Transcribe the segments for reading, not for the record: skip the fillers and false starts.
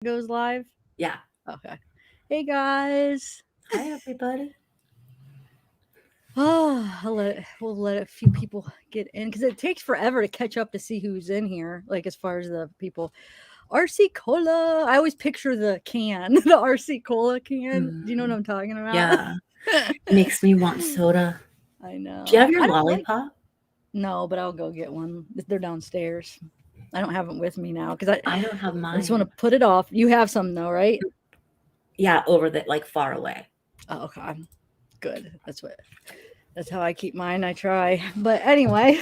Goes live? Yeah. Okay. Hey guys. Hi, everybody. Oh, we'll let a few people get in because it takes forever to catch up to see who's in here. Like as far as the people, RC Cola. I always picture the can, the RC Cola can. Do you know what Mm, I'm talking about? yeah. Makes me want soda. I Do you know. have your I don't like. lollipop? No, but I'll go get one. They're downstairs. I don't have them with me now because I don't have I just want to mine. put it off. You have some though, right? Yeah, over the like far away. Oh, okay. Good. That's how I keep mine. I try. But anyway,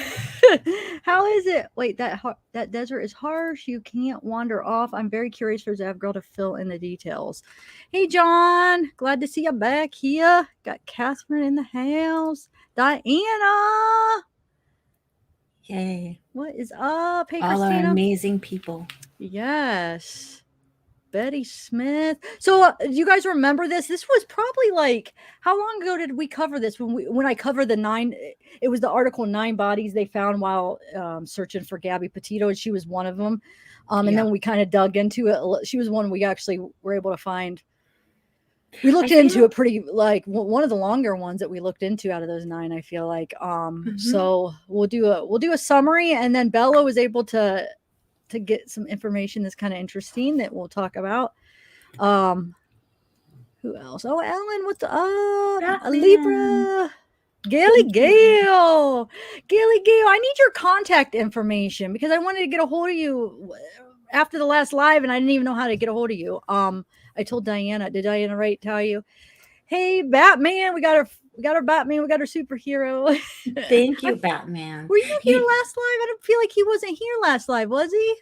how is it? Wait, that desert is harsh. You can't wander off. I'm very curious for Zav Girl to fill in the details. Hey, John. Glad to see you back here. Got Catherine in the house. Diana. Yay. What is up? Hey, All our Christina. amazing people. Yes. Betty Smith. So, do you guys remember this? This was probably like how long ago did we cover this? When I covered the nine, it was the article nine bodies they found while searching for Gabby Petito, and she was one of them. And Yeah. then we kind of dug into it. She was one we actually were able to find. We I looked into feel it pretty like one of the longer ones that we looked into out of those nine. I feel like. mhm. So we'll do a summary, and then Bella was able to get some information that's kind of interesting that we'll talk about. Um, who else? Oh, Ellen, what's up? A Batman. Libra. Gaily Thank you. Gale. Gaily Gale, I need your contact information because I wanted to get a hold of you after the last live and I didn't even know how to get a hold of you. I told Diana, did Diana Wright tell you? Hey, Batman, we got our Batman, we got our superhero. Thank you, Batman. Were you here You, last live? I don't feel like he wasn't here last live, was he?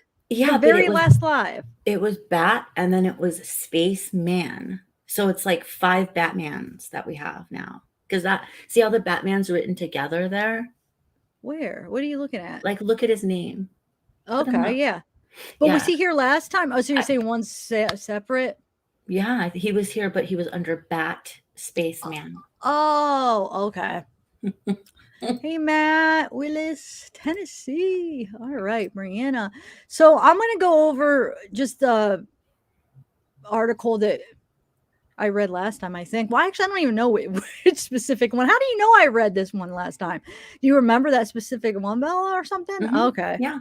The yeah, but very last live. it was Bat and then it was Space Man. So it's like five Batmans that we have now. Because that see how the Batman's written together there? Where? What are you looking at? Like look at his name. Put him Okay, up. yeah. But was Yeah. he here last time? Oh, so you're I, saying one's separate? yeah, he was here, but he was under Bat Spaceman. Oh, okay. Hey, Matt Willis, Tennessee. All right, Brianna. So I'm going to go over just the article that I read last time, I think. Well, actually, I don't even know which specific one. How do you know I read this one last time? Do you remember that specific one, Bella, or something? Hmm. Okay. Yeah,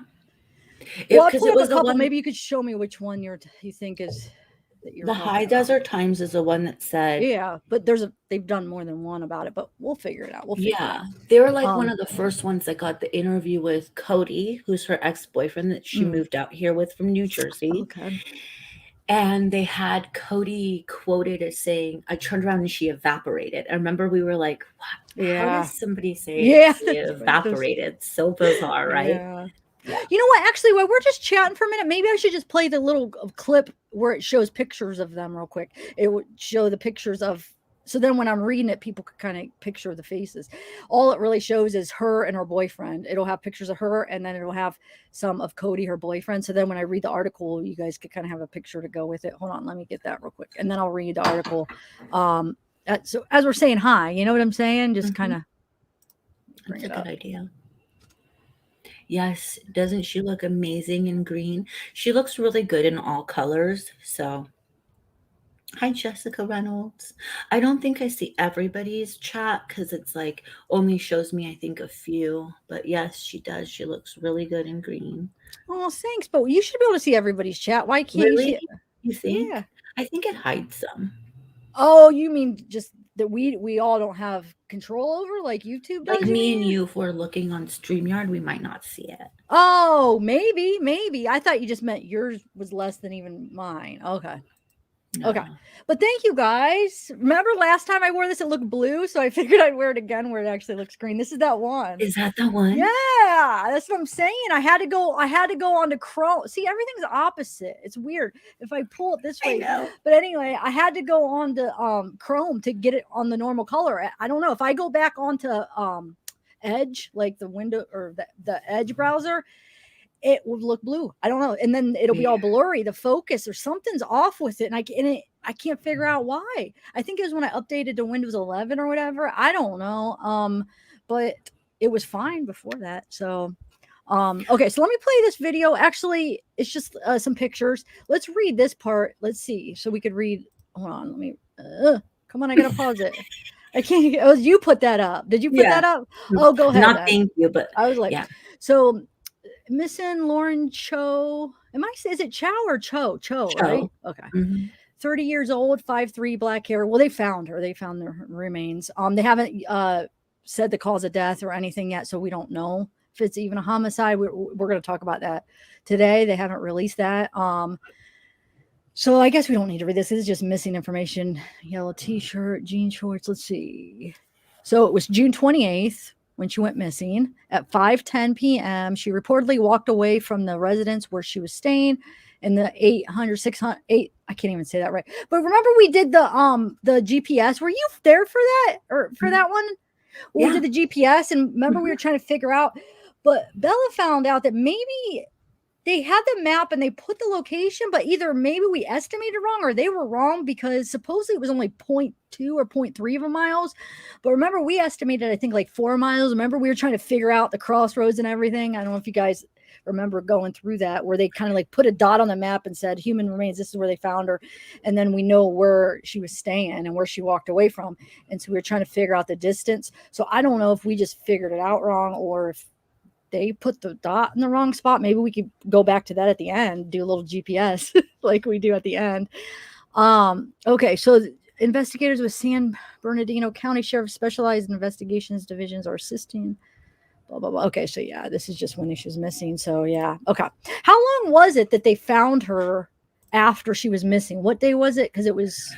Well, I because pulled it up a was the couple. one. Maybe you could show me which one you think is that you're The talking High about. Desert Times is the one that said, Yeah, but they've done more than one about it, but we'll figure it out. We'll figure it yeah, out. they were like one Um, of the first ones that got the interview with Cody, who's her ex boyfriend that she mm, moved out here with from New Jersey. okay. And they had Cody quoted as saying, I turned around and she evaporated. I remember we were like, what? How Yeah. does somebody say Yeah, she that's right. Those evaporated? So bizarre, right? yeah. Yeah. You know what? Actually, while we're just chatting for a minute, maybe I should just play the little clip where it shows pictures of them real quick. It would show the pictures of so then when I'm reading it, people could kind of picture the faces. All it really shows is her and her boyfriend. It'll have pictures of her and then it'll have some of Cody, her boyfriend. So then when I read the article, you guys could kind of have a picture to go with it. Hold on, let me get that real quick. And then I'll read the article. Um so as we're saying hi, you know what I'm saying? Just kind Hmm. of bring That's a it good up. idea. Yes, doesn't she look amazing in green? She looks really good in all colors. So, hi, Jessica Reynolds. I don't think I see everybody's chat because it's like only shows me, I think, a few. But yes, she does. She looks really good in green. Oh, thanks. But you should be able to see everybody's chat. Why can't you see Really? it? You Yeah. think? I think it hides some. Oh, you mean just that we all don't have control over like YouTube Like does, you me and mean? you, if we're looking on StreamYard, we might not see it. Oh, maybe. I thought you just meant yours was less than even mine. Okay. Okay. No. But thank you guys. Remember last time I wore this, it looked blue, so I figured I'd wear it again where it actually looks green. This is that one. Is that the one? Yeah, that's what I'm saying. I had to go on to Chrome. See, everything's opposite. It's weird. If I pull it this I way. know. But anyway, I had to go on to Chrome to get it on the normal color. I don't know. If I go back onto Edge, like the window or the Edge browser, it would look blue. I don't know. And then it'll be all Weird. blurry, the focus or something's off with it. I can't figure out why. I think it was when I updated to Windows 11 or whatever. I don't know. But it was fine before that. So Okay, so let me play this video. Actually, it's just some pictures. Let's read this part. Let's see. So we could read. Hold on. Let me. Come on, I gotta pause it. I can't. Oh, you put that up. Did you put Yeah. that up? Oh, go ahead Not then. thank you, but I was like, yeah. so missing Lauren Cho. Is it Chow or Cho? Cho, right? Show. Okay. Mhm. 30 years old, 5'3", black hair. Well, they found her. They found their remains. They haven't said the cause of death or anything yet, so we don't know if it's even a homicide. We're going to talk about that today. They haven't released that. So I guess we don't need to read this. This is just missing information. Yellow t-shirt, jean shorts. Let's see. So it was June 28th when she went missing at 5:10 p.m. She reportedly walked away from the residence where she was staying in the 800 600 8 I can't even say that right. But remember we did the GPS. Were you there for that or for that one? Well, we Yeah. did the GPS and remember we Mhm. were trying to figure out, but Bella found out that maybe they had the map and they put the location, but either maybe we estimated wrong or they were wrong because supposedly it was only 0.2 or 0.3 of a miles. But remember, we estimated, I think, like 4 miles. Remember, we were trying to figure out the crossroads and everything. I don't know if you guys remember going through that where they kind of like put a dot on the map and said human remains, this is where they found her, and then we know where she was staying and where she walked away from, and so we were trying to figure out the distance. So I don't know if we just figured it out wrong or if they put the dot in the wrong spot. Maybe we could go back to that at the end, do a little GPS like we do at the end. Okay, so investigators with San Bernardino County Sheriff Specialized Investigations Divisions are assisting. Blah blah blah. Okay, so yeah, this is just when she was missing. So yeah, okay. How long was it that they found her after she was missing? What day was it? Because it was.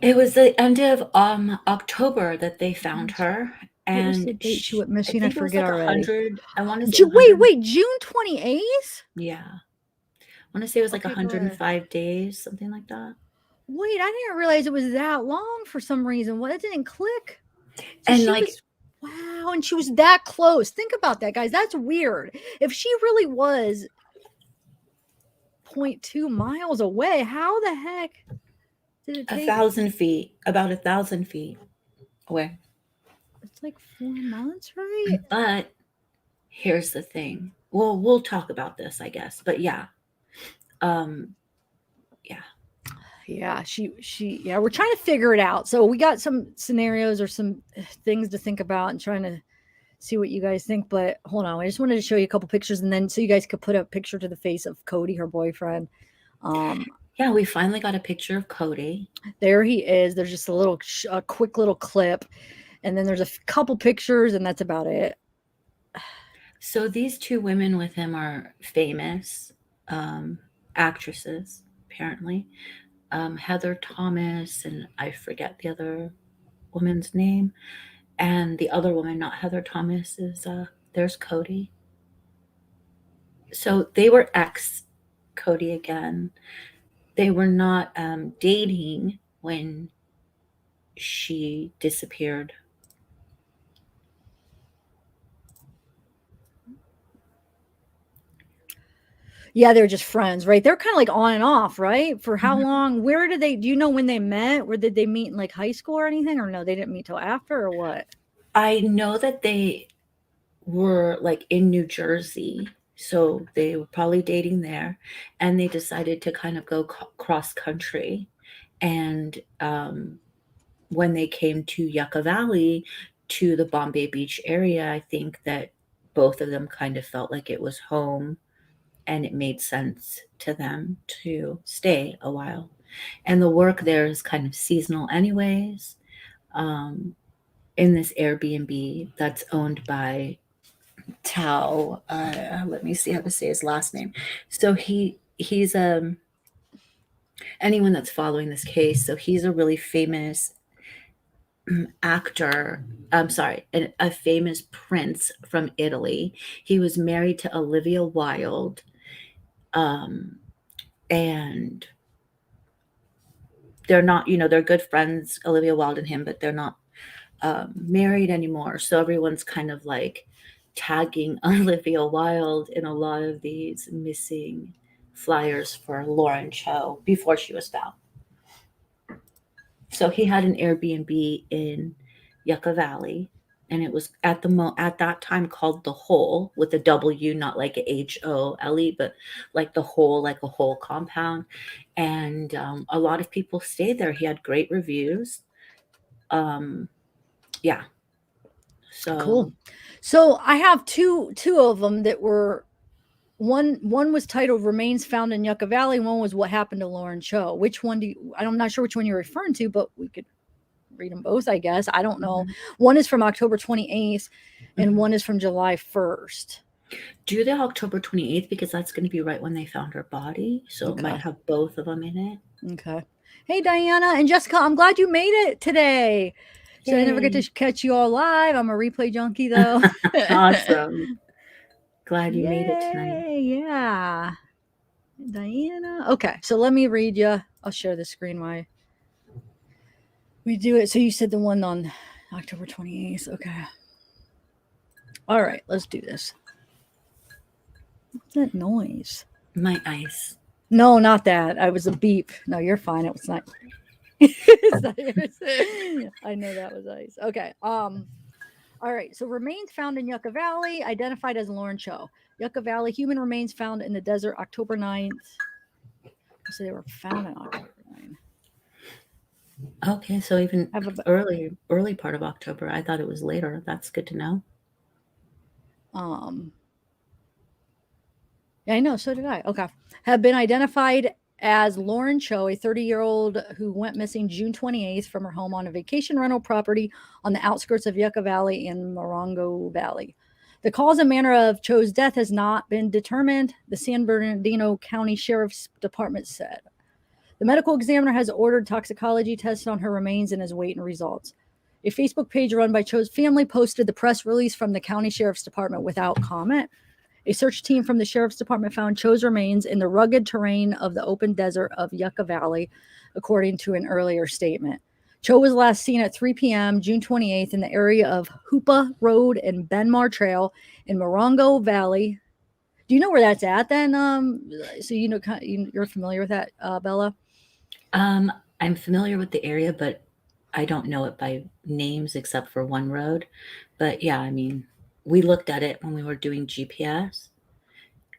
It was the end of October that they found her, What was and the date she went I missing? I think it was forget like a already. hundred. I want to say 100. Wait, June 28th. Yeah, I want to say it was like Okay, go ahead. 105 days, something like that. Wait, I didn't realize it was that long for some reason. What? It didn't click. So And she like, was, wow, and she was that close. Think about that, guys. That's weird. If she really was 0.2 miles away, how the heck did it take? 1,000 feet, about 1,000 feet away. It's like 4 months, right? But here's the thing. Well, we'll talk about this, I guess. But yeah, um, yeah. Yeah, yeah, we're trying to figure it out. So we got some scenarios or some things to think about and trying to see what you guys think. But hold on, I just wanted to show you a couple pictures and then so you guys could put a picture to the face of Cody, her boyfriend. Yeah, we finally got a picture of Cody. There he is. There's just a quick little clip, and then there's a couple pictures, and that's about it. So these two women with him are famous actresses, apparently. Heather Thomas, and I forget the other woman's name. And the other woman, not Heather Thomas, is there's Cody. So they were ex Cody again. They were not dating when she disappeared. Yeah, they're just friends, right? They're kind of like on and off, right? For how Mhm. long? Where did they? Do you know when they met? Where did they meet in like high school or anything? Or no, they didn't meet till after, or what? I know that they were like in New Jersey, so they were probably dating there, and they decided to kind of go cross country. And when they came to Yucca Valley, to the Bombay Beach area, I think that both of them kind of felt like it was home, and it made sense to them to stay a while. And the work there is kind of seasonal, anyways. In this Airbnb that's owned by Tao. Let me see how to say his last name. So he's anyone that's following this case. So he's a really famous actor. I'm sorry, a famous prince from Italy. He was married to Olivia Wilde, and they're not. They're good friends, Olivia Wilde and him, but they're not married anymore. So everyone's kind of like tagging Olivia Wilde in a lot of these missing flyers for Lauren Cho before she was found. So he had an Airbnb in Yucca Valley, and it was at that time called the Hole with a W, not like a HOLE, but like the Hole, like a whole compound. And a lot of people stayed there. He had great reviews. Um, yeah. Cool. So So I have two of them that were one was titled "Remains Found in Yucca Valley." One was "What Happened to Lauren Cho." Which one do you? I'm not sure which one you're referring to, but we could read them both, I guess. I don't know. mhm, One is from October 28th, and mhm. one is from July 1st. Do the October 28th because that's going to be right when they found her body. So it might Okay. have both of them in it. Okay. Hey, Diana and Jessica, I'm glad you made it today. So I never get Yay. to catch you all live. I'm a replay junkie, though. Awesome. Glad you made it tonight. Yay. Yeah. Diana. Okay. So let me read you. I'll share the screen while we do it. So you said the one on October 28th. Okay. All right. Let's do this. What's that noise? My ice. No, not that. I was a beep. No, you're fine. It was not. I know that was ice. Okay. All right. So remains found in Yucca Valley, identified as Lauren Cho. Yucca Valley, human remains found in the desert October 9th. So they were found on October 9th. Okay, so even Have a, early part of October. I thought it was later. That's good to know. Yeah, I know. So did I. Okay. Have been identified as Lauren Cho, a 30-year-old who went missing June 28th from her home on a vacation rental property on the outskirts of Yucca Valley in Morongo Valley. The cause and manner of Cho's death has not been determined, the San Bernardino County Sheriff's Department said. The medical examiner has ordered toxicology tests on her remains and is waiting results. A Facebook page run by Cho's family posted the press release from the county sheriff's department without comment. A search team from the sheriff's department found Cho's remains in the rugged terrain of the open desert of Yucca Valley, according to an earlier statement. Cho was last seen at 3 p.m. June 28th in the area of Hoopa Road and Benmar Trail in Morongo Valley. Do you know where that's at then? So you know you're familiar with that, Bella? I'm familiar with the area, but I don't know it by names except for one road. But yeah, I mean, we looked at it when we were doing GPS.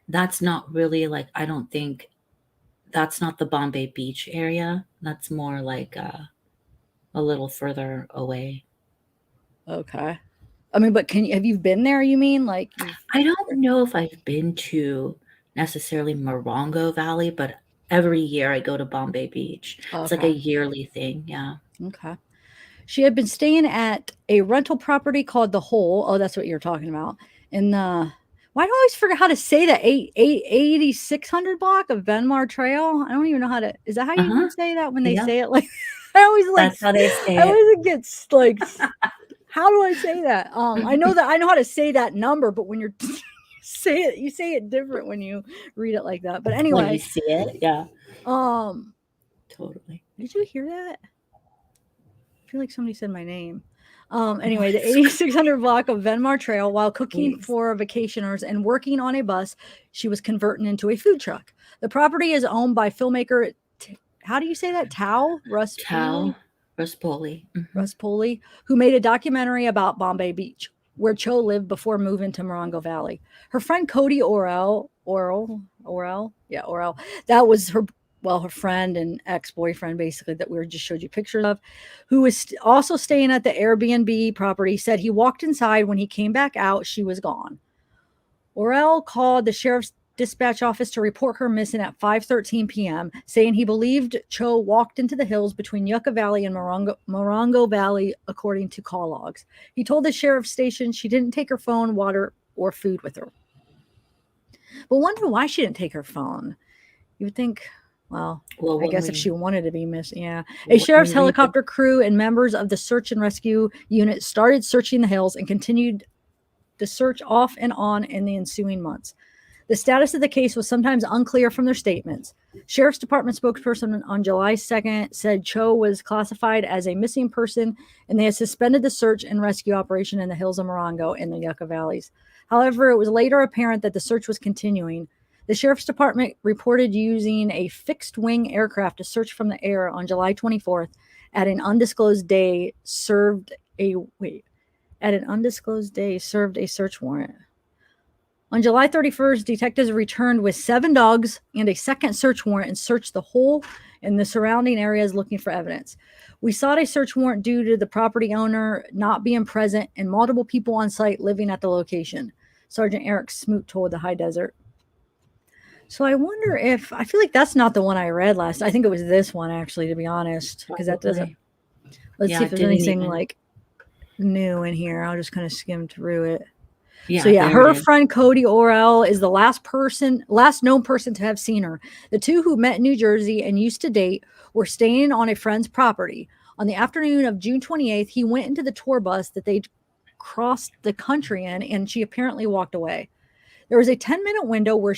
That's not really like, I don't think that's not the Bombay Beach area. That's more like a little further away. Okay. I mean, but have you been there? You mean like I don't know if I've been to necessarily Morongo Valley, but every year I go to Bombay Beach. It's like a okay. yearly thing. Yeah. Okay. She had been staying at a rental property called The Hole. Oh, that's what you're talking about. In the why do I always forget how to say that 8600 block of Benmar Trail? I don't even know how to. Is that how you Uh-huh. say that when they Yep. say it? Like I always like. That's how they say I it. always get like. How do I say that? I know how to say that number, but when you're you say it different when you read it like that. But When you anyway, see it, yeah, um, totally. did you hear that? I feel like somebody said my name. Anyway, the 8600 block of Venmar Trail, while cooking Thanks. for vacationers and working on a bus, she was converting into a food truck. The property is owned by filmmaker, how do you say that? Tao Tao Raspoli. Ruspoli, who made a documentary about Bombay Beach, where Cho lived before moving to Morongo Valley. Her friend Cody Orell, that was her friend and ex-boyfriend, basically, that we just showed you pictures of, who was also staying at the Airbnb property, said he walked inside. When he came back out, she was gone. Orell called the sheriff's dispatch office to report her missing at 5:13 p.m., saying he believed Cho walked into the hills between Yucca Valley and Morongo Valley, according to call logs. He told the sheriff's station she didn't take her phone, water, or food with her. But wonder why she didn't take her phone. You would think, well, I guess if she wanted to be missing, yeah. A sheriff's helicopter crew and members of the search and rescue unit started searching the hills and continued the search off and on in the ensuing months. The status of the case was sometimes unclear from their statements. Sheriff's Department spokesperson on July 2nd said Cho was classified as a missing person and they had suspended the search and rescue operation in the hills of Morongo and the Yucca Valleys. However, it was later apparent that the search was continuing. The Sheriff's Department reported using a fixed-wing aircraft to search from the air on July 24th at an undisclosed day served a at an undisclosed day served a search warrant. On July 31st, detectives returned with 7 dogs and a second search warrant and searched the whole and the surrounding areas looking for evidence. We sought a search warrant due to the property owner not being present and multiple people on site living at the location, Sergeant Eric Smoot told the High Desert. So I wonder if, I feel like that's not the one I read last. I think it was this one, actually, to be honest, because that doesn't, let's see if there's anything like new in here. I'll just kind of skim through it. So yeah, her friend Cody Orell is the last known person to have seen her. The two who met in New Jersey and used to date were staying on a friend's property. On the afternoon of June 28th, he went into the tour bus that they crossed the country in, and she apparently walked away. There was a 10-minute window where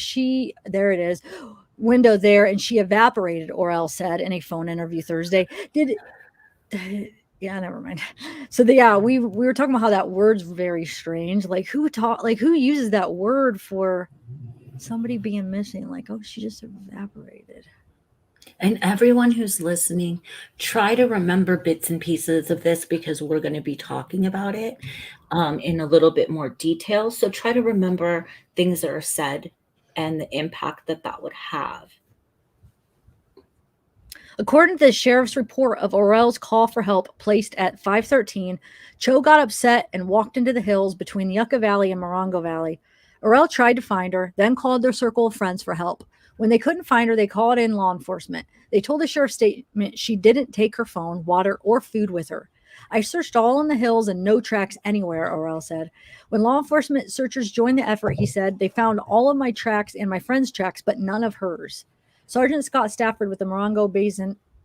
window there, and she evaporated, Orell said in a phone interview Thursday. Yeah, never mind. So we were talking about how that word's very strange. Like who uses that word for somebody being missing? Like, oh, she just evaporated. And everyone who's listening, try to remember bits and pieces of this because we're going to be talking about it in a little bit more detail. So try to remember things that are said and the impact that would have. According to the sheriff's report of Orell's call for help placed at 5:13, Cho got upset and walked into the hills between Yucca Valley and Morongo Valley. Orell tried to find her, then called their circle of friends for help. When they couldn't find her, they called in law enforcement. They told the sheriff's statement she didn't take her phone, water, or food with her. I searched all in the hills and no tracks anywhere, Orell said. When law enforcement searchers joined the effort, he said, they found all of my tracks and my friend's tracks, but none of hers. Sergeant Scott Stafford with the Morongo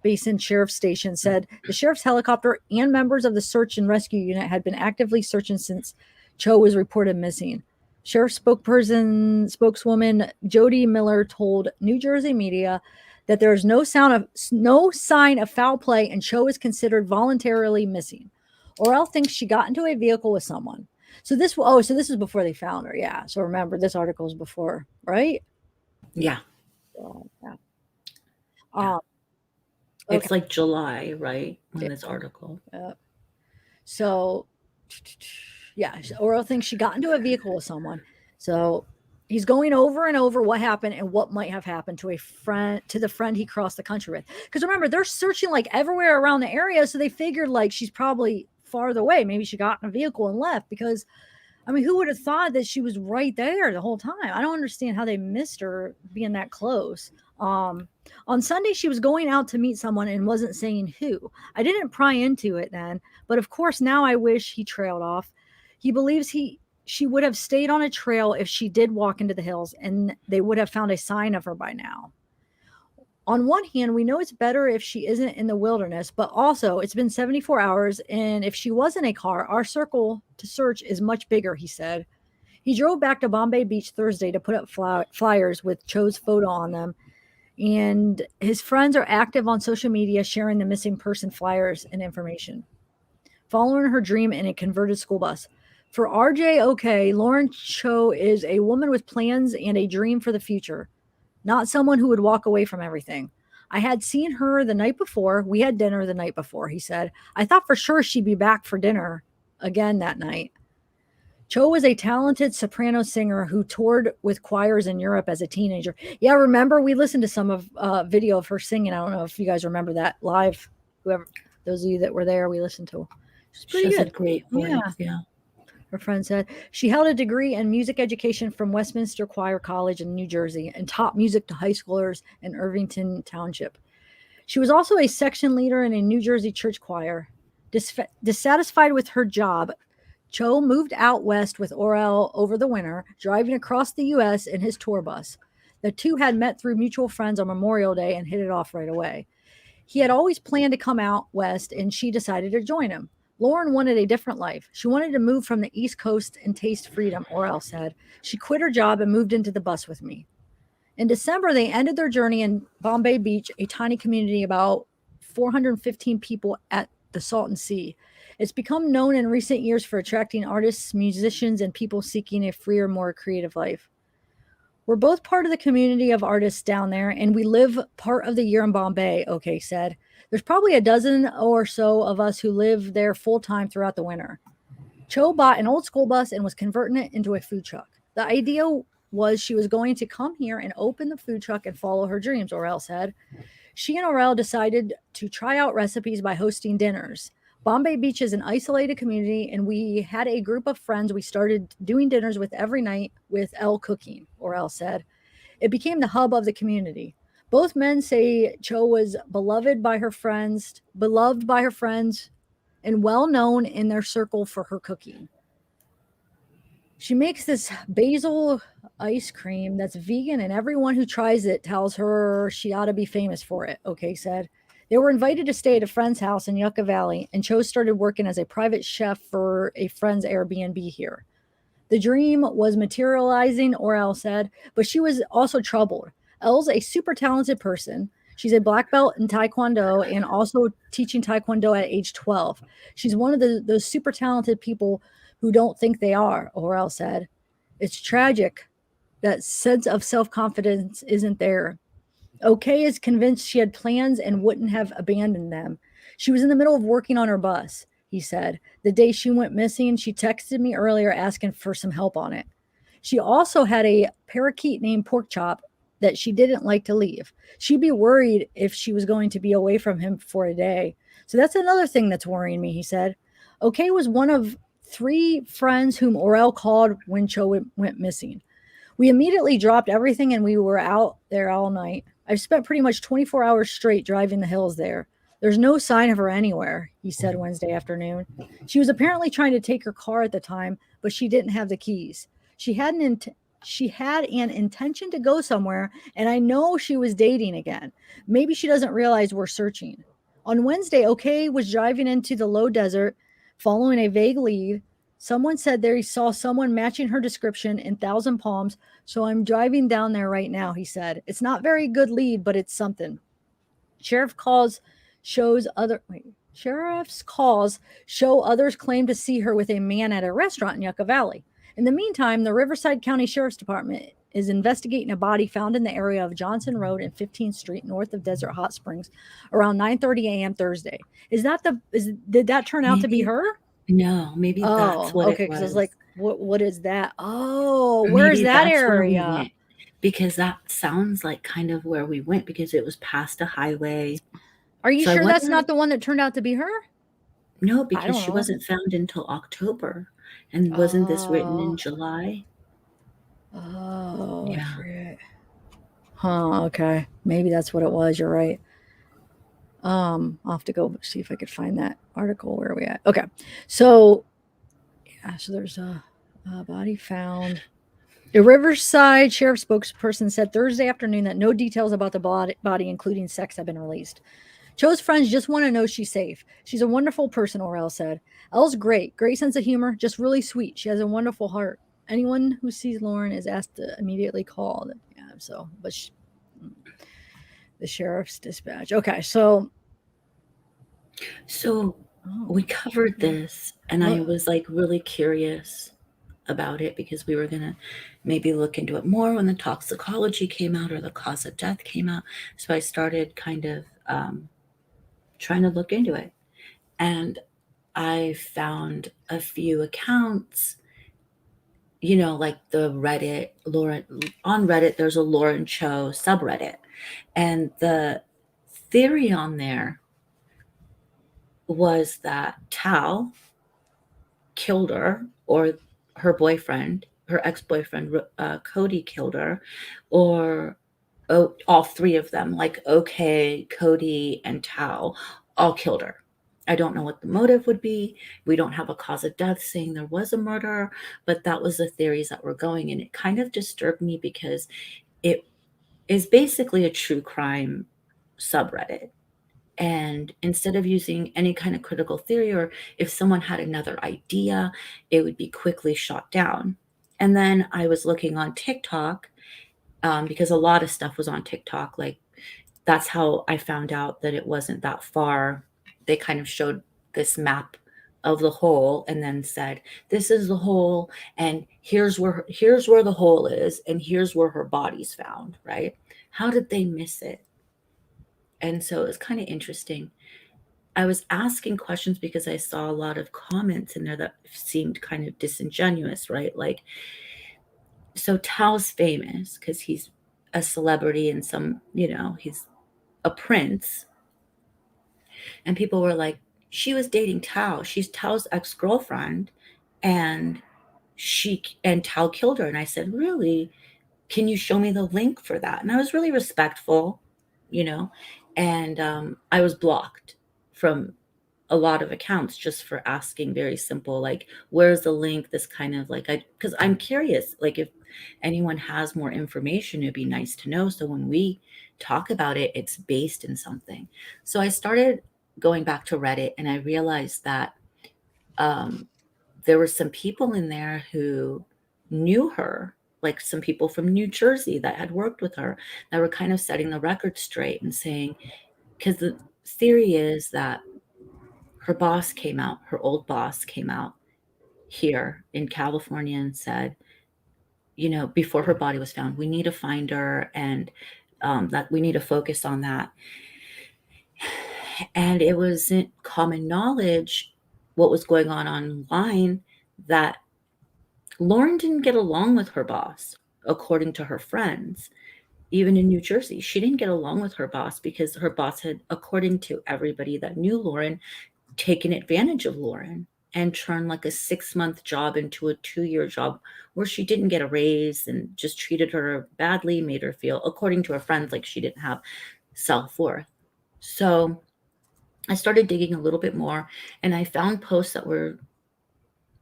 Basin Sheriff's Station said the sheriff's helicopter and members of the search and rescue unit had been actively searching since Cho was reported missing. Sheriff spokeswoman Jody Miller told New Jersey media that there is no sign of foul play and Cho is considered voluntarily missing. Orell thinks she got into a vehicle with someone. So this is before they found her. Yeah. So remember, this article is before, right? Yeah. It's like July, right? On this article. So, Orell thinks she got into a vehicle with someone. So he's going over and over what happened and what might have happened to the friend he crossed the country with. Because remember, they're searching like everywhere around the area. So they figured like she's probably farther away. Maybe she got in a vehicle and left because, I mean, who would have thought that she was right there the whole time? I don't understand how they missed her being that close. On Sunday, she was going out to meet someone and wasn't saying who. I didn't pry into it then, but of course, now I wish he trailed off. He believes she would have stayed on a trail if she did walk into the hills and they would have found a sign of her by now. On one hand, we know it's better if she isn't in the wilderness, but also it's been 74 hours. And if she was in a car, our circle to search is much bigger, he said. He drove back to Bombay Beach Thursday to put up flyers with Cho's photo on them. And his friends are active on social media, sharing the missing person flyers and information. Following her dream in a converted school bus. For RJOK, Lauren Cho is a woman with plans and a dream for the future, not someone who would walk away from everything. I had seen her the night before. We had dinner the night before, he said. I thought for sure she'd be back for dinner again that night. Cho was a talented soprano singer who toured with choirs in Europe as a teenager. Yeah, remember we listened to some of video of her singing. I don't know if you guys remember that live. Those of you that were there, we listened to. She's pretty good. A great voice. Yeah. Her friend said she held a degree in music education from Westminster Choir College in New Jersey and taught music to high schoolers in Irvington Township. She was also a section leader in a New Jersey church choir. Dissatisfied with her job, Cho moved out west with Orell over the winter, driving across the U.S. in his tour bus. The two had met through mutual friends on Memorial Day and hit it off right away. He had always planned to come out west, and she decided to join him. Lauren wanted a different life. She wanted to move from the East Coast and taste freedom, Orell said. She quit her job and moved into the bus with me. In December, they ended their journey in Bombay Beach, a tiny community about 415 people at the Salton Sea. It's become known in recent years for attracting artists, musicians, and people seeking a freer, more creative life. We're both part of the community of artists down there, and we live part of the year in Bombay, OK said. There's probably a dozen or so of us who live there full-time throughout the winter. Cho bought an old school bus and was converting it into a food truck. The idea was she was going to come here and open the food truck and follow her dreams, Orel said. She and Orel decided to try out recipes by hosting dinners. Bombay Beach is an isolated community, and we had a group of friends we started doing dinners with every night with Elle cooking, Orel said. It became the hub of the community. Both men say Cho was beloved by her friends, and well known in their circle for her cooking. She makes this basil ice cream that's vegan, and everyone who tries it tells her she ought to be famous for it, OK said. They were invited to stay at a friend's house in Yucca Valley, and Cho started working as a private chef for a friend's Airbnb here. The dream was materializing, Orel said, but she was also troubled. Elle's a super talented person. She's a black belt in Taekwondo and also teaching Taekwondo at age 12. She's one of those super talented people who don't think they are, Orel said. It's tragic that sense of self-confidence isn't there. OK is convinced she had plans and wouldn't have abandoned them. She was in the middle of working on her bus, he said. The day she went missing, she texted me earlier asking for some help on it. She also had a parakeet named Pork Chop that she didn't like to leave. She'd be worried if she was going to be away from him for a day. So that's another thing that's worrying me, he said. OK was one of 3 friends whom Orel called when Cho went missing. We immediately dropped everything and we were out there all night. I've spent pretty much 24 hours straight driving the hills there. There's no sign of her anywhere, he said Wednesday afternoon. She was apparently trying to take her car at the time, but she didn't have the keys. She had an intention to go somewhere, and I know she was dating again. Maybe she doesn't realize we're searching. On Wednesday, OK was driving into the low desert, following a vague lead. Someone said there he saw someone matching her description in Thousand Palms, so I'm driving down there right now, he said. It's not very good lead, but it's something. Sheriff's calls show others claim to see her with a man at a restaurant in Yucca Valley. In the meantime, the Riverside County Sheriff's Department is investigating a body found in the area of Johnson Road and 15th Street north of Desert Hot Springs around 9:30 a.m. Thursday. Did that turn out to be her? No, maybe that's what okay, it because I was was. like, what is that? Oh, Maybe where's that that's where we area? went, because that sounds like kind of where we went, because it was past a highway. Are you So I sure that's wonder not the one that turned out to be her? No, I because don't she know. wasn't found until October. And wasn't this written in Oh, July? I Yeah. forget. Huh, okay. Maybe that's what it was. You're right. I'll have to go see if I could find that article. Where are we at? Okay. So, yeah, so there's a body found. A Riverside Sheriff spokesperson said Thursday afternoon that no details about the body, including sex, have been released. Cho's friends just want to know she's safe. She's a wonderful person, Orel said. Elle's great sense of humor, just really sweet. She has a wonderful heart. Anyone who sees Lauren is asked to immediately call. Yeah, so, but the sheriff's dispatch. Okay, so we covered this, and I was like really curious about it, because we were going to maybe look into it more when the toxicology came out or the cause of death came out. So I started kind of trying to look into it. And I found a few accounts, like the Reddit, on Reddit, there's a Lauren Cho subreddit. And the theory on there was that Tao killed her, or her boyfriend, her ex-boyfriend, Cody, killed her, or all 3 of them, like OK, Cody, and Tao, all killed her. I don't know what the motive would be. We don't have a cause of death saying there was a murder, but that was the theories that were going. And it kind of disturbed me, because it is basically a true crime subreddit. And instead of using any kind of critical theory, or if someone had another idea, it would be quickly shot down. And then I was looking on TikTok, because a lot of stuff was on TikTok. Like, that's how I found out that it wasn't that far. They kind of showed this map of the hole and then said, this is the hole, and here's where the hole is, and here's where her body's found, right? How did they miss it? And so it was kind of interesting. I was asking questions because I saw a lot of comments in there that seemed kind of disingenuous, right? Like, so Tao's famous because he's a celebrity and he's a prince. And people were like, she was dating Tao. She's Tao's ex-girlfriend. And Tao killed her. And I said, really? Can you show me the link for that? And I was really respectful, you know, and I was blocked from a lot of accounts just for asking very simple, like, where's the link? This kind of like, because I'm curious, like, if anyone has more information, it'd be nice to know. So when we talk about it, it's based in something. So I started going back to Reddit and I realized that um, there were some people in there who knew her, like some people from New Jersey that had worked with her, that were kind of setting the record straight and saying, because the theory is that her old boss came out here in California and said, before her body was found, we need to find her and that we need to focus on that. And it wasn't common knowledge what was going on online that Lauren didn't get along with her boss, according to her friends. Even in New Jersey, she didn't get along with her boss because her boss had, according to everybody that knew Lauren, taken advantage of Lauren and turned like a 6-month job into a 2-year job where she didn't get a raise and just treated her badly, made her feel, according to her friends, like she didn't have self-worth. So I started digging a little bit more and I found posts that were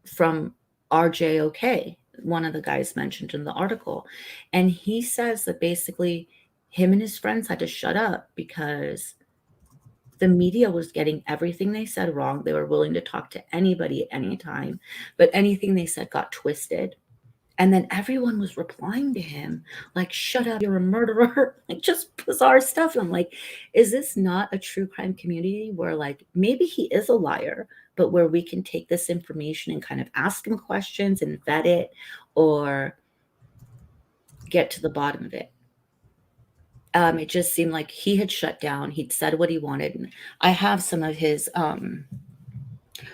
from RJOK, one of the guys mentioned in the article. And he says that basically him and his friends had to shut up because the media was getting everything they said wrong. They were willing to talk to anybody at any time, but anything they said got twisted. And then everyone was replying to him like, shut up, you're a murderer, like just bizarre stuff. And I'm like, is this not a true crime community where like maybe he is a liar, but where we can take this information and kind of ask him questions and vet it or get to the bottom of it? It just seemed like he had shut down. He'd said what he wanted. And I have some of his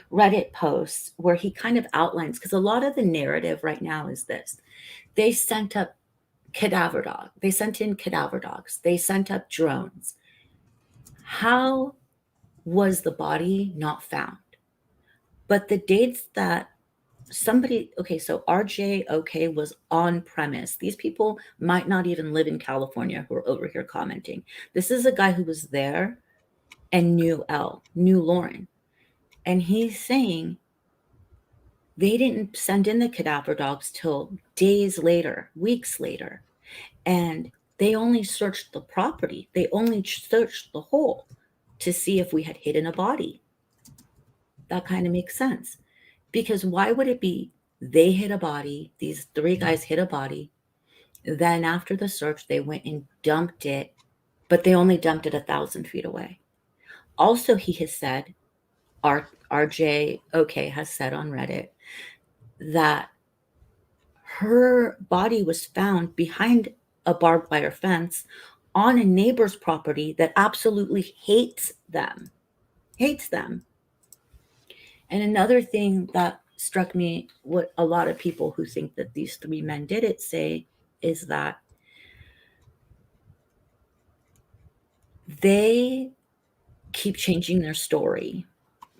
Reddit posts where he kind of outlines, because a lot of the narrative right now is this. They sent up cadaver dog. They sent in cadaver dogs. They sent up drones. How was the body not found? But the dates that so RJOK was on premise. These people might not even live in California who are over here commenting. This is a guy who was there and knew Lauren. And he's saying they didn't send in the cadaver dogs till days later, weeks later. And they only searched the property. They only searched the hole to see if we had hidden a body. That kind of makes sense. Because why would it be they hit a body, these 3 guys hit a body, then after the search, they went and dumped it, but they only dumped it 1,000 feet away. Also, he has said, RJOK has said on Reddit, that her body was found behind a barbed wire fence on a neighbor's property that absolutely hates them. And another thing that struck me, what a lot of people who think that these 3 men did it say, is that they keep changing their story,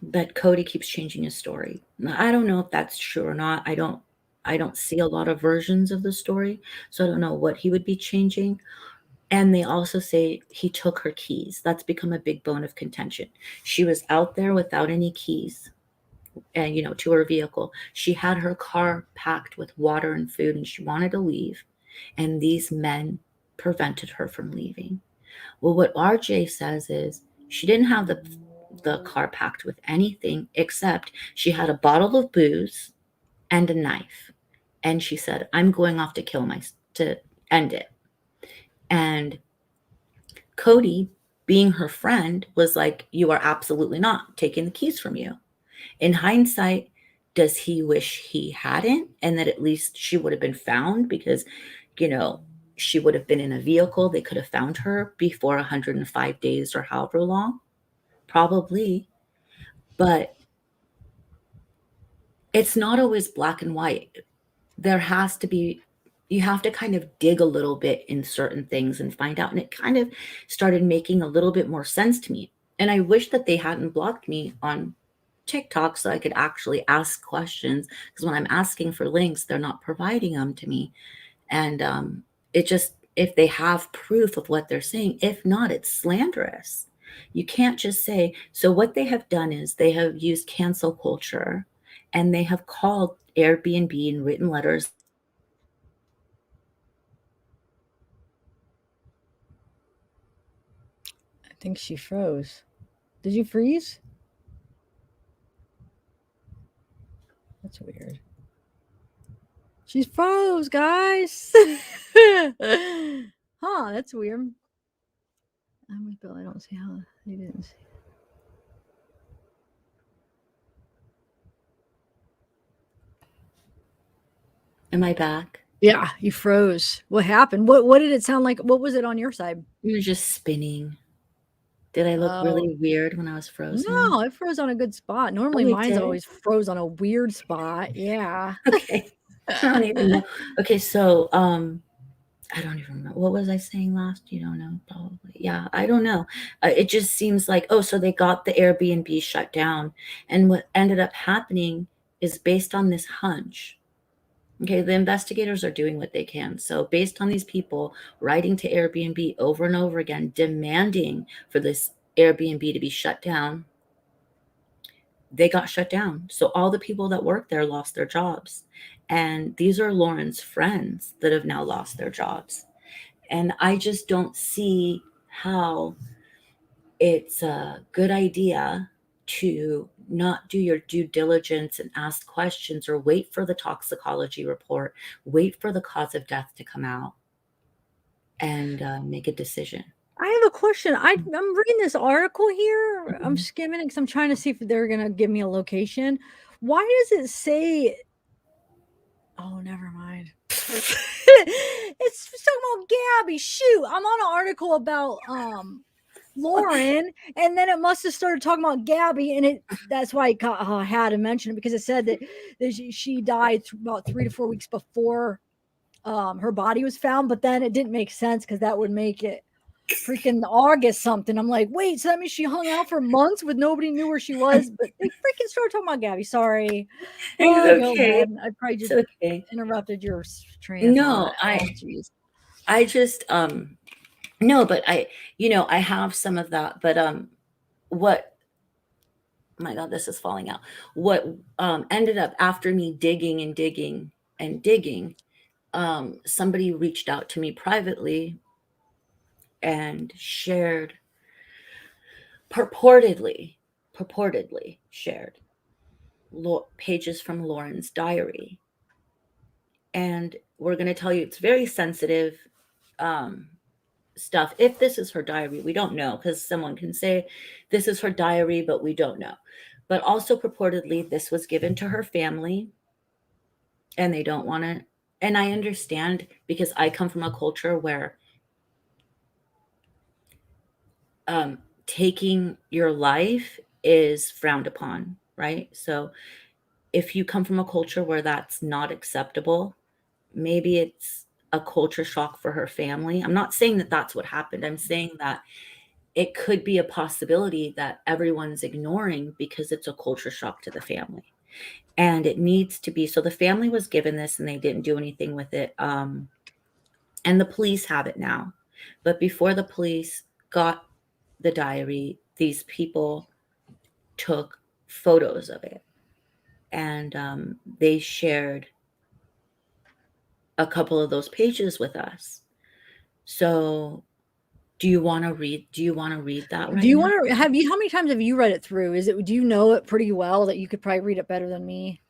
that Cody keeps changing his story. Now, I don't know if that's true or not. I don't see a lot of versions of the story, so I don't know what he would be changing. And they also say he took her keys. That's become a big bone of contention. She was out there without any keys and to her vehicle. She had her car packed with water and food and she wanted to leave, and these men prevented her from leaving. Well, what RJ says is she didn't have the car packed with anything except she had a bottle of booze and a knife, and she said, I'm going off to end it. And Cody, being her friend, was like, you are absolutely not taking the keys from you. In hindsight, does he wish he hadn't, and that at least she would have been found because, she would have been in a vehicle? They could have found her before 105 days or however long. Probably, but it's not always black and white. There has to be, you have to kind of dig a little bit in certain things and find out. And it kind of started making a little bit more sense to me. And I wish that they hadn't blocked me on TikTok so I could actually ask questions. Because when I'm asking for links, they're not providing them to me. And it just, if they have proof of what they're saying, if not, it's slanderous. You can't just say, so what they have done is they have used cancel culture and they have called Airbnb in written letters. I think she froze. Did you freeze? That's weird. She's froze, guys. Huh, that's weird. Bill, I don't see how they didn't see. Am I back? Yeah, you froze. What happened? What did it sound like? What was it on your side? It was just spinning. Did I look really weird when I was frozen? No, it froze on a good spot. Normally, it mine's did? always froze on a weird spot. Yeah. Okay. I don't even know. Okay, so I don't even remember. What was I saying last? You don't know, probably. Yeah, I don't know. It just seems like, oh, so they got the Airbnb shut down. And what ended up happening is based on this hunch. Okay, the investigators are doing what they can. So, based on these people writing to Airbnb over and over again, demanding for this Airbnb to be shut down, they got shut down. So, all the people that worked there lost their jobs. And these are Lauren's friends that have now lost their jobs. And I just don't see how it's a good idea to not do your due diligence and ask questions or wait for the toxicology report, wait for the cause of death to come out and make a decision. I have a question. I'm reading this article here. I'm Mhm. skimming it because I'm trying to see if they're gonna give me a location. Why does it say? Oh, never mind. It's talking about Gabby. Shoot, I'm on an article about Lauren, and then it must have started talking about Gabby, and that's why I had to mention it because it said that she died about 3 to 4 weeks before her body was found, but then it didn't make sense because that would make it freaking August something. I'm like, wait, so that means she hung out for months with nobody knew where she was, but they freaking started talking about Gabby. Sorry. It's Go okay. ahead. I probably just It's okay. interrupted your train of No, thought. Oh, geez. I just no, but I have some of that, but what my God, this is falling out. What ended up after me digging and digging and digging, somebody reached out to me privately and shared, purportedly shared pages from Lauren's diary. And we're going to tell you it's very sensitive stuff. If this is her diary, we don't know because someone can say this is her diary, but we don't know. But also purportedly, this was given to her family and they don't want to. And I understand because I come from a culture where taking your life is frowned upon, right? So if you come from a culture where that's not acceptable, maybe it's a culture shock for her family. I'm not saying that that's what happened. I'm saying that it could be a possibility that everyone's ignoring because it's a culture shock to the family. And it needs to be, so the family was given this and they didn't do anything with it. And the police have it now. But before the police got the diary, these people took photos of it and they shared a couple of those pages with us. So do you want to read that right Do you now? want to how many times have you read it through? Do you know it pretty well that you could probably read it better than me?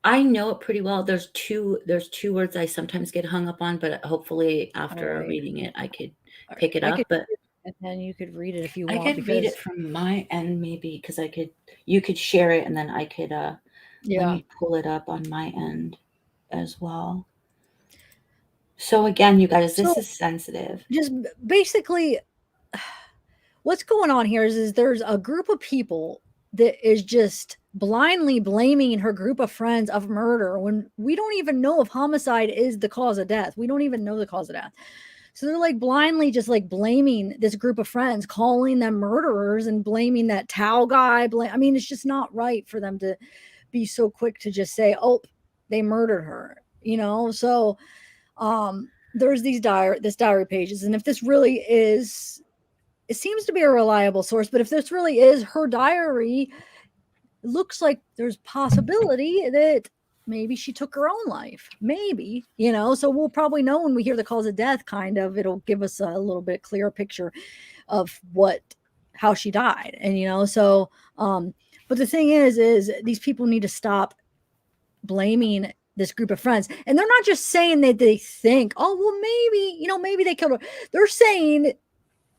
I know it pretty well. There's two words I sometimes get hung up on, but hopefully after Right. reading it I could pick it I up. could, But and then you could read it if you I want could read because it from my end maybe because you could share it and then I could let yeah. me pull it up on my end as well. So again, you guys, this So is sensitive. just basically what's going on here is there's a group of people that is just blindly blaming her group of friends of murder when we don't even know if homicide is the cause of death. We don't even know the cause of death. So they're like blindly just like blaming this group of friends, calling them murderers and blaming that Tao guy. I mean, it's just not right for them to be so quick to just say, "Oh, they murdered her," you know? So there's this diary pages, and if this really is, it seems to be a reliable source, but if this really is her diary, it looks like there's possibility that maybe she took her own life, maybe, you know. So we'll probably know when we hear the cause of death. Kind of, it'll give us a little bit clearer picture of how she died. And you know, so but the thing is these people need to stop blaming this group of friends. And they're not just saying that they think, oh well, maybe, you know, maybe they killed her. They're saying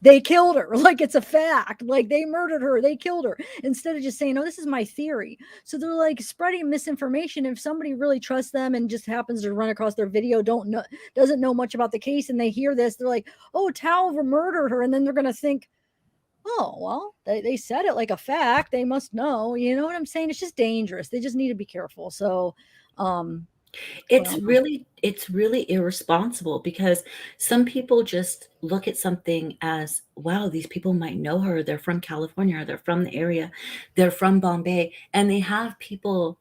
they killed her, like it's a fact, like they murdered her, they killed her, instead of just saying, oh, this is my theory. So they're like spreading misinformation. If somebody really trusts them and just happens to run across their video, doesn't know much about the case, and they hear this, they're like, oh, Tao murdered her. And then they're going to think, oh, well, they said it like a fact, they must know. You know what I'm saying? It's just dangerous. They just need to be careful. So It's really irresponsible because some people just look at something as, wow, these people might know her. They're from California, or they're from the area, they're from Bombay, and they have people.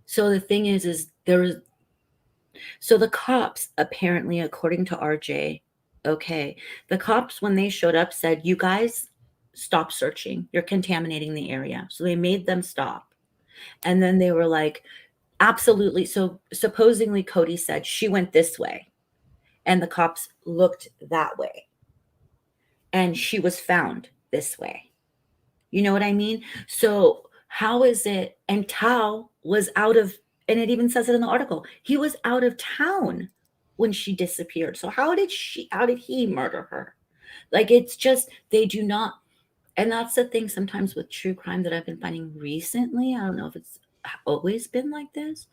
So the thing is so the cops, apparently, according to RJ, okay, the cops, when they showed up, said, you guys stop searching. You're contaminating the area. So they made them stop. And then they were like, absolutely. So supposedly Cody said she went this way and the cops looked that way and she was found this way. You know what I mean? So how is it? And Tao was out of, and it even says it in the article, he was out of town when she disappeared. So how did he murder her? Like, it's just, they do not. And that's the thing sometimes with true crime that I've been finding recently. I don't know if it's always been like this.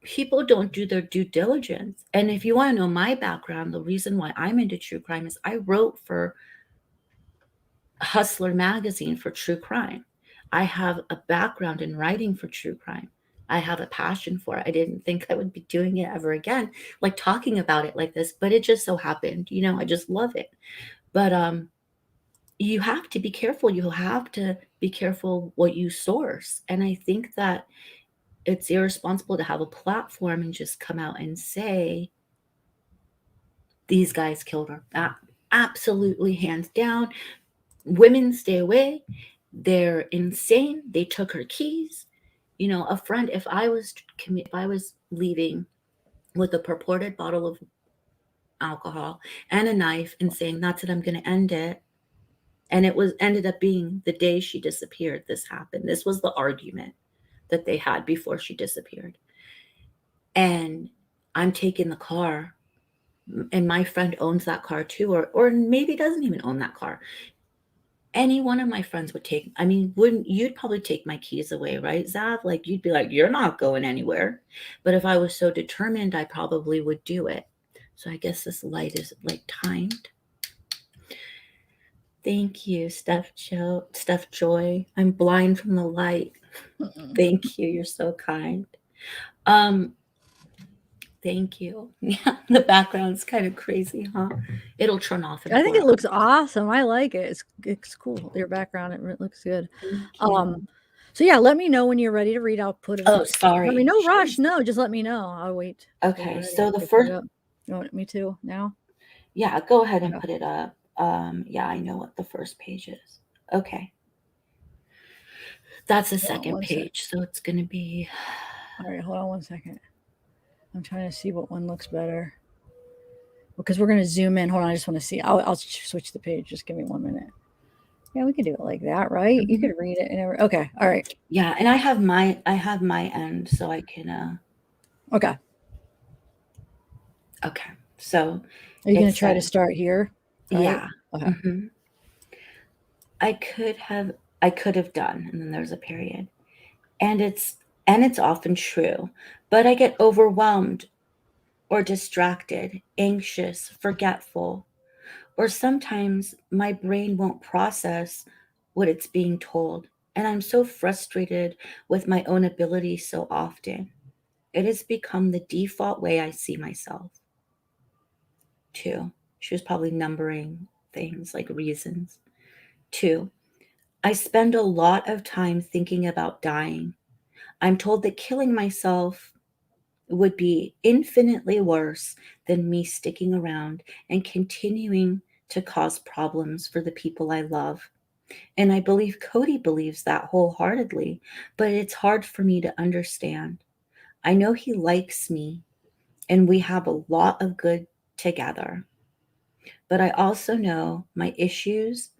People don't do their due diligence. And if you want to know my background, the reason why I'm into true crime is I wrote for Hustler magazine for true crime. I have a background in writing for true crime. I have a passion for it. I didn't think I would be doing it ever again, like talking about it like this, but it just so happened, I just love it. But you have to be careful. You have to be careful what you source. And I think that it's irresponsible to have a platform and just come out and say, these guys killed her. Absolutely, hands down. Women, stay away. They're insane. They took her keys. A friend, if I was leaving with a purported bottle of alcohol and a knife and saying, that's it, I'm going to end it. And it ended up being the day she disappeared, this happened. This was the argument that they had before she disappeared. And I'm taking the car, and my friend owns that car too, or maybe doesn't even own that car. Any one of my friends would you'd probably take my keys away, right, Zav? Like, you'd be like, you're not going anywhere. But if I was so determined, I probably would do it. So I guess this light is like timed. Thank you, Steph Joy. I'm blind from the light. Thank you. You're so kind. Thank you. Yeah, the background's kind of crazy, huh? It'll turn off. I think it looks awesome. I like it. It's cool. Your background, it looks good. So yeah, let me know when you're ready to read. I'll put it. Oh, sorry. I mean, no rush. No, just let me know. I'll wait. Okay. So the first. You want me to now? Yeah, go ahead and put it up. Yeah, I know what the first page is. Okay. That's the second page. So it's going to be. All right, hold on 1 second. I'm trying to see what one looks better. Because we're going to zoom in. Hold on, I just want to see. I'll switch the page. Just give me 1 minute. Yeah, we can do it like that, right? Mm-hmm. You could read it. Okay, all right. Yeah, and I have my end, so I can. Okay. Okay, so. Are you going to try to start here? Right? Yeah. Okay. Mm-hmm. I could have done, and then there's a period, and it's often true, but I get overwhelmed or distracted, anxious, forgetful, Or sometimes my brain won't process what it's being told. And I'm so frustrated with my own ability so often. It has become the default way I see myself, too. She was probably numbering things like reasons. Two, I spend a lot of time thinking about dying. I'm told that killing myself would be infinitely worse than me sticking around and continuing to cause problems for the people I love. And I believe Cody believes that wholeheartedly, but it's hard for me to understand. I know he likes me and we have a lot of good together, but I also know my issues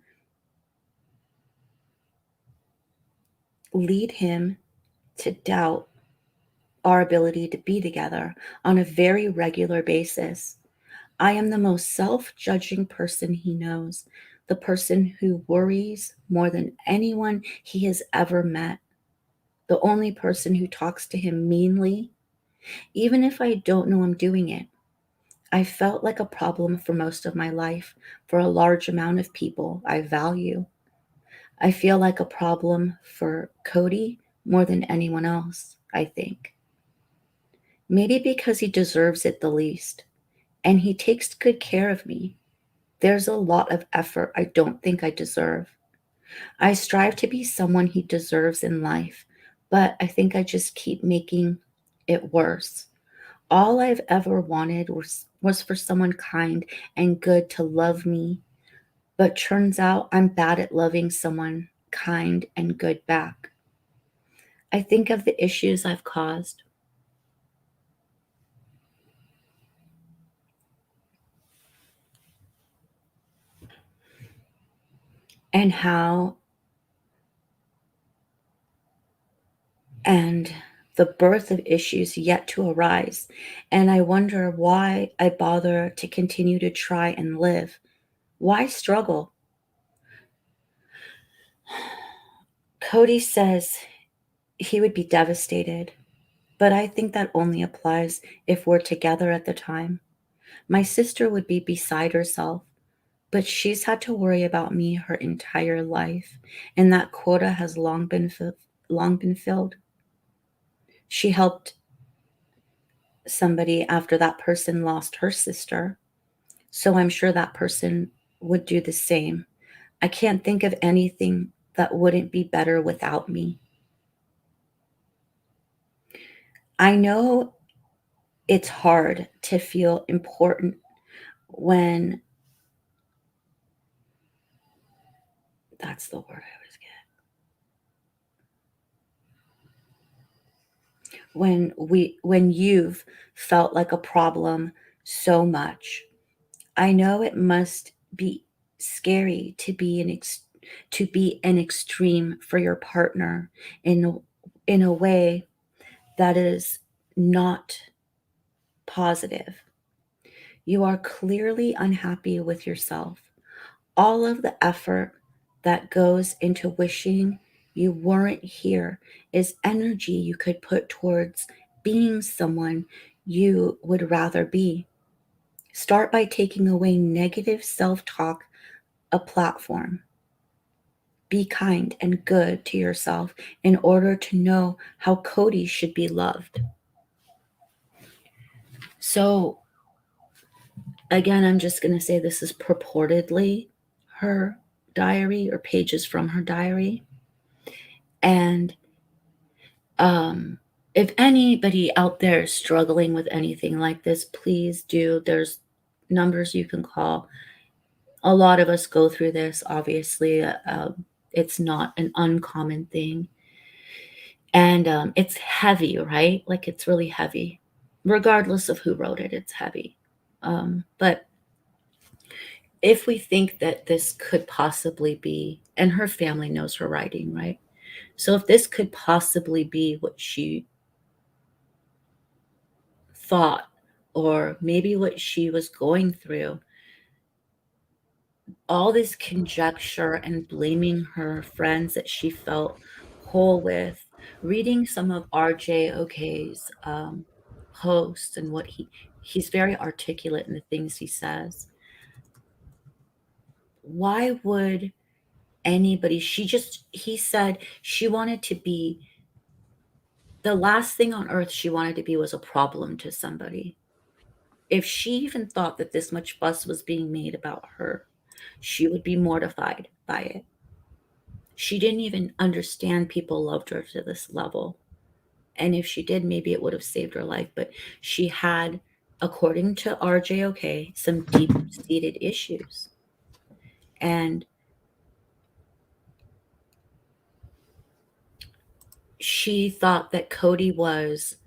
lead him to doubt our ability to be together on a very regular basis. I am the most self judging person he knows, the person who worries more than anyone he has ever met, the only person who talks to him meanly, even if I don't know I'm doing it. I felt like a problem for most of my life for a large amount of people I value. I feel like a problem for Cody more than anyone else, I think. Maybe because he deserves it the least, and he takes good care of me. There's a lot of effort I don't think I deserve. I strive to be someone he deserves in life, but I think I just keep making it worse. All I've ever wanted was for someone kind and good to love me, but turns out I'm bad at loving someone kind and good back. I think of the issues I've caused and how and the birth of issues yet to arise. And I wonder why I bother to continue to try and live. Why struggle? Cody says he would be devastated, but I think that only applies if we're together at the time. My sister would be beside herself, but she's had to worry about me her entire life, and that quota has long been filled. She helped somebody after that person lost her sister, so I'm sure that person would do the same. I can't think of anything that wouldn't be better without me. I know it's hard to feel important when that's the word I was getting. When you've felt like a problem so much. I know it must be scary to be an extreme for your partner in a way that is not positive. You are clearly unhappy with yourself. All of the effort that goes into wishing you weren't here is energy you could put towards being someone you would rather be. Start by taking away negative self talk a platform. Be kind and good to yourself in order to know how Cody should be loved. So, again, I'm just going to say this is purportedly her diary or pages from her diary. And if anybody out there is struggling with anything like this, please do. There's numbers you can call. A lot of us go through this, obviously. It's not an uncommon thing. And it's heavy, right? Like it's really heavy. Regardless of who wrote it, it's heavy. But if we think that this could possibly be, and her family knows her writing, right? So if this could possibly be what she thought, or maybe what she was going through, all this conjecture and blaming her friends that she felt whole with, reading some of RJOK's posts and what he's very articulate in the things he says. why would anybody, he said she wanted to be, the last thing on earth she wanted to be was a problem to somebody. If she even thought that this much fuss was being made about her, she would be mortified by it. She didn't even understand people loved her to this level. And if she did, maybe it would have saved her life. But she had, according to RJOK, some deep seated issues. And she thought that Cody was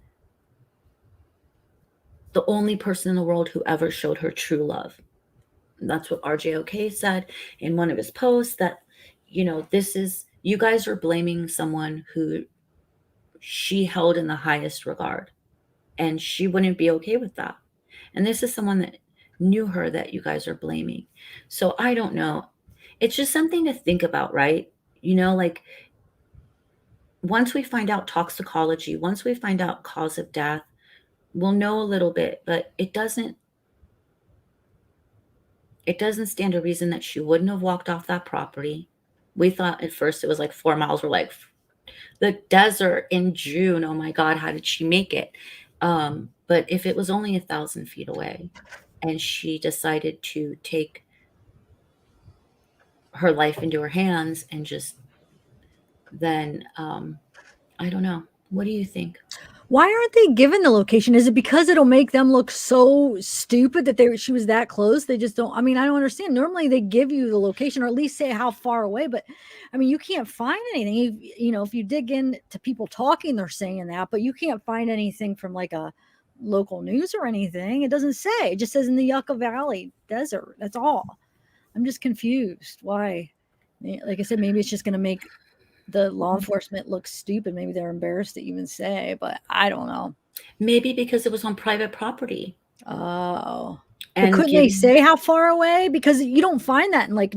the only person in the world who ever showed her true love. And that's what RJOK said in one of his posts, that, this is, you guys are blaming someone who she held in the highest regard, and she wouldn't be okay with that. And this is someone that knew her that you guys are blaming. So I don't know. It's just something to think about, right? Like, once we find out toxicology, once we find out cause of death, we'll know a little bit, but it doesn't stand a reason that she wouldn't have walked off that property. We thought at first it was like 4 miles. We're like, the desert in June, oh my God, how did she make it? But if it was only 1,000 feet away and she decided to take her life into her hands and just then, I don't know. What do you think? Why aren't they given the location? Is it because it'll make them look so stupid that she was that close? They just don't. I mean, I don't understand. Normally they give you the location or at least say how far away, but I mean, you can't find anything. If you dig into people talking, they're saying that, but you can't find anything from like a local news or anything. It doesn't say. It just says in the Yucca Valley Desert. That's all. I'm just confused. Why? Like I said, maybe it's just going to make the law enforcement looks stupid. Maybe they're embarrassed to even say, but I don't know. Maybe because it was on private property. Oh, and couldn't they say how far away? Because you don't find that in like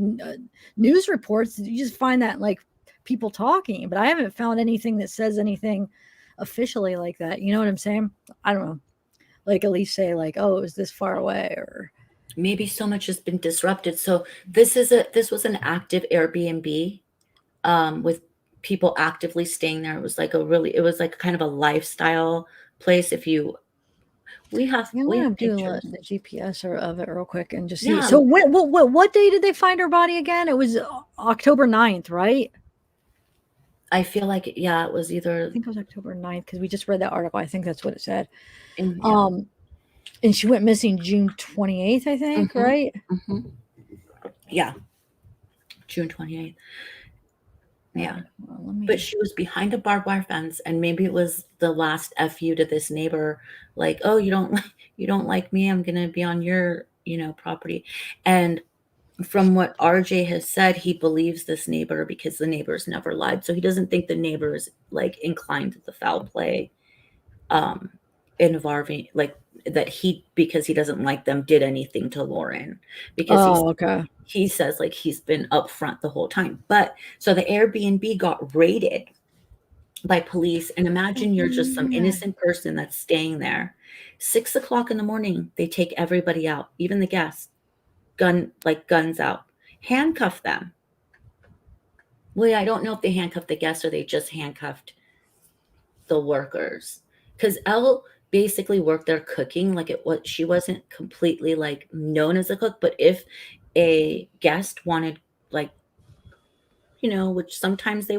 news reports. You just find that in like people talking, but I haven't found anything that says anything officially like that. You know what I'm saying? I don't know. Like at least say like, oh, it was this far away, or maybe so much has been disrupted. So this was an active Airbnb with people actively staying there. It was like kind of a lifestyle place. We have do the GPS of it real quick and just see. So what day did they find her body again? It was October 9th, right? I feel like, it was either, I think it was October 9th because we just read that article. I think that's what it said. And she went missing June 28th, I think, right? Mm-hmm. Yeah. June 28th. Yeah. But she was behind a barbed wire fence, and maybe it was the last FU to this neighbor, like, oh, you don't like me, I'm going to be on your, property. And from what RJ has said, he believes this neighbor because the neighbor's never lied. So he doesn't think the neighbor is like inclined to the foul play, involving like that because he doesn't like them, did anything to Lauren, because he says like he's been upfront the whole time. But so the Airbnb got raided by police, and imagine you're just some innocent person that's staying there. 6 o'clock in the morning, they take everybody out, even the guests, guns out, handcuff them. Well, I don't know if they handcuffed the guests or they just handcuffed the workers, because Elle basically worked there cooking. Like she wasn't completely like known as a cook, but if a guest wanted, like, which sometimes they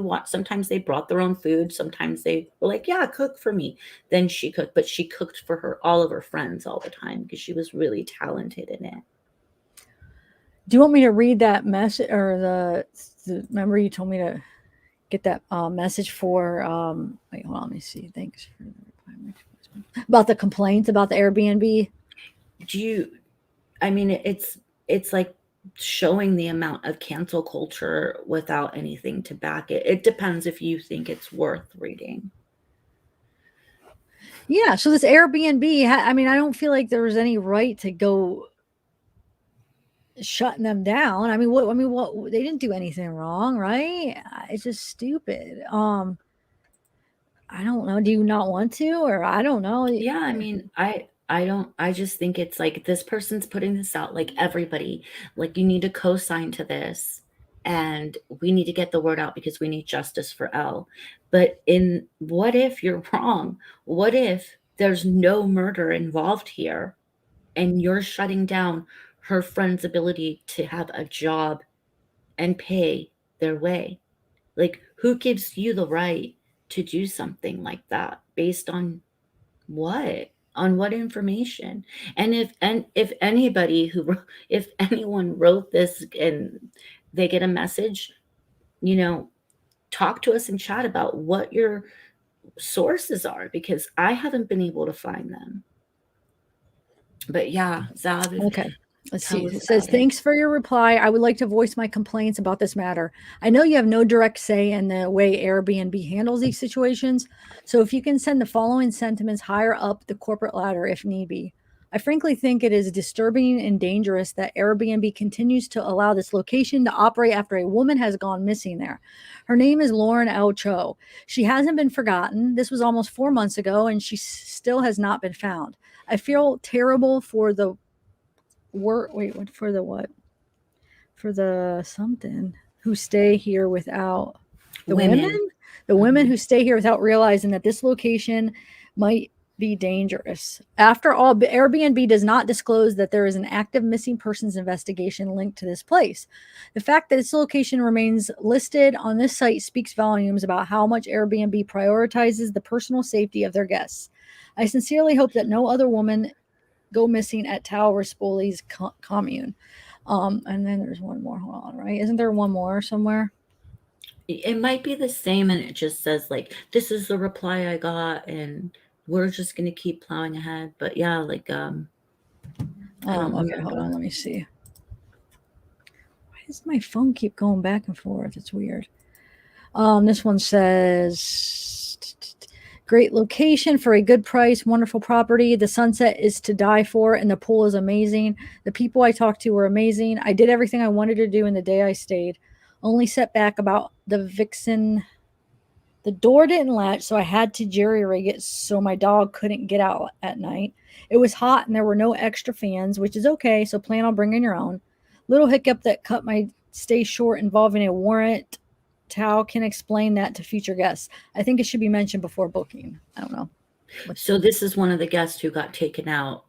brought their own food, sometimes they were like, yeah, cook for me, then she cooked. But she cooked for all of her friends all the time because she was really talented in it. Do you want me to read that message, or remember you told me to get that message for wait, hold on, let me see. Thanks for the reply about the complaints about the Airbnb. I mean, it's like showing the amount of cancel culture without anything to back it. It depends if you think it's worth reading. Yeah, so this Airbnb, I mean, I don't feel like there was any right to go shutting them down. I mean, what they didn't do anything wrong, right? It's just stupid. I don't know. Do you not want to, or I don't know? Yeah, I mean, I I just think it's like this person's putting this out, like everybody, like you need to co-sign to this and we need to get the word out because we need justice for Elle. But in what if you're wrong? What if there's no murder involved here and you're shutting down her friend's ability to have a job and pay their way? Like, who gives you the right to do something like that based on what? On what information? And if anybody if anyone wrote this and they get a message, you know, talk to us and chat about what your sources are because I haven't been able to find them. But yeah, Zav, Okay. Let's see. tell us It says, about it. thanks for your reply. I would like to voice my complaints about this matter. I know you have no direct say in the way Airbnb handles these situations. So if you can send the following sentiments higher up the corporate ladder if need be. I frankly think it is disturbing and dangerous that Airbnb continues to allow this location to operate after a woman has gone missing there. Her name is Lauren L. Cho. She hasn't been forgotten. This was almost 4 months ago, and she still has not been found. I feel terrible for the what for the what? For the something who stay here without the women? Women. The women Mhm. who stay here without realizing that this location might be dangerous. After all, Airbnb does not disclose that there is an active missing persons investigation linked to this place. The fact that its location remains listed on this site speaks volumes about how much Airbnb prioritizes the personal safety of their guests. I sincerely hope that no other woman go missing at Tao Rispoli's commune. And then there's one more. Hold on, right? Isn't there one more somewhere? It might be the same and it just says like this is the reply I got and we're just gonna keep plowing ahead. But yeah, like I don't Okay, hold remember. on. Let me see. Why does my phone keep going back and forth? It's weird. This one says great location for a good price, wonderful property. The sunset is to die for, and the pool is amazing. The people I talked to were amazing. I did everything I wanted to do in the day I stayed. Only setback about the vixen. The door didn't latch, so I had to jerry rig it so my dog couldn't get out at night. It was hot and there were no extra fans, which is okay, so plan on bringing your own. Little hiccup that cut my stay short involving a warrant. Tao can explain that to future guests. I think it should be mentioned before booking. I don't know. So this is one of the guests who got taken out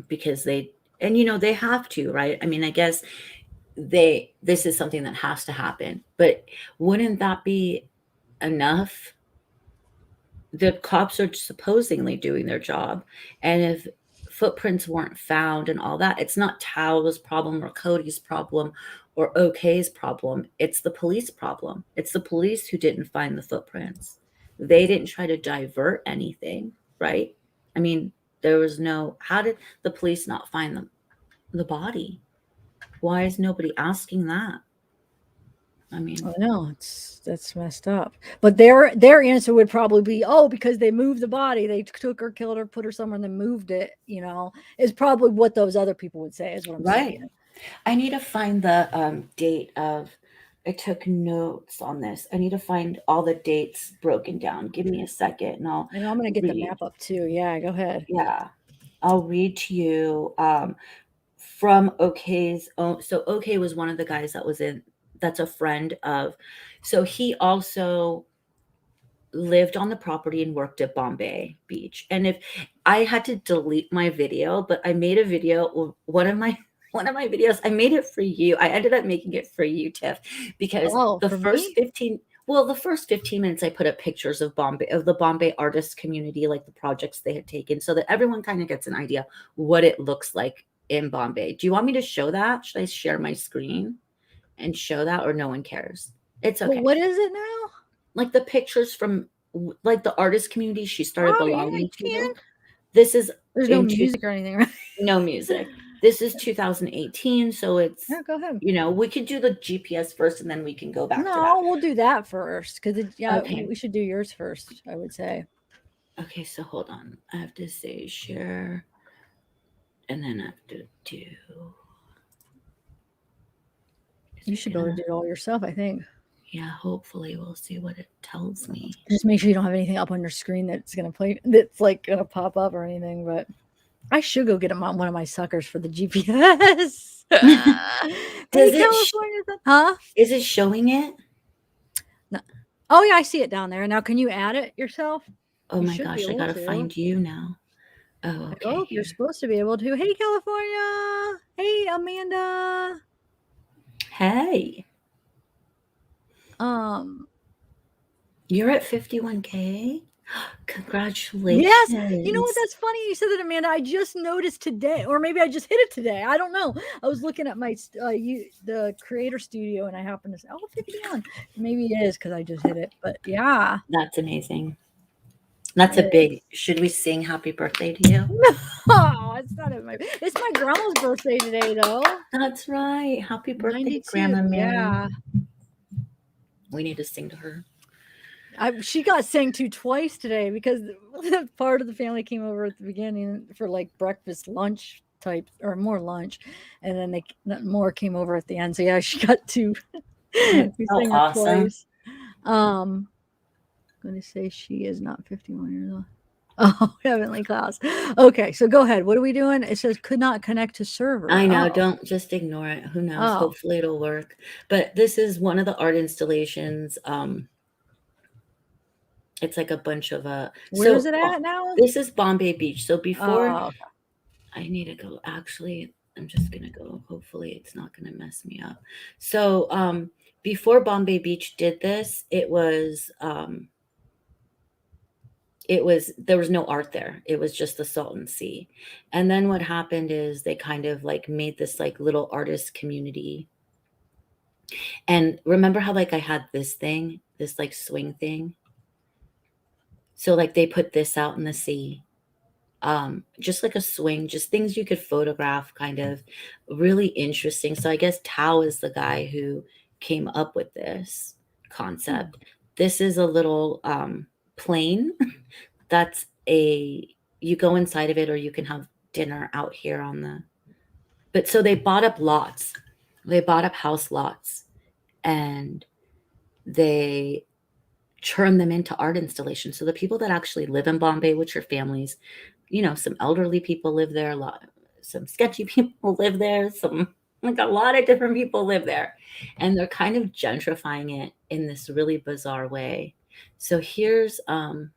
because they and you know they have to, right? I mean, I guess this is something that has to happen. But wouldn't that be enough? The cops are supposedly doing their job, and if footprints weren't found and all that, it's not Tao's problem or Cody's problem or OK's problem. It's the police problem. It's the police who didn't find the footprints. They didn't try to divert anything, right? I mean, there was no. How did the police not find the body? Why is nobody asking that? I mean, I know that's messed up. But their answer would probably be, oh, because they moved the body, they took her, killed her, put her somewhere, and then moved it. Is probably what those other people would say. Is what I'm right. saying. I need to find the date of. I took notes on this. I need to find all the dates broken down. Give me a second, and I'll I know I'm gonna get the read. map up too. Yeah, go ahead. Yeah, I'll read to you from OK's own. So OK was one of the guys that was in. That's a friend of. So he also lived on the property and worked at Bombay Beach. And if I had to delete my video, but I made a video, one of my videos, I made it for you. I ended up making it for you, Tiff, because Oh, the for first me? 15 well, the first 15 minutes I put up pictures of the Bombay artist community, like the projects they had taken, so that everyone kind of gets an idea what it looks like in Bombay. Do you want me to show that? Should I share my screen and show that or no one cares? It's Well, okay. what is it now? Like the pictures from like the artist community she started Oh, yeah, you belonging can. to. This is There's no in two, music or anything, right? no music. This is 2018, so it's Yeah, go ahead. we could do the GPS first and then we can go back to that. No, we'll do that first because yeah, Okay. we should do yours first. I would say. Okay, so hold on. I have to say share and then I have to do You should be able to do it all yourself. I think. yeah, hopefully we'll see what it tells me. Just make sure you don't have anything up on your screen that's gonna play. That's like gonna pop up or anything. But I should go get him on one of my suckers for the GPS. Hey, Does it? California, huh? Is it showing it? No. Oh yeah, I see it down there. Now, can you add it yourself? Oh You my should be gosh, I able gotta to. find you now. Oh, I okay, hope you're here. supposed to be able to. Hey, California. Hey, Amanda. Hey, Um, you're at 51K? yes. You know what? Congratulations. That's funny you said that, Amanda. I just noticed today, or maybe I just hit it today. I don't know. I was looking at my the creator studio, and I happened to say, "Oh, 51." Maybe it is because I just hit it. But yeah, That's amazing. That's a it big. is. Should we sing happy birthday to you? Oh, it's not my. It's my grandma's birthday today, though. That's right. Happy birthday, 92. Grandma Mary. Yeah. We need to sing to her. She got sang to twice today because part of the family came over at the beginning for like breakfast, lunch type, or more lunch, and then more came over at the end. So yeah, she got to That's we so sang her awesome. twice. I'm going to say she is not 51 years old. Oh, Heavenly Class. Okay, so go ahead. What are we doing? It says could not connect to server. I know. Oh, Don't just ignore it. Who knows? oh, Hopefully it'll work. But this is one of the art installations. It's like a bunch of where is so it at now? this is Bombay Beach. So before Oh, I need to go, actually, I'm just gonna go. Hopefully it's not gonna mess me up. So before Bombay Beach did this, there was no art there. It was just the Salton Sea. And then what happened is they kind of like made this like little artist community. And remember how like I had this like swing thing? So like they put this out in the sea. Just like a swing, just things you could photograph, kind of really interesting. So I guess Tao is the guy who came up with this concept. This is a little plane that's a you go inside of it or you can have dinner out here on the but so they bought up lots. They bought up house lots and they turn them into art installations. So the people that actually live in Bombay, which are families, some elderly people live there, some sketchy people live there, some like a lot of different people live there. And they're kind of gentrifying it in this really bizarre way. So here's I'll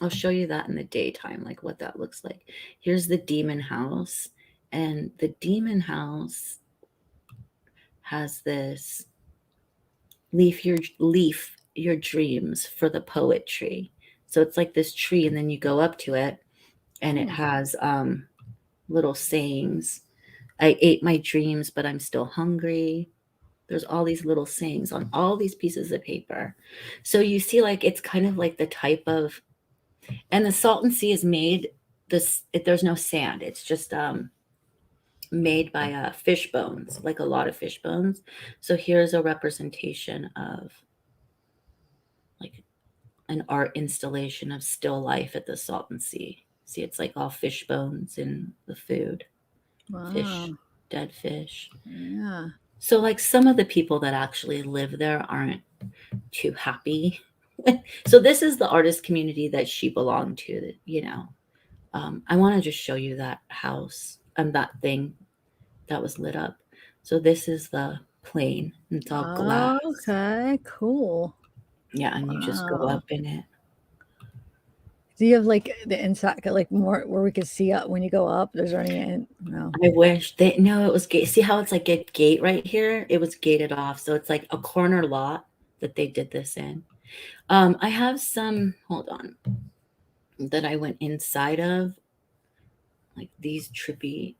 show you that in the daytime, like what that looks like. Here's the demon house. And the demon house has this leaf your dreams for the poetry. So it's like this tree, and then you go up to it, and it has little sayings. I ate my dreams, but I'm still hungry. There's all these little sayings on all these pieces of paper. So you see, like it's kind of like the type of, and the Salton Sea is made there's no sand. It's just made by fish bones, like a lot of fish bones. So here's a representation of like an art installation of still life at the Salton Sea. See, it's like all fish bones in the food, wow. fish, dead fish. Yeah. So, like, some of the people that actually live there aren't too happy. So, this is the artist community that she belonged to. I want to just show you that house and that thing that was lit up. So, this is the plane, it's all glass. Okay, cool. Yeah, and you just go Wow. up in it. Do you have like the inside, like more where we could see up when you go up? Is there any? No. I wish they no, it was gate. See how it's like a gate right here? It was gated off. So it's like a corner lot that they did this in. I have some, hold on, that I went inside of, like these trippy.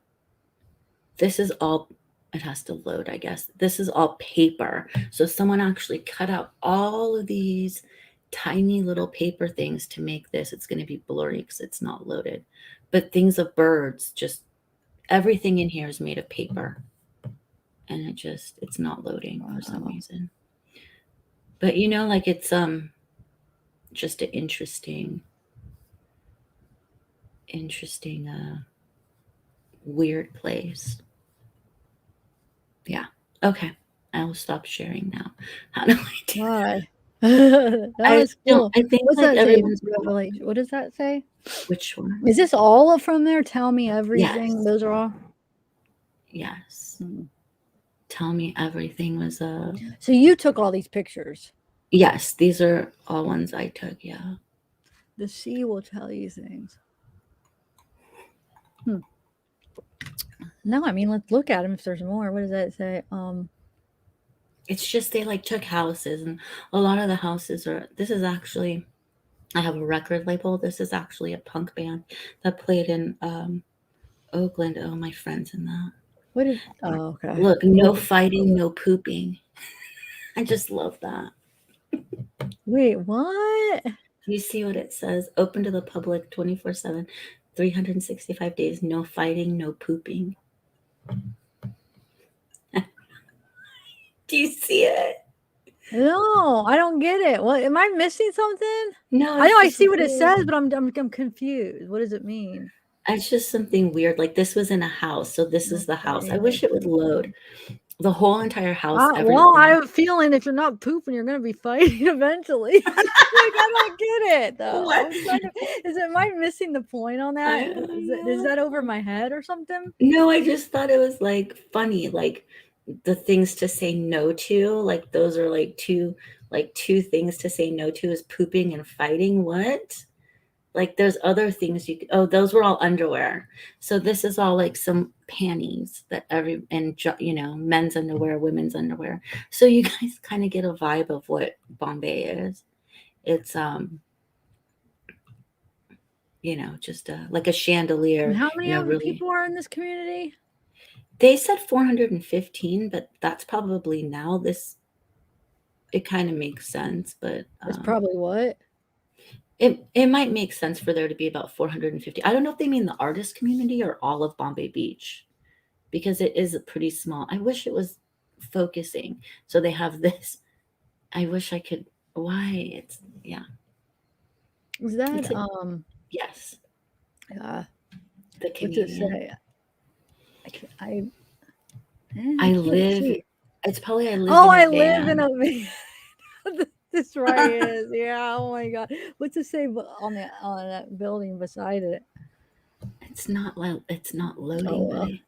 This is all, it has to load, I guess. This is all paper. So someone actually cut out all of these tiny little paper things to make this. It's going to be blurry because it's not loaded. But things of birds, just everything in here is made of paper. And it's not loading for some reason. But like it's just an interesting weird place. Yeah. Okay. I will stop sharing now. How do I do that? Why? That I was don't. cool. I think What's like that say? everyone's Revelation. What does that say? which one? Is this all from there? Tell me everything. Yes. Those are all. Yes. Hmm. Tell me everything was a. So you took all these pictures. Yes, these are all ones I took. Yeah. The sea will tell you things. Hmm. No, I mean let's look at them if there's more. What does that say? It's just they like took houses, and a lot of the houses are. This is actually. I have a record label. This is actually a punk band that played in Oakland. Oh, my friend's in that. What did? Oh, okay. Look, no fighting, no pooping. I just love that. Wait, what? Do you see what it says? Open to the public 24/7, 365 days, no fighting, no pooping. Do you see it? No, I don't get it. What am I missing something? No, I know it's I just see what it weird. says, but I'm confused. What does it mean? It's just something weird. Like this was in a house, so this No is the house. I fighting, no wish it would load. The whole entire house, well, I everything. have a feeling if you're not pooping, you're gonna be fighting eventually. Like I don't get it though. What? Am I missing the point on that? I don't Is that know. over my head or something? No, I just thought it was like funny, like the things to say no to. Like those are like two things to say no to is pooping and fighting. What? Like there's other things you could, oh, those were all underwear. So this is all like some panties that men's underwear, women's underwear. So you guys kind of get a vibe of what Bombay is. It's just like a And chandelier, how many other really. people are in this community? They said 415, but that's probably now it kind of makes sense, but That's probably what. it might make sense for there to be about 450. I don't know if they mean the artist community or all of Bombay Beach, because it is a pretty small. I wish it was focusing. So they have this. I wish I could. Why? Yeah. Is that It's yes. uh The what's it comedian. say? I I can't live. see. It's probably I live Oh, in a I live in van. a van. This right is. Yeah. Oh my god. What's it say on that building beside it? It's not Oh loading, but well. I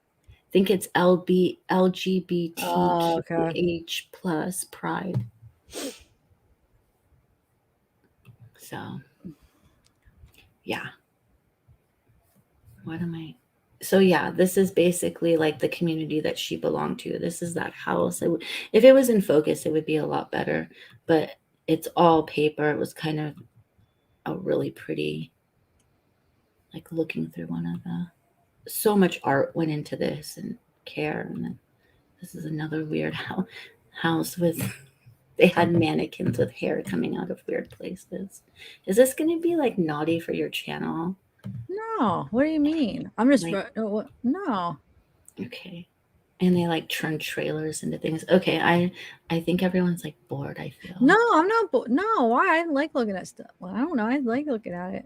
think it's Oh, okay. LGBTQH plus pride. So yeah. What am I? So yeah, this is basically like the community that she belonged to. This is that house. If it was in focus, it would be a lot better. But it's all paper. It was kind of a really pretty, like looking through one of the. So much art went into this and care, and then this is another weird house with. They had mannequins with hair coming out of weird places. Is this going to be like naughty for your channel? No. What do you mean? I'm just Like, no. okay. And they like turn trailers into things. Okay, I think everyone's like bored, I feel. No, I'm not. No, why? I like looking at stuff. Well, I don't know. I like looking at it.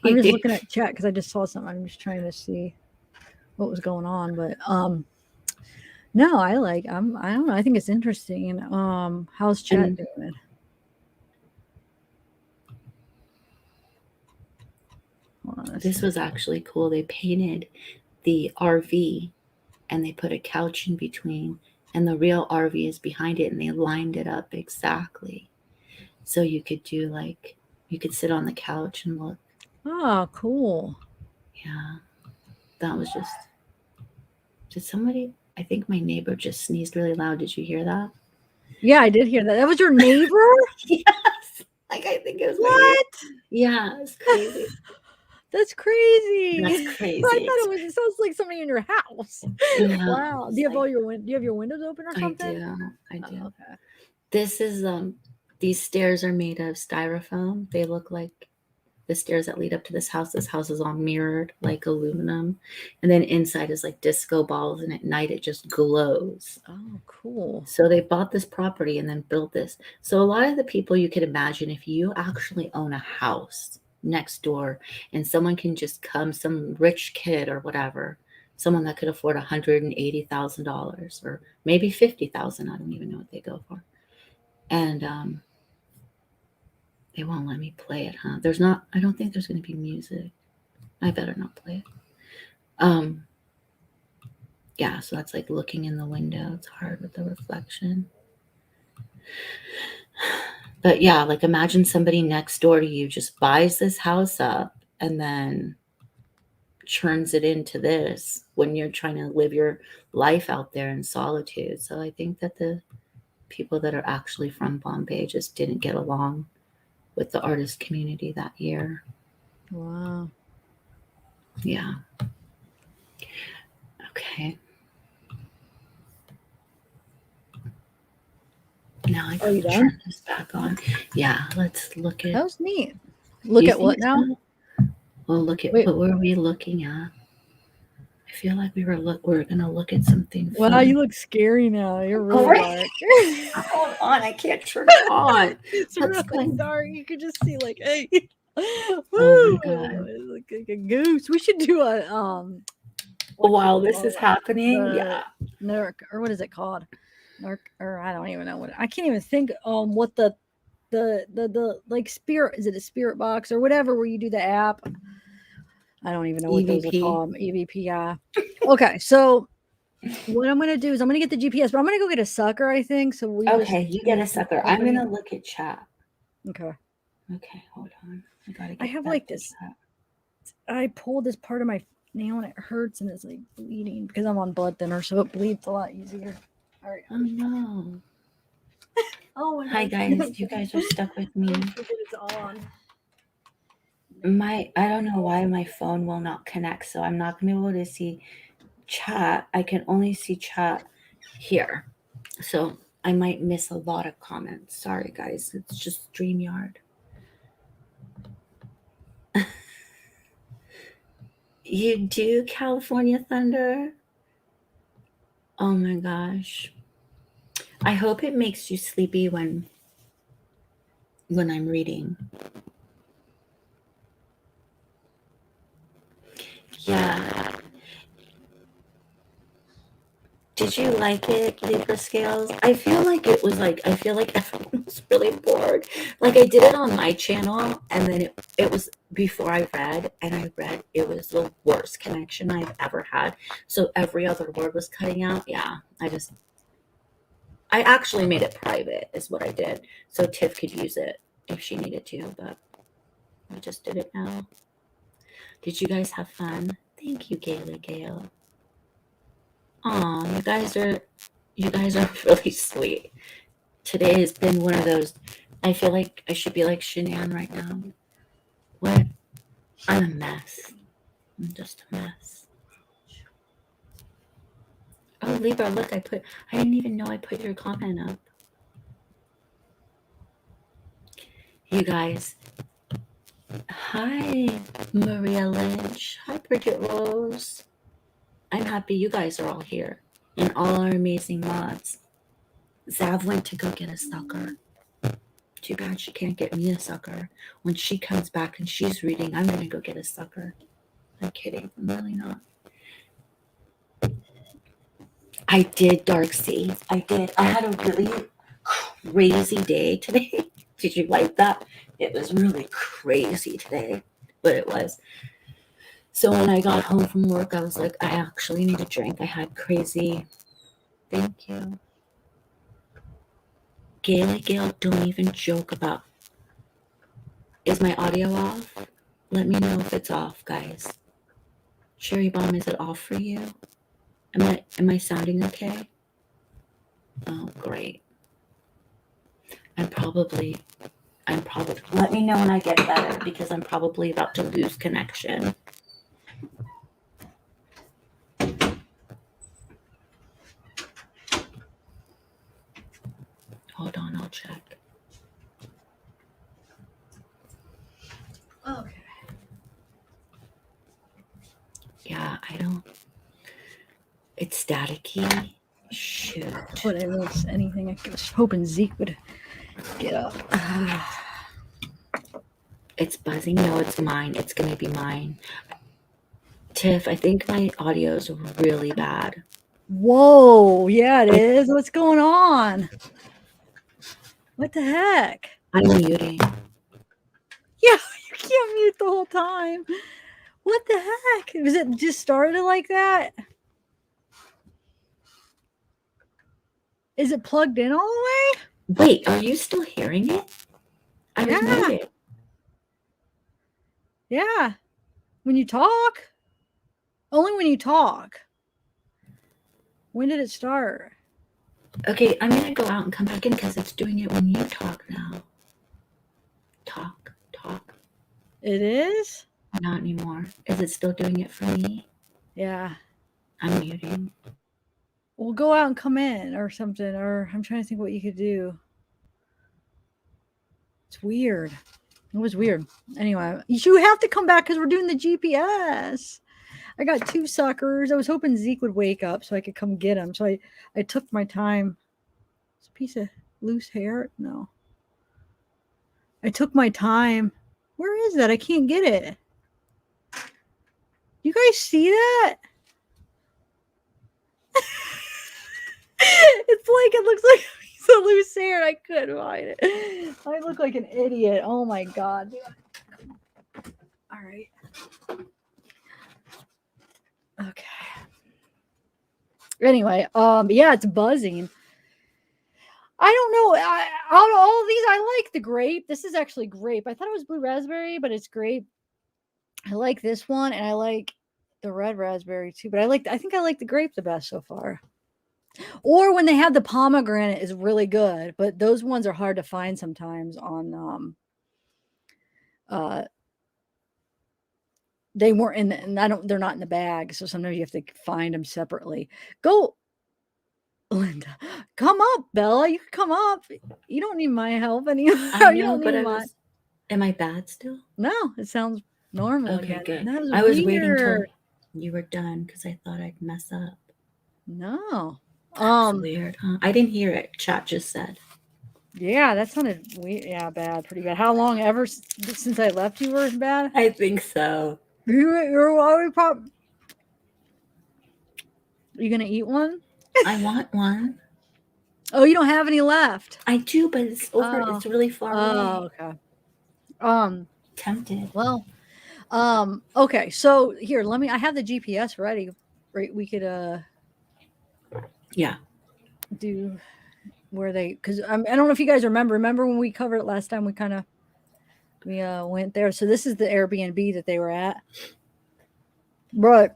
I'm just looking at chat because I just saw something. I'm just trying to see what was going on, but no, I don't know. I think it's interesting. How's chat doing? This was actually cool. They painted the RV and they put a couch in between, and the real RV is behind it, and they lined it up exactly. So you could sit on the couch and look. Oh, cool. Yeah. That was did somebody, I think my neighbor just sneezed really loud. Did you hear that? Yeah, I did hear that. That was your neighbor? Yes. Like I think it was what? Yeah, it's crazy. That's crazy. That's crazy. It sounds like somebody in your house. Yeah, wow. Do you have your windows open or something? I do. Oh, okay. This is these stairs are made of styrofoam. They look like the stairs that lead up to this house. This house is all mirrored like aluminum. And then inside is like disco balls, and at night it just glows. Oh, cool. So they bought this property and then built this. So a lot of the people you could imagine, if you actually own a house next door and someone can just come, some rich kid or whatever, someone that could afford $180,000 or maybe $50,000. I don't even know what they go for. And They won't let me play it, huh? There's not. I don't think there's going to be music. I better not play it. Yeah, so that's like looking in the window. It's hard with the reflection. But yeah, like imagine somebody next door to you just buys this house up and then churns it into this when you're trying to live your life out there in solitude. So I think that the people that are actually from Bombay just didn't get along with the artist community that year. Wow. Yeah. Okay. Now I gotta turn this back on. Yeah, let's look at. That was neat. Look at what now? So? Well, look at what were we looking at? I feel like we're gonna look at something. Wow, fun. you look scary now. You're really dark. Hold on, I can't turn it on. It's really dark. You could just see like, hey. Oh my god. Look like a goose. We should do a while this is happening. Yeah. Narc, or what is it called? Narc, or I don't even know what I can't even think what the like spirit, is it a spirit box or whatever where you do the app? I don't even know what those are called. EVP, yeah. Okay, so what I'm gonna do is I'm gonna get the GPS, but I'm gonna go get a sucker, I think. So we you get a sucker. I'm gonna look at chat. Okay. Okay, hold on. I have like this. I pulled this part of my nail and it hurts and it's like bleeding because I'm on blood thinner, so it bleeds a lot easier. All right. Oh no. Oh, hi guys. You guys are stuck with me. It's on. I don't know why my phone will not connect, so I'm not gonna be able to see chat. I can only see chat here, so I might miss a lot of comments. Sorry guys, it's just StreamYard. You do California Thunder? Oh my gosh. I hope it makes you sleepy when I'm reading. Yeah. Did you like it, Libra Scales? I feel like everyone was really bored. Like I did it on my channel and then it was before I read, and I read it was the worst connection I've ever had. So every other word was cutting out. Yeah, I actually made it private is what I did. So Tiff could use it if she needed to, but I just did it now. Did you guys have fun? Thank you, Gayla Gale. Aw, you guys are really sweet. Today has been one of those. I feel like I should be like Shanann right now. What? I'm a mess. I'm just a mess. Oh, Libra, look, I didn't even know I put your comment up. You guys. Hi, Maria Lynch. Hi, Bridget Rose. I'm happy you guys are all here and all our amazing mods. Zav went to go get a sucker. Too bad she can't get me a sucker. When she comes back and she's reading, I'm going to go get a sucker. I'm kidding. I'm really not. I did, Dark Sea. I did. I had a really crazy day today. Did you like that? It was really crazy today, but it was. So when I got home from work, I was like, I actually need a drink. I had crazy. Thank you. Gail, don't even joke about. Is my audio off? Let me know if it's off, guys. Cherry Bomb, is it off for you? Am I sounding okay? Oh, great. I'm probably. Let me know when I get better because I'm probably about to lose connection. Hold on, I'll check. Okay. Yeah, I don't. It's staticky. Shoot. But I missed anything. I was hoping Zeke would get up. It's buzzing. No, it's mine. It's going to be mine. Tiff, I think my audio is really bad. Whoa. Yeah, it is. What's going on? What the heck? I'm muting. Yeah, you can't mute the whole time. What the heck? Was it just started like that? Is it plugged in all the way? Wait, are you still hearing it? I was Yeah. muted. Yeah. When you talk? Only when you talk. When did it start? Okay, I'm gonna go out and come back in because it's doing it when you talk now. Talk. It is? Not anymore. Is it still doing it for me? Yeah. I'm muting. We'll go out and come in or something. Or I'm trying to think what you could do. It's weird. It was weird. Anyway, you have to come back because we're doing the GPS. I got 2 suckers. I was hoping Zeke would wake up so I could come get him. So I took my time. It's a piece of loose hair. No. I took my time. Where is that? I can't get it. You guys see that? It's like it looks like a piece of loose hair. I couldn't find it. I look like an idiot. Oh my god. All right. Okay. Anyway, yeah, it's buzzing. I don't know. Out of all of these, I like the grape. This is actually grape. I thought it was blue raspberry, but it's grape. I like this one, and I like the red raspberry too. But I think I like the grape the best so far. Or when they have the pomegranate is really good, but those ones are hard to find sometimes on they weren't in the, and they're not in the bag, so sometimes you have to find them separately. Go, Linda. Come up, Bella. You can come up. You don't need my help anymore. I You know, don't but need I mine. was. Am I bad still? No, it sounds normal Okay, again. good. That was I was waiting till weird. you were done because I thought I'd mess up. No. That's weird, huh? I didn't hear it. Chat just said. Yeah, that sounded weird. Yeah, bad, pretty bad. How long ever since I left you were bad? I think so. You're already You gonna eat one? I want one. Oh, you don't have any left. I do, but it's over. Oh. It's really far away. Okay. Tempted. Well, okay. So here, I have the GPS ready. Right, we could Yeah. do where because I don't know if you guys remember when we covered it last time. We went there. So this is the Airbnb that they were at. Right.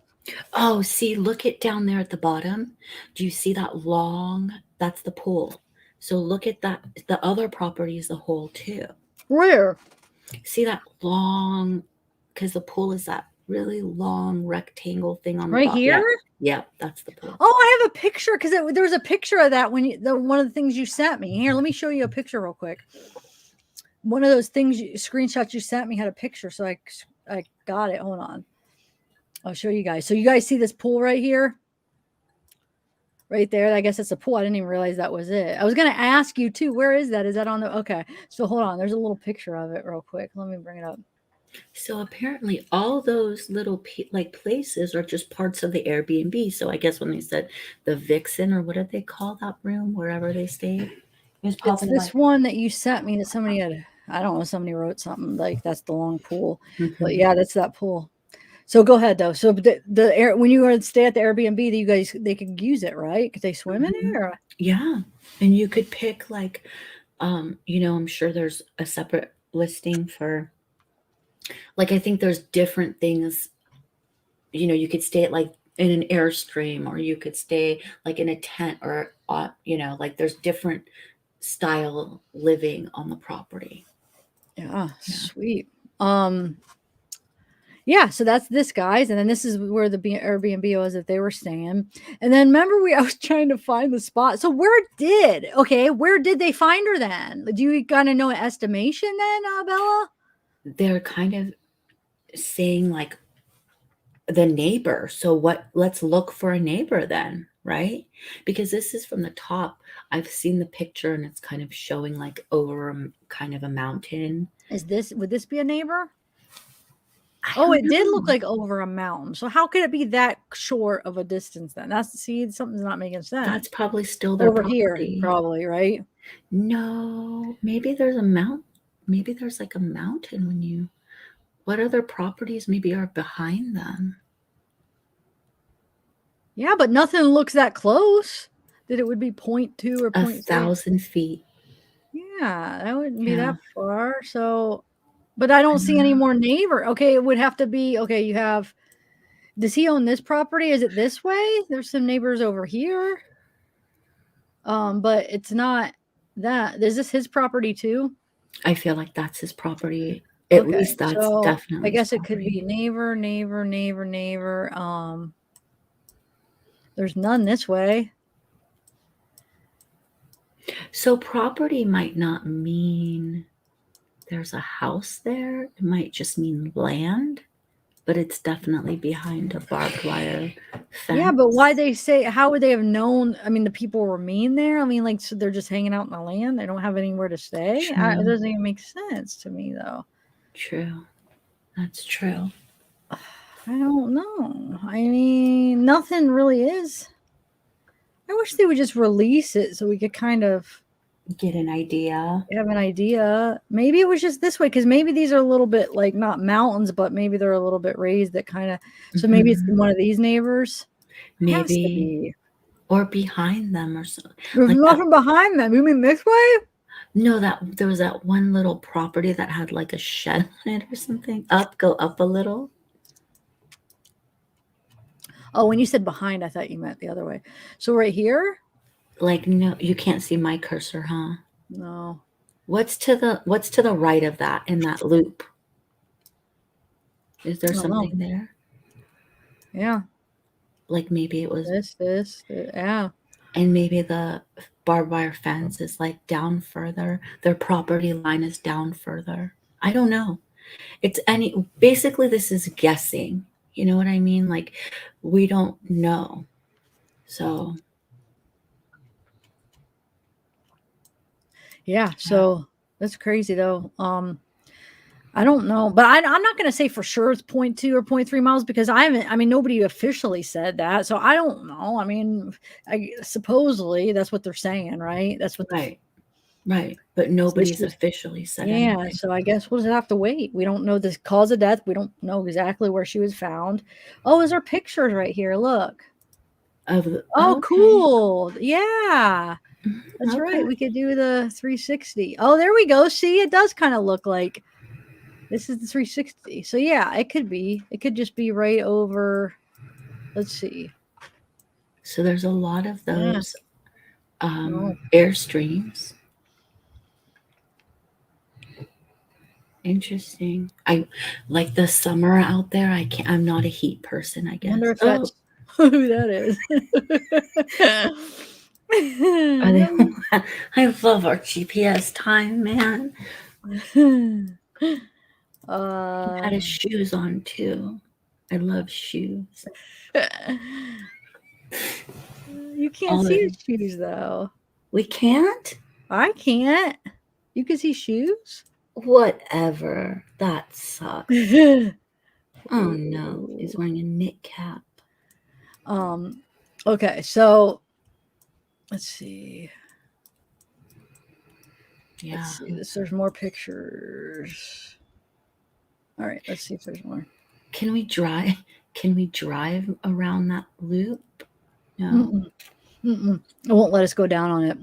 Oh, see, look it down there at the bottom. Do you see that long? That's the pool. So look at that. The other property is the hole too. Where? See that long? Because the pool is that really long rectangle thing on the Right bottom. here? Yeah, that's the pool. Oh, I have a picture because there was a picture of that when one of the things you sent me. Here, let me show you a picture real quick. One of those screenshots you sent me had a picture, so I got it. Hold on. I'll show you guys. So you guys see this pool right here? Right there. I guess it's a pool. I didn't even realize that was it. I was going to ask you too. Where is that? Is that on the... Okay. So hold on. There's a little picture of it real quick. Let me bring it up. So apparently all those little places are just parts of the Airbnb. So I guess when they said the Vixen, or what did they call that room, wherever they stayed? It's this one that you sent me that somebody had... I don't know. Somebody wrote something like that's the long pool. Mm-hmm. But yeah, that's that pool. So go ahead though. So when you were to stay at the Airbnb, they could use it, right? Could they swim in it? Or? Yeah, and you could pick like, I'm sure there's a separate listing for. Like I think there's different things. You could stay at like in an Airstream, or you could stay like in a tent, or like there's different style living on the property. Yeah, sweet. Yeah, so that's this, guys, and then this is where the Airbnb was that they were staying. And then remember, I was trying to find the spot. So where did they find her then? Do you kind of know an estimation then, Bella? They're kind of saying like the neighbor. So let's look for a neighbor then, right? Because this is from the top. I've seen the picture and it's kind of showing like over kind of a mountain. Would this be a neighbor? Oh, it did look like over a mountain. So how could it be that short of a distance then? Something's not making sense. That's probably still their over property. Here, probably, right? No, maybe there's a mountain. maybe there's like a mountain when you. What other properties maybe are behind them? Yeah, but nothing looks that close that it would be 0.2 or 0.3. 1,000 feet. Yeah, that wouldn't be Yeah. that far. So, but I don't see any more neighbor. Okay, it would have to be okay. You have. Does he own this property? Is it this way? There's some neighbors over here. But it's not that. Is this his property too? I feel like that's his property. At Okay, least that's so definitely I his guess it could property. be neighbor. There's none this way. So property might not mean there's a house there. It might just mean land, but it's definitely behind a barbed wire fence. Yeah, but why they say? How would they have known? I mean, the people were mean there. I mean, like, so they're just hanging out in the land. They don't have anywhere to stay. It True. doesn't even make sense to me, though. True. That's true. I don't know. I mean, nothing really is. I wish they would just release it so we could kind of Get an idea. have an idea. Maybe it was just this way because maybe these are a little bit like not mountains, but maybe they're a little bit raised that kind of. So maybe it's one of these neighbors. Has to Maybe. be. Or behind them or something. There's Like nothing behind them. You mean this way? No, that there was that one little property that had like a shed on it or something. Go up a little. Oh, when you said behind, I thought you meant the other way. So right here? Like no, you can't see my cursor, huh? No. What's to the right of that in that loop? Is there something there? Yeah. Like maybe it was This, yeah. And maybe the barbed wire fence is like down further. Their property line is down further. I don't know. Basically this is guessing. You know what I mean? Like we don't know. So Yeah, so that's crazy though. I don't know, but I'm not going to say for sure it's 0.2 or 0.3 miles because nobody officially said that. So I don't know. I mean, supposedly that's what they're saying, right? That's what right. But nobody's officially said anything. Yeah, so I guess we'll just have to wait. We don't know the cause of death. We don't know exactly where she was found. Oh, is there pictures right here? Look. Okay. Cool. Yeah. That's right. We could do the 360. Oh, there we go. See, it does kind of look like this is the 360. So yeah, it could be. It could just be right over. Let's see. So there's a lot of those airstreams. Interesting. I like the summer out there. I'm not a heat person, I guess. I wonder if that's who that is. I love our GPS time, man. He had his shoes on too. I love shoes. You can't see his shoes though. We can't? I can't. You can see shoes? Whatever. That sucks. Oh no. He's wearing a knit cap. Okay, so let's see. Yeah. Let's see. There's more pictures. All right, let's see if there's more. Can we drive around that loop? No. It won't let us go down on it.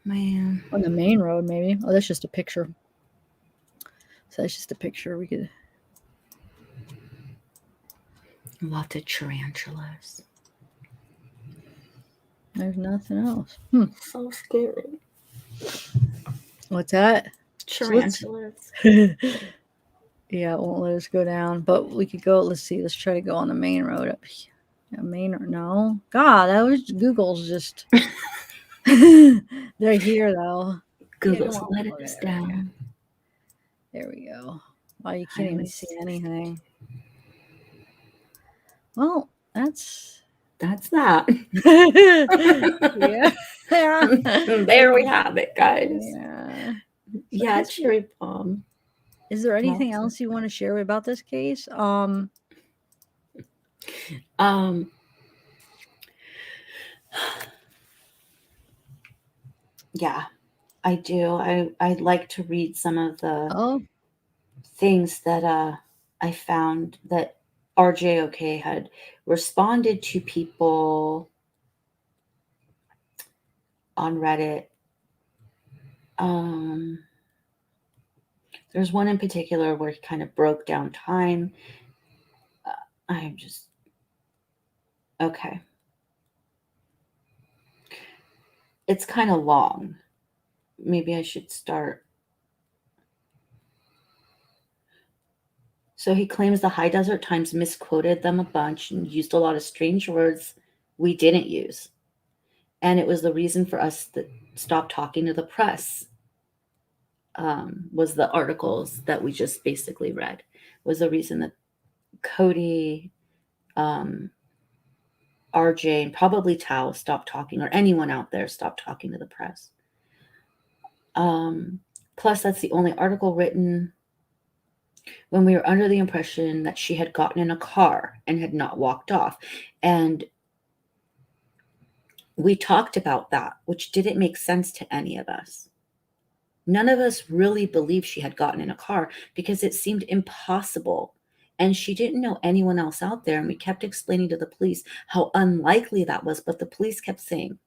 Man. On the main road, maybe. Oh, that's just a picture. So that's just a picture. We could. Lots of tarantulas. There's nothing else. So scary. What's that? Tarantulas. Yeah, it won't let us go down, but we could go. Let's see. Let's try to go on the main road up here. No. God, that was Google's just. They're here though. Google's letting us down. There we go. Wow, you can't even see anything. Well, that's that. Yeah. There we have it, guys. Yeah. Cherry bomb. Is there anything else you want to share about this case? Yeah. I do. I'd like to read some of the Oh, things that I found that RJOK had responded to people on Reddit. Um, there's one in particular where he kind of broke down time. I'm just okay. It's kind of long. Maybe I should start. So he claims the High Desert Times misquoted them a bunch and used a lot of strange words we didn't use. And it was the reason for us to stop talking to the press. Was the articles that we just basically read was the reason that Cody, um, RJ, and probably Tao stopped talking, or anyone out there stopped talking to the press. Plus, that's the only article written when we were under the impression that she had gotten in a car and had not walked off. And we talked about that, which didn't make sense to any of us. None of us really believed she had gotten in a car because it seemed impossible. And she didn't know anyone else out there. And we kept explaining to the police how unlikely that was. But the police kept saying,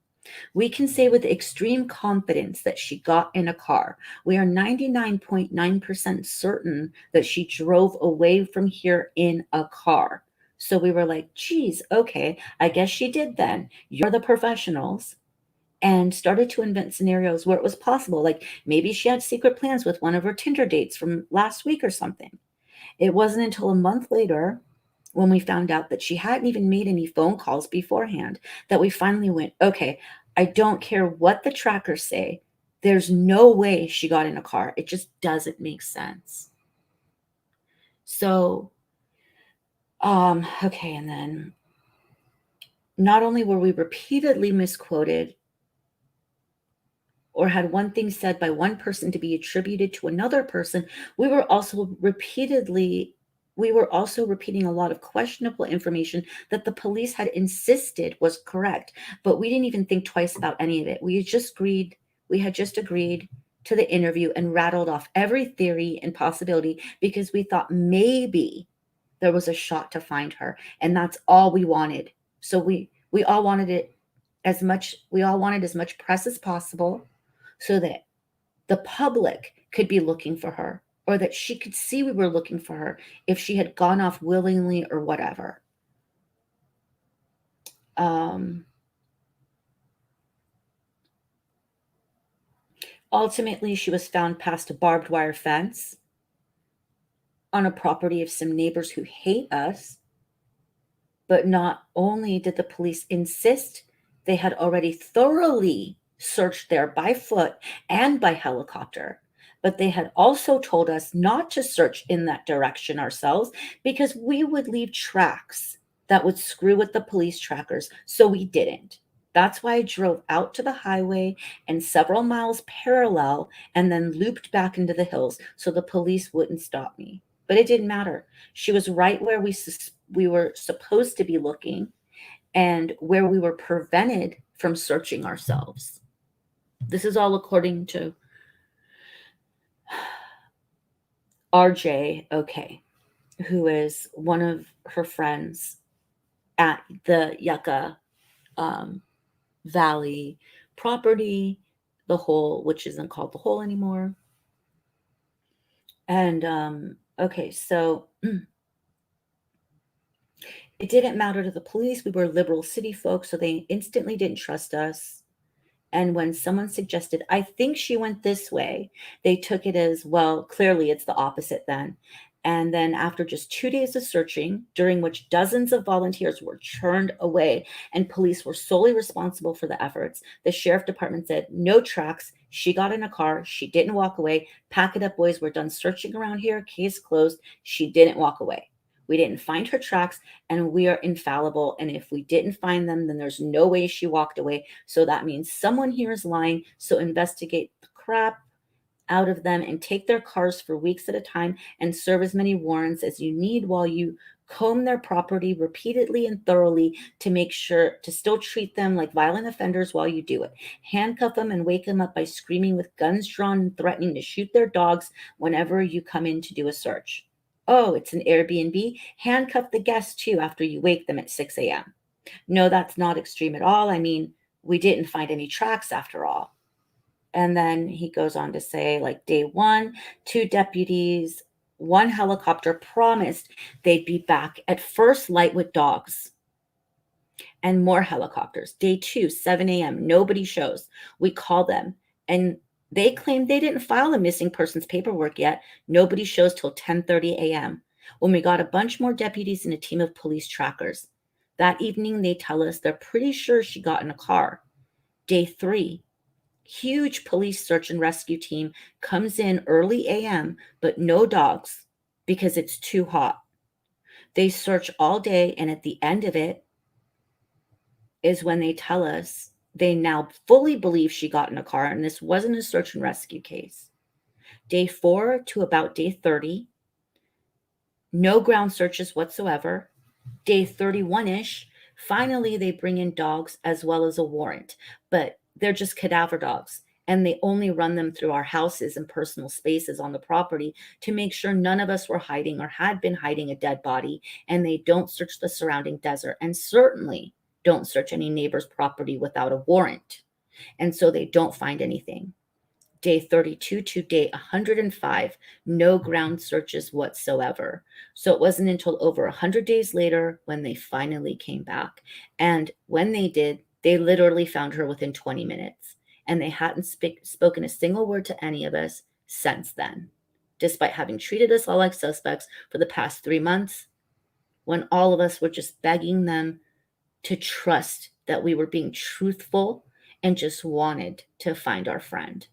we can say with extreme confidence that she got in a car. We are 99.9% certain that she drove away from here in a car. So we were like, geez, okay, I guess she did then. You're the professionals. And started to invent scenarios where it was possible. Like maybe she had secret plans with one of her Tinder dates from last week or something. It wasn't until a month later when we found out that she hadn't even made any phone calls beforehand that we finally went, okay, I don't care what the trackers say. There's no way she got in a car. It just doesn't make sense. So, okay. And then not only were we repeatedly misquoted or had one thing said by one person to be attributed to another person, we were also repeating a lot of questionable information that the police had insisted was correct, but we didn't even think twice about any of it. We had just agreed to the interview and rattled off every theory and possibility because we thought maybe there was a shot to find her, and that's all we wanted. So we all wanted as much press as possible so that the public could be looking for her or that she could see we were looking for her if she had gone off willingly or whatever. Ultimately, she was found past a barbed wire fence on a property of some neighbors who hate us. But not only did the police insist they had already thoroughly searched there by foot and by helicopter, but they had also told us not to search in that direction ourselves because we would leave tracks that would screw with the police trackers. So we didn't. That's why I drove out to the highway and several miles parallel and then looped back into the hills so the police wouldn't stop me. But it didn't matter. She was right where we were supposed to be looking and where we were prevented from searching ourselves. This is all according to RJ, okay, who is one of her friends at the Yucca Valley property, the hole, which isn't called the hole anymore. And okay, so it didn't matter to the police. We were liberal city folks, so they instantly didn't trust us. And when someone suggested, I think she went this way, they took it as, well, clearly it's the opposite then. And then after just 2 days of searching, during which dozens of volunteers were churned away and police were solely responsible for the efforts, the sheriff department said, no tracks. She got in a car. She didn't walk away. Pack it up, boys. We're done searching around here. Case closed. She didn't walk away. We didn't find her tracks and we are infallible. And if we didn't find them, then there's no way she walked away. So that means someone here is lying. So investigate the crap out of them and take their cars for weeks at a time and serve as many warrants as you need while you comb their property repeatedly and thoroughly to make sure to still treat them like violent offenders while you do it. Handcuff them and wake them up by screaming with guns drawn and threatening to shoot their dogs whenever you come in to do a search. Oh, it's an Airbnb? Handcuff the guests too after you wake them at 6 a.m. No, that's not extreme at all. I mean, we didn't find any tracks after all. And then he goes on to say, like, day one, 2 deputies, 1 helicopter promised they'd be back at first light with dogs and more helicopters. Day 2, 7 a.m., nobody shows. We call them and they claim they didn't file the missing persons paperwork yet. Nobody shows till 10:30 a.m. when we got a bunch more deputies and a team of police trackers. That evening, they tell us they're pretty sure she got in a car. Day 3, huge police search and rescue team comes in early a.m., but no dogs because it's too hot. They search all day, and at the end of it is when they tell us they now fully believe she got in a car, and this wasn't a search and rescue case. Day 4 to about day 30, no ground searches whatsoever. Day 31-ish, finally they bring in dogs as well as a warrant, but they're just cadaver dogs, and they only run them through our houses and personal spaces on the property to make sure none of us were hiding or had been hiding a dead body, and they don't search the surrounding desert, and certainly don't search any neighbor's property without a warrant. And so they don't find anything. Day 32 to day 105, no ground searches whatsoever. So it wasn't until over 100 days later when they finally came back. And when they did, they literally found her within 20 minutes. And they hadn't spoken a single word to any of us since then, despite having treated us all like suspects for the past 3 months, when all of us were just begging them to trust that we were being truthful and just wanted to find our friend.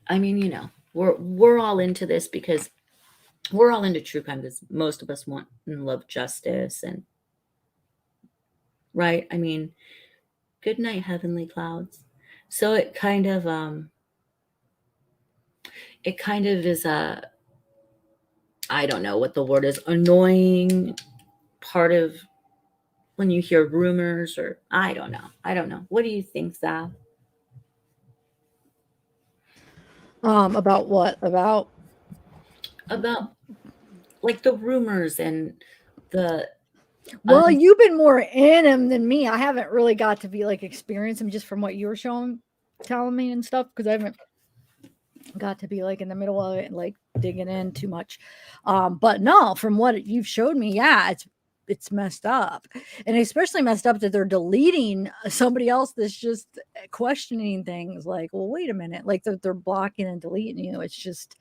I mean, you know, we're all into this because we're all into true crime because most of us want and love justice, and right. I mean, good night, heavenly clouds. So it kind of is a, I don't know what the word is, annoying part of when you hear rumors, or I don't know. What do you think, Zaf? About what? About like the rumors and the well, you've been more in them than me. I haven't really got to be like experience them just from what you were telling me and stuff, because I haven't got to be like in the middle of it and like digging in too much. But no, from what you've showed me, yeah, it's messed up, and especially messed up that they're deleting somebody else that's just questioning things like, well, wait a minute, like they're blocking and deleting you. It's just,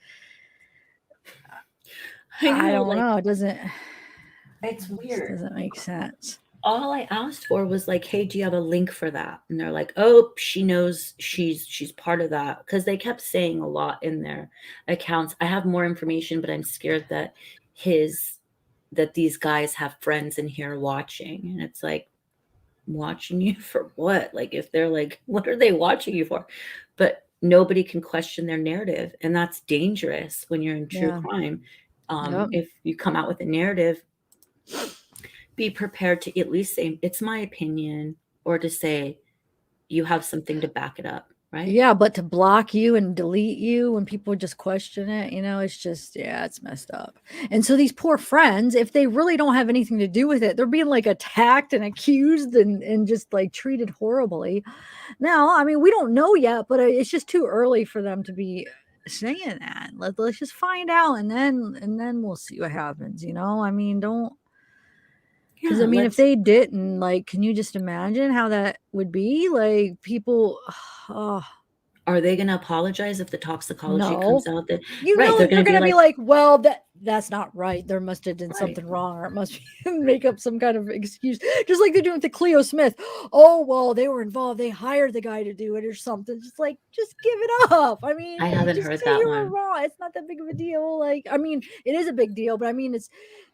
I don't know. It doesn't. It's weird. It doesn't make sense. All I asked for was like, hey, do you have a link for that? And they're like, oh, she knows she's part of that, because they kept saying a lot in their accounts. I have more information, but I'm scared that these guys have friends in here watching. And it's like, watching you for what? Like, if they're like, what are they watching you for? But nobody can question their narrative, and that's dangerous when you're in true crime. If you come out with a narrative, be prepared to at least say it's my opinion, or to say you have something to back it up, right? Yeah, but to block you and delete you when people just question it, it's just, yeah, it's messed up. And so these poor friends, if they really don't have anything to do with it, they're being like attacked and accused and just like treated horribly. Now, I mean, we don't know yet, but it's just too early for them to be saying that. Let's just find out, and then we'll see what happens. I mean, don't. Because I mean, if they didn't, like, can you just imagine how that would be? Like, people, are they going to apologize if the toxicology comes out? That they're going to be like, well, that's not right. There must have been Right. something wrong, or it must be make up some kind of excuse, just like they're doing with the Cleo Smith. Oh, well, they were involved. They hired the guy to do it or something. Just like, just give it up. I mean, I haven't just heard say that you were one. wrong. It's not that big of a deal. Like, I mean, it is a big deal, but I mean, it's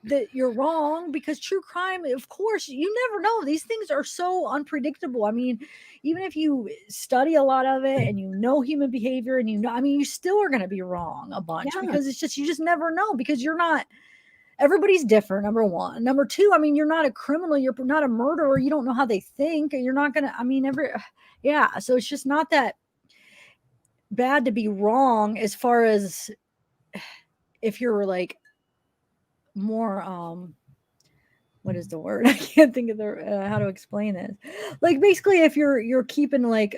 that you're wrong, because true crime, of course, you never know. These things are so unpredictable. I mean, even if you study a lot of it and you know human behavior and you know, I mean, you still are going to be wrong a bunch, Yeah. because it's just, you just never know, because you're not, everybody's different, number one. Number two, I mean, you're not a criminal, you're not a murderer, you don't know how they think, and you're not going to, I mean, yeah, so it's just not that bad to be wrong, as far as if you're like more what is the word? I can't think of the how to explain this. Like, basically, if you're keeping like,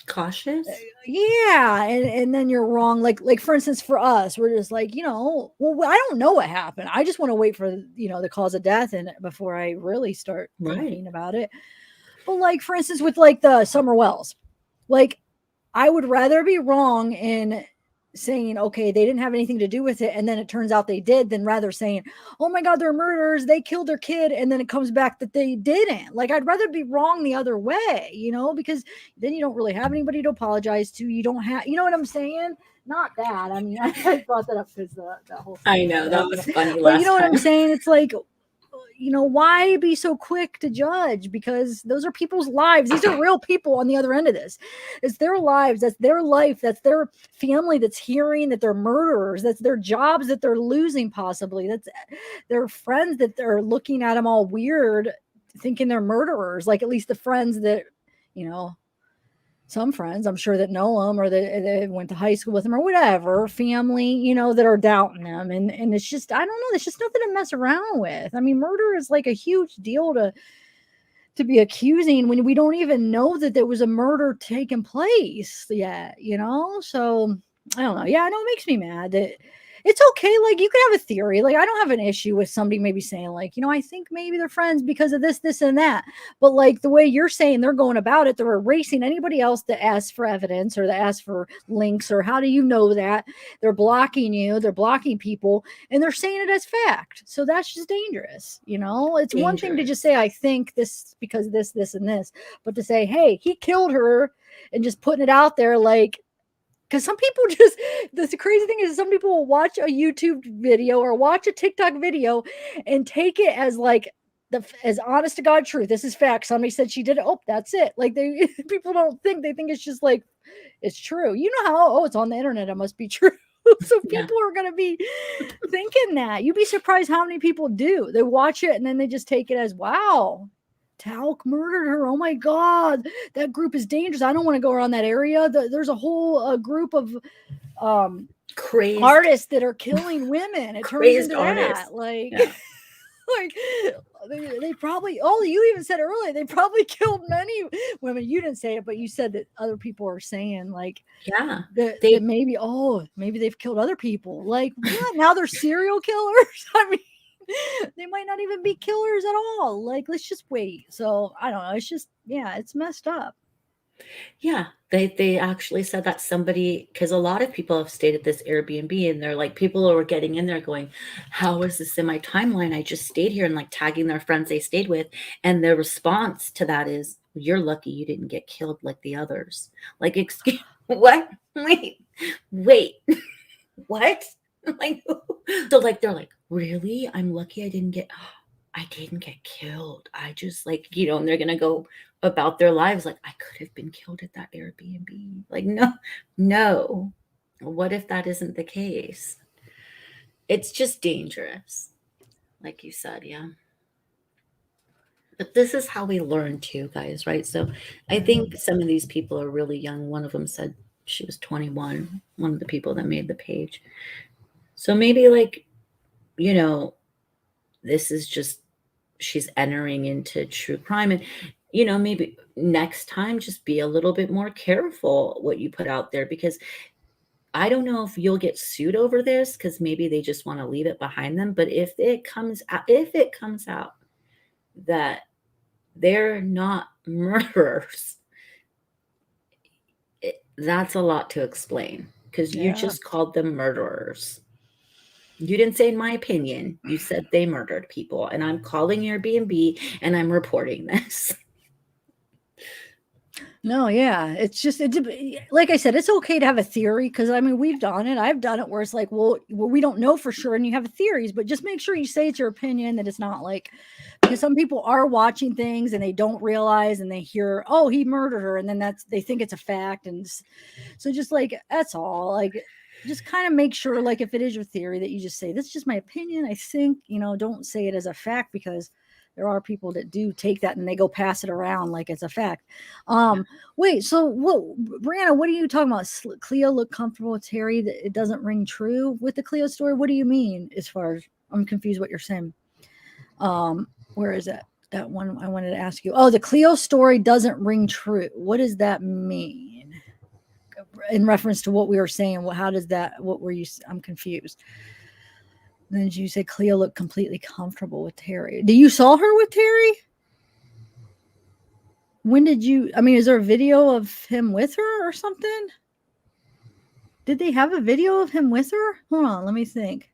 Cautious. yeah, and then you're wrong. Like for instance, for us, we're just like, well, I don't know what happened. I just want to wait for the cause of death and before I really start Right. thinking about it. But like for instance, with like the Summer Wells, like I would rather be wrong in saying, okay, they didn't have anything to do with it, and then it turns out they did, than rather saying, oh my God, they're murderers, they killed their kid, and then it comes back that they didn't. Like, I'd rather be wrong the other way, because then you don't really have anybody to apologize to. You don't have, you know what I'm saying? Not that. I mean, I brought that up because that whole thing. I know, that was funny But last you know what I'm time. saying? It's like, why be so quick to judge? Because those are people's lives. These are real people on the other end of this. It's their lives. That's their life. That's their family that's hearing that they're murderers. That's their jobs that they're losing, possibly. That's their friends that they're looking at them all weird, thinking they're murderers. Like, at least the friends that, some friends I'm sure that know them, or that they went to high school with them, or whatever, family, that are doubting them. And it's just, I don't know, it's just nothing to mess around with. I mean, murder is like a huge deal to be accusing when we don't even know that there was a murder taking place yet, so I don't know. Yeah, I know it makes me mad that it's okay. Like, you can have a theory. Like, I don't have an issue with somebody maybe saying, like, I think maybe they're friends because of this and that. But like the way you're saying they're going about it, they're erasing anybody else that asks for evidence or that asks for links, or how do you know that? They're blocking you, they're blocking people, and they're saying it as fact. So that's just dangerous. It's one thing to just say, I think this because this, and this, but to say, hey, he killed her, and just putting it out there, like, because some people just, the crazy thing is, some people will watch a YouTube video or watch a TikTok video and take it as like as honest to God truth. This is fact. Somebody said she did it. Oh, that's it. Like, people don't think, they think it's just like, it's true. You know how, it's on the internet, it must be true. So people are going to be thinking that. You'd be surprised how many people do. They watch it and then they just take it as, wow, Talc murdered her. Oh my God, that group is dangerous. I don't want to go around that area. There's a whole group of Crazed artists that are killing women. It turns into that. Like, like they probably, you even said earlier, they probably killed many women. You didn't say it, but you said that other people are saying, like, that maybe they've killed other people. Like, what? Now they're serial killers? I mean, they might not even be killers at all. Like, let's just wait. So I don't know. It's just, it's messed up. Yeah, they actually said that somebody, because a lot of people have stayed at this Airbnb, and they're like, people were getting in there going, how is this in my timeline? I just stayed here, and like tagging their friends they stayed with. And their response to that is, you're lucky you didn't get killed like the others. Like, excuse what? Wait, what? Like, so like, they're like, really? I'm lucky I didn't get killed. I just, like, and they're gonna go about their lives like, I could have been killed at that Airbnb. Like, no. What if that isn't the case? It's just dangerous, like you said. Yeah, but this is how we learn too, guys, right? So I think some of these people are really young. One of them said she was 21, one of the people that made the page. So maybe, like, this is just, she's entering into true crime. And maybe next time just be a little bit more careful what you put out there, because I don't know if you'll get sued over this, because maybe they just want to leave it behind them. But if it comes out that they're not murderers, that's a lot to explain, because you just called them murderers. You didn't say in my opinion. You said they murdered people, and I'm calling Airbnb and I'm reporting this. No, yeah, it's just like I said, it's okay to have a theory because I mean we've done it. I've done it where it's like, well, we don't know for sure, and you have theories, but just make sure you say it's your opinion. That it's not like because some people are watching things and they don't realize and they hear, oh, he murdered her, and then they think it's a fact, and so just like that's all. Like just kind of make sure, like if it is your theory, that you just say this is just my opinion. I think don't say it as a fact because there are people that do take that and they go pass it around like it's a fact. Wait, so what, Brianna, what are you talking about? Cleo looked comfortable with Terry. That it doesn't ring true with the Cleo story. What do you mean? As far as I'm confused, what you're saying. Where is that? That one I wanted to ask you. Oh, the Cleo story doesn't ring true. What does that mean? In reference to what we were saying, how does that? What were you? I'm confused. Then you say Cleo looked completely comfortable with Terry. Do you saw her with Terry? When did you? I mean, is there a video of him with her or something? Did they have a video of him with her? Hold on, let me think.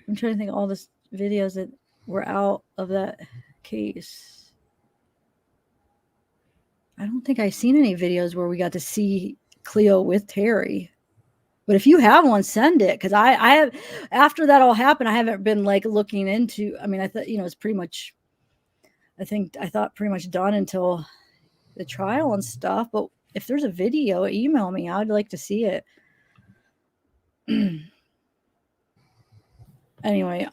I'm trying to think of all the videos that were out of that case. I don't think I've seen any videos where we got to see Cleo with Terry. But if you have one, send it because I have. After that all happened, I haven't been like looking into. I mean, I thought it's pretty much. I thought pretty much done until the trial and stuff. But if there's a video, email me. I'd like to see it. Anyway,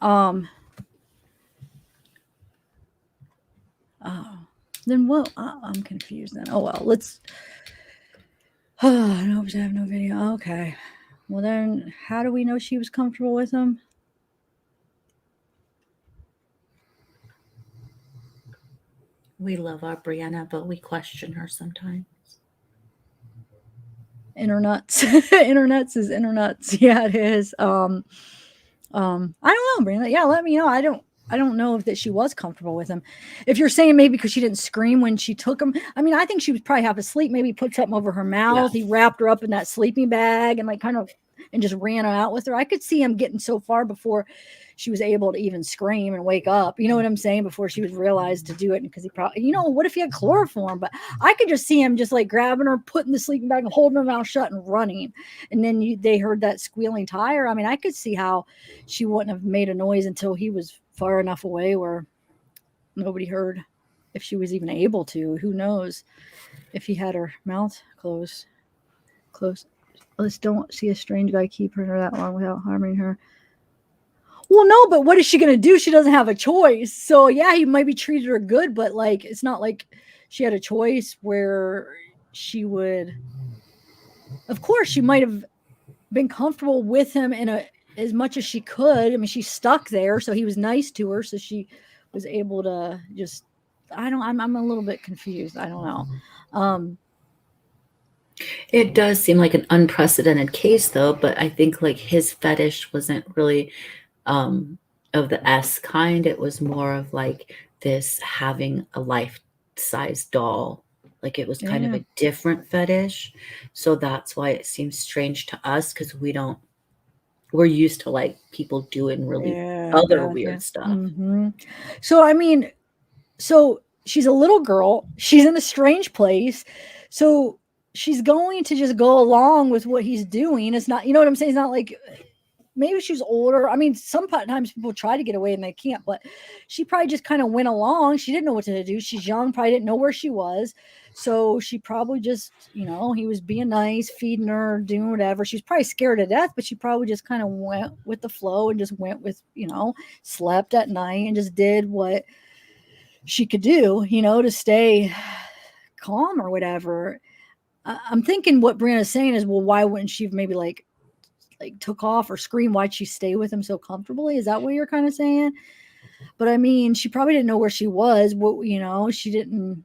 then what? I'm confused then. Oh well, let's. I hope to have no video. Okay. Well then, how do we know she was comfortable with him? We love our Brianna, but we question her sometimes. Internuts. Internuts is internuts. Yeah, it is. I don't know, Brianna. Yeah, let me know. I don't know if that she was comfortable with him. If you're saying maybe because she didn't scream when she took him, I mean, I think she was probably half asleep. Maybe put something over her mouth. Yeah. He wrapped her up in that sleeping bag and like kind of and just ran out with her. I could see him getting so far before she was able to even scream and wake up. You know what I'm saying? Before she was realized to do it, because he probably, what if he had chloroform? But I could just see him just like grabbing her, putting the sleeping bag and holding her mouth shut and running. And then they heard that squealing tire. I mean, I could see how she wouldn't have made a noise until he was far enough away where nobody heard, if she was even able to. Who knows if he had her mouth closed. Let's don't see a strange guy keep her that long without harming her. Well, no, but what is she going to do? She doesn't have a choice. So yeah, he might be treated her good, but like, it's not like she had a choice where she would, of course she might have been comfortable with him as much as she could. I mean, she's stuck there, so he was nice to her, so she was able to just. I'm a little bit confused. I don't know. It does seem like an unprecedented case, though. But I think like his fetish wasn't really of the S kind. It was more of like this having a life-size doll. Like it was kind of a different fetish, so that's why it seems strange to us because we're used to like people doing really other weird stuff. Mm-hmm. So I mean, she's a little girl. She's in a strange place. So she's going to just go along with what he's doing. It's not, you know what I'm saying? It's not like maybe she's older. I mean, sometimes people try to get away and they can't, but she probably just kind of went along. She didn't know what to do. She's young, probably didn't know where she was. So she probably just, he was being nice, feeding her, doing whatever. She's probably scared to death, but she probably just kind of went with the flow and just went with, slept at night and just did what she could do, to stay calm or whatever. I'm thinking what Brianna's saying is, well, why wouldn't she have maybe like took off or screamed? Why'd she stay with him so comfortably? Is that what you're kind of saying? But I mean, she probably didn't know where she was. What, she didn't,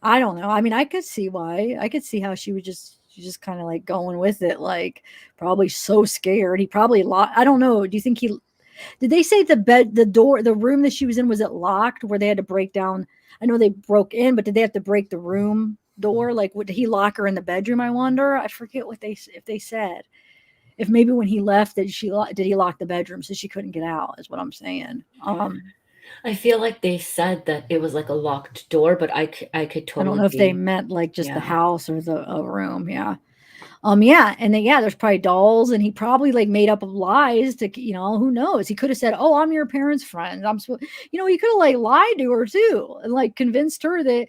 I don't know. I mean, I could see why. I could see how she would just kind of like going with it, like probably so scared. He probably I don't know. Do you think did they say the door, the room that she was in, was it locked where they had to break down? I know they broke in, but did they have to break the room door? Like, did he lock her in the bedroom? I wonder. I forget if they said. if maybe when he left that did he lock the bedroom so she couldn't get out, is what I'm saying. I feel like they said that it was like a locked door, but I could I don't totally know if they be. meant like just the Yeah. house or the room. Yeah. Yeah. And then, yeah, there's probably dolls, and he probably like made up lies to, who knows? He could have said, "Oh, I'm your parents' friend. I'm supposed," he could have like lied to her too and like convinced her that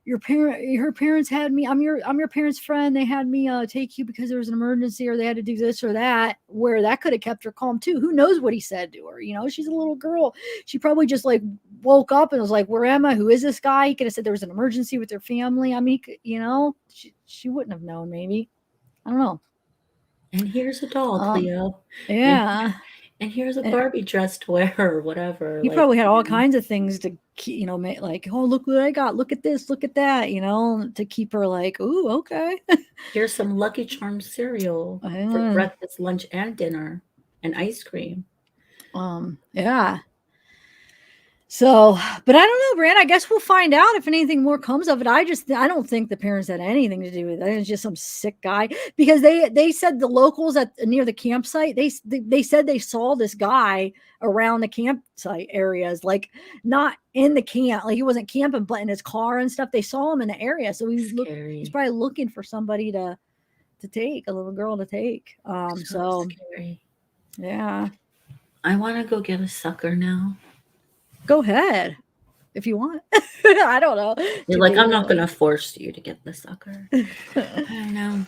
her parents had me. I'm your parents' friend. They had me take you because there was an emergency, or they had to do this or that. Where that could have kept her calm too. Who knows what he said to her? She's a little girl. She probably just like woke up and was like, "Where am I? Who is this guy?" He could have said there was an emergency with their family. I mean, she wouldn't have known. Maybe, I don't know. And here's a doll, Cleo. Yeah. And here's a And Barbie dress to wear or whatever. he Like, probably had all kinds of things to make like, "Oh, look what I got. Look at this. Look at that," to keep her like, "Ooh, okay." here's some Lucky Charms cereal for breakfast, lunch, and dinner, and ice cream. Yeah. So, but I don't know, Brand. I guess we'll find out if anything more comes of it. I don't think the parents had anything to do with it. It's just some sick guy, because they said the locals at near the campsite, they said they saw this guy around the campsite areas, like not in the camp, like he wasn't camping, but in his car and stuff. They saw him in the area, so he's probably looking for somebody to take, a little girl to take. So scary. Yeah. I want to go get a sucker now. Go ahead if you want. I don't know. You're like, I'm not going to force you to get the sucker. I don't know.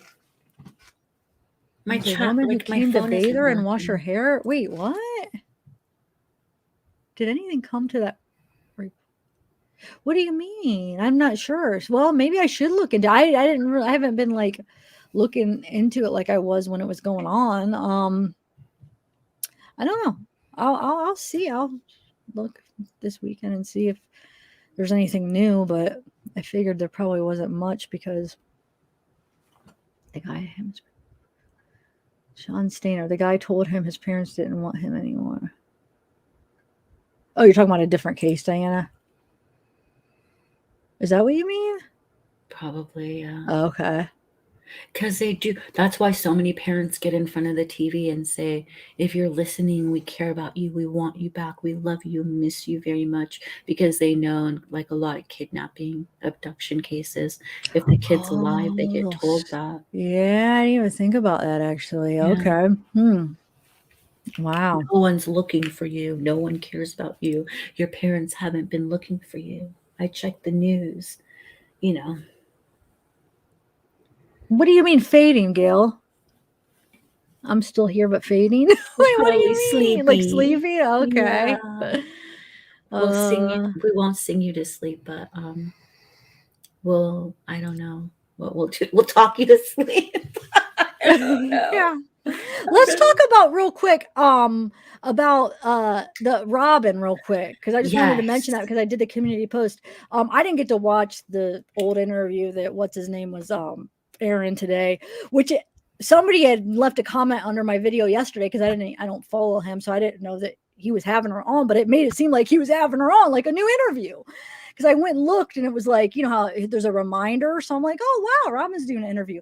My woman who came to bathe her and wash her hair. Wait, what? Did anything come to that? What do you mean? I'm not sure. Well, maybe I should look into. I haven't been like looking into it like I was when it was going on. I don't know. I'll see. I'll look this weekend and see if there's anything new, but I figured there probably wasn't much, because the guy, Sean Stainer, the guy told him his parents didn't want him anymore. Oh, you're talking about a different case, Diana? Is that what you mean? Probably, yeah. Okay. Because they do. That's why so many parents get in front of the TV and say, if you're listening, we care about you. We want you back. We love you, miss you very much. Because they know, like a lot of kidnapping, abduction cases, if the kid's alive, they get told that. Yeah, I didn't even think about that, actually. Yeah. Okay. Wow. No one's looking for you. No one cares about you. Your parents haven't been looking for you. I checked the news, What do you mean fading, Gail? I'm still here, but fading? Wait, what do you mean? Sleepy. Like sleepy? Okay. Yeah. We won't sing you to sleep, but I don't know what we'll do. We'll talk you to sleep. I don't know. Yeah. Let's talk about real quick about the Robin real quick, because I just wanted to mention that because I did the community post. I didn't get to watch the old interview that what's his name was airing today, which somebody had left a comment under my video yesterday, because I don't follow him, so I didn't know that he was having her on, but it made it seem like he was having her on like a new interview, because I went and looked and it was like, how there's a reminder, so I'm like, oh wow, Robin's doing an interview.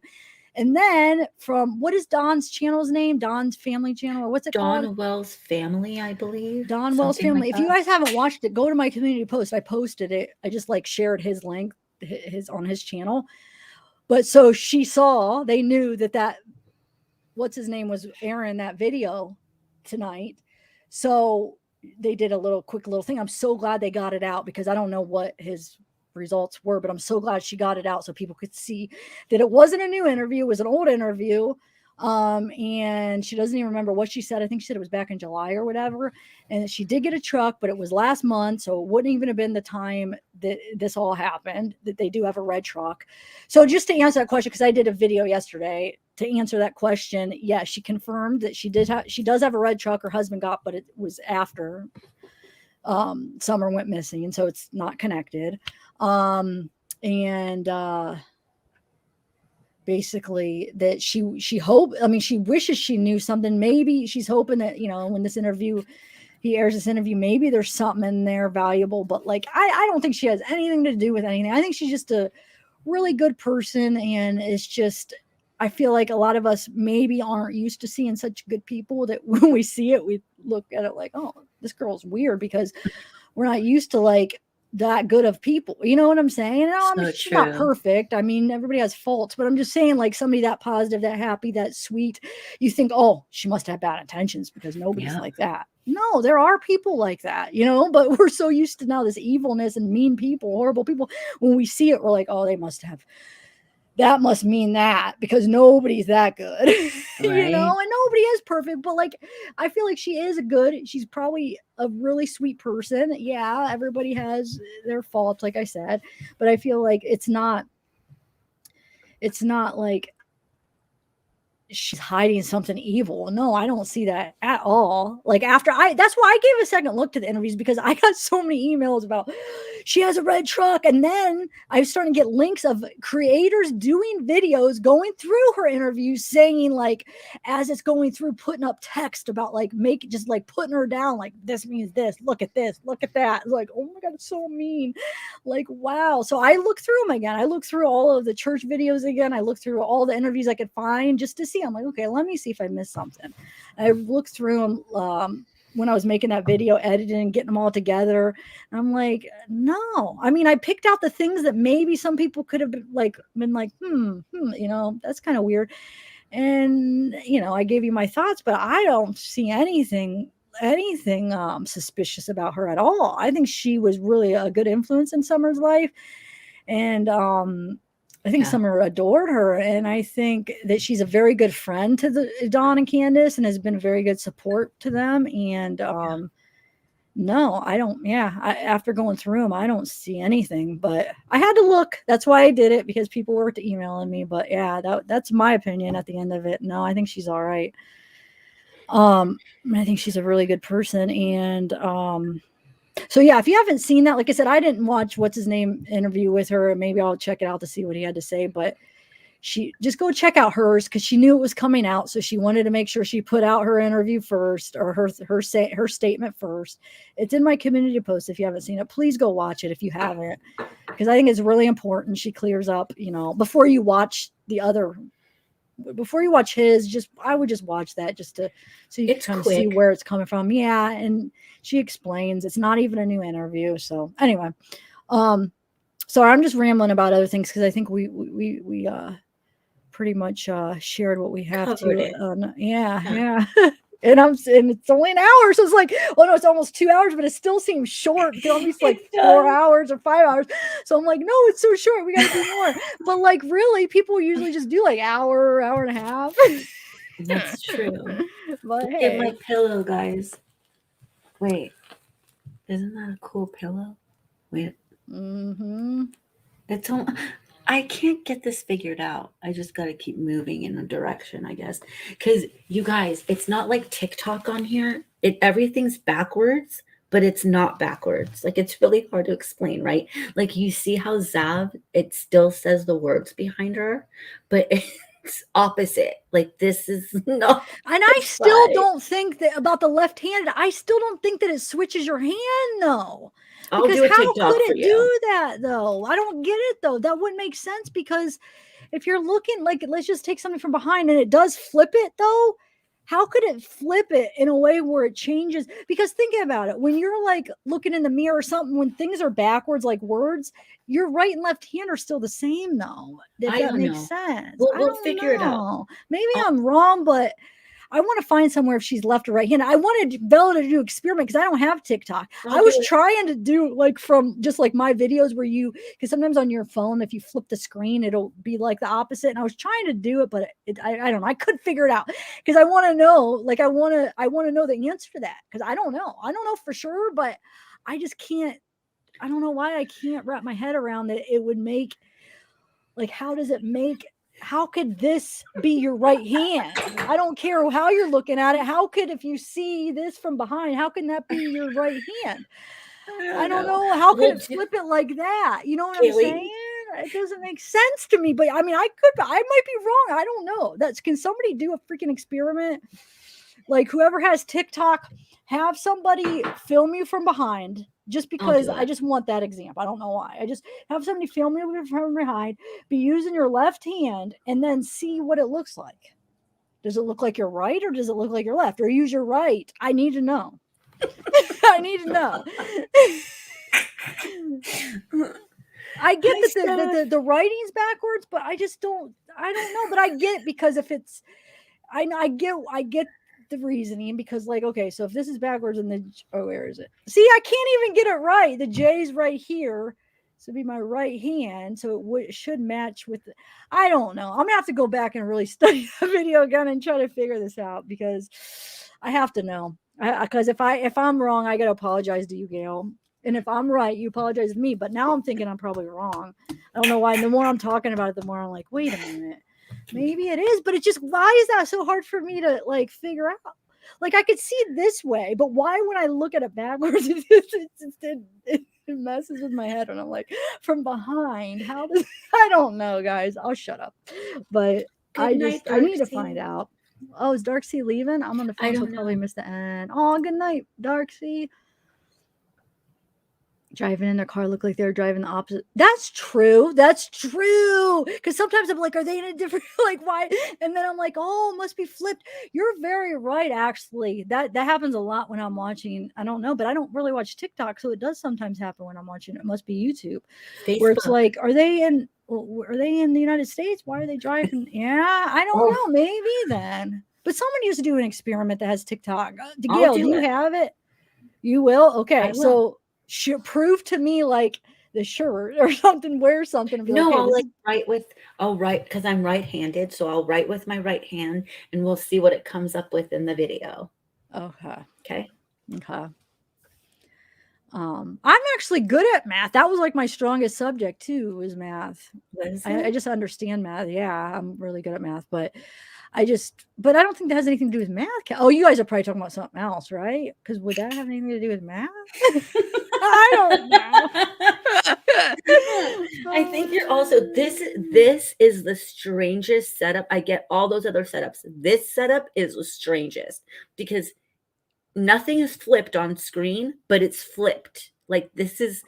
And then from, what is Don's channel's name? Don's Family Channel, or what's it called? Don Wells Family, I believe. Don Wells Family. Like if you guys haven't watched it, go to my community post. I posted it. I just like shared his link on his channel. But so they knew that what's his name was airing that video tonight. So they did a quick little thing. I'm so glad they got it out, because I don't know what his results were, but I'm so glad she got it out so people could see that it wasn't a new interview, it was an old interview. And she doesn't even remember what she said. I think she said it was back in July or whatever, and she did get a truck, but it was last month, so it wouldn't even have been the time that this all happened, that they do have a red truck. So just to answer that question, because I did a video yesterday to answer that question, yeah, she confirmed that she does have a red truck her husband got, but it was after Summer went missing, and so it's not connected. Basically that she wishes she knew something. Maybe she's hoping that, when he airs this interview, maybe there's something in there valuable, but like, I don't think she has anything to do with anything. I think she's just a really good person, and it's just, I feel like a lot of us maybe aren't used to seeing such good people that when we see it, we look at it like, oh, this girl's weird because we're not used to like that good of people. You know what I'm saying? No, I mean, So she's not true. perfect. I mean, everybody has faults, but I'm just saying, like somebody that positive, that happy, that sweet, you think, oh, she must have bad intentions because nobody's Yeah. like that. No, there are people like that, you know, but we're so used to now this evilness and mean people, horrible people. When we see it, we're like, oh, they must have, that must mean that because nobody's that good, you Right. know, and nobody is perfect. But like, I feel like she is she's probably a really sweet person. Yeah, everybody has their faults, like I said, but I feel like it's not like she's hiding something evil. No, I don't see that at all. Like that's why I gave a second look to the interviews because I got so many emails about she has a red truck. And then I was starting to get links of creators doing videos going through her interviews saying like, as it's going through, putting up text about like just like putting her down. Like this means this, look at this, look at that. It's like, oh my God, it's so mean. Like, wow. So I looked through them again. I looked through all of the church videos again. I looked through all the interviews I could find just to see. I'm like, okay, let me see if I missed something. I looked through them when I was making that video, editing and getting them all together. And I'm like, no. I mean, I picked out the things that maybe some people could have been like, you know, that's kind of weird. And, you know, I gave you my thoughts, but I don't see anything suspicious about her at all. I think she was really a good influence in Summer's life. And I think Yeah. Summer adored her. And I think that she's a very good friend to the Dawn and Candace and has been a very good support to them. And no, I don't. Yeah. After going through them, I don't see anything, but I had to look. That's why I did it because people were emailing me. But yeah, that's my opinion at the end of it. No, I think she's all right. I think she's a really good person. And so yeah, if you haven't seen that, like I said, I didn't watch what's his name interview with her. Maybe I'll check it out to see what he had to say. But she just go check out hers because she knew it was coming out, so she wanted to make sure she put out her interview first or her statement first. It's in my community post. If you haven't seen it, please go watch it if you haven't, because I think it's really important. She clears up, you know, before you watch his. I would just watch that just to so you can kind of see where it's coming from. Yeah, and she explains it's not even a new interview. So anyway, so I'm just rambling about other things because I think we pretty much shared what we have to. Yeah. And it's only an hour, so it's like, well, no, it's almost 2 hours, but it still seems short because almost like 4 hours or 5 hours. So I'm like, no, it's so short. We got to do more. But like, really, people usually just do like hour and a half. That's true. But look hey, at my pillow, guys. Wait, isn't that a cool pillow? Wait. It's all. I can't get this figured out. I just got to keep moving in a direction, I guess. Because you guys, it's not like TikTok on here. Everything's backwards, but it's not backwards. Like it's really hard to explain, right? Like you see how Zav, it still says the words behind her, but it's opposite. Like this is not. And I still don't think that about the left-handed. I still don't think that it switches your hand though. Because how could it do that though? I don't get it though. That wouldn't make sense because if you're looking like, let's just take something from behind and it does flip it though. How could it flip it in a way where it changes? Because think about it. When you're like looking in the mirror or something, when things are backwards, like words, your right and left hand are still the same though. If that makes sense. We'll figure it out. Maybe I'm wrong, but I want to find somewhere if she's left or right handed. I wanted Bella to do experiment because I don't have TikTok. I was trying to do like from just like my videos where because sometimes on your phone, if you flip the screen, it'll be like the opposite. And I was trying to do it, but I don't know. I couldn't figure it out because I want to know, like, I want to know the answer to that because I don't know. I don't know for sure, but I just can't. I don't know why I can't wrap my head around that. It would make like, how does it make? How could this be your right hand? I don't care how you're looking at it. How could, if you see this from behind, how can that be your right hand? I don't know. How could it flip it like that? You know what I'm saying? It doesn't make sense to me. But I mean, I might be wrong. I don't know. Can somebody do a freaking experiment Like whoever has TikTok, have somebody film you from behind. Just because I just want that example. I don't know why. I just have somebody film you from behind, be using your left hand, and then see what it looks like. Does it look like you're right or does it look like you're left? Or use your right? I need to know. I need to know. I get that the writing's backwards, but I don't know. But I get it because if it's, I get the reasoning because like, okay, so if this is backwards and then, where is it? See, I can't even get it right. The J's right here. So it'd be my right hand. So it should match with, I don't know. I'm gonna have to go back and really study the video again and try to figure this out because I have to know. Because if I'm wrong, I gotta apologize to you, Gail. And if I'm right, you apologize to me. But now I'm thinking I'm probably wrong. I don't know why. And the more I'm talking about it, the more I'm like, wait a minute. Maybe it is, but it's just, why is that so hard for me to like figure out? Like I could see it this way, but why when I look at it backwards, it messes with my head and I'm like, from behind, how does, I don't know, guys. I'll shut up. But I need to find out. Oh, is Darksea leaving? I'm on the phone, so I'll probably miss the end. Oh, good night, Darksea. Driving in their car look like they're driving the opposite. That's true. Because sometimes I'm like, are they in a different, like, why? And then I'm like, oh, it must be flipped. You're very right, actually. That happens a lot when I'm watching. I don't know, but I don't really watch TikTok, so it does sometimes happen when I'm watching. It must be YouTube, Facebook. Where it's like, are they in the United States? Why are they driving? Yeah, I don't know. Maybe then. But someone used to do an experiment that has TikTok. Gail, do you have it? You will? Okay, so prove to me like the shirt or something, wear something. No, I'll like write because I'm right-handed, so I'll write with my right hand and we'll see what it comes up with in the video. Okay. I'm actually good at math. That was like my strongest subject too, was math. I just understand math. Yeah, I'm really good at math, but I don't think that has anything to do with math. Oh, you guys are probably talking about something else, right? Because would that have anything to do with math? I don't know. I think you're also, this is the strangest setup. I get all those other setups. This setup is the strangest because nothing is flipped on screen, but it's flipped. Like this is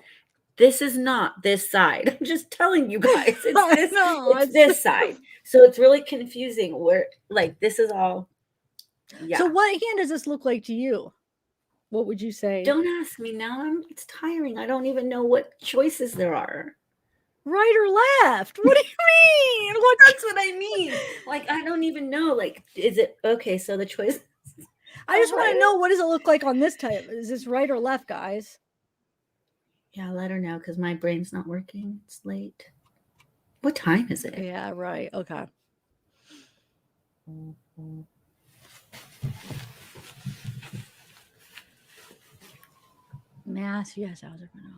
not this side. I'm just telling you guys. It's this side. So it's really confusing where like this is all. Yeah. So what hand does this look like to you? What would you say? Don't ask me now. It's tiring. I don't even know what choices there are. Right or left? What do you mean? That's what I mean. Like, I don't even know. Like, is it okay? So the choice. I just want to know, what does it look like on this type? Is this right or left, guys? Yeah, let her know because my brain's not working. It's late. What time is it? Yeah, right. Okay. Math, yes, algebra, no.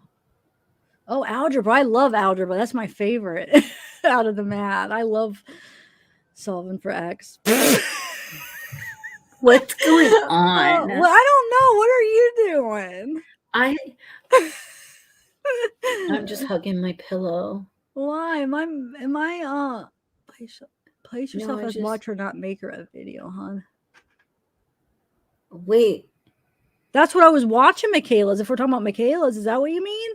Oh, algebra. I love algebra. That's my favorite out of the math. I love solving for X. What's going on? Well, I don't know. What are you doing? I'm just hugging my pillow. Why? Am I place yourself as watcher, not maker of video, hon. Wait. That's what I was watching, Michaela's. If we're talking about Michaela's, is that what you mean?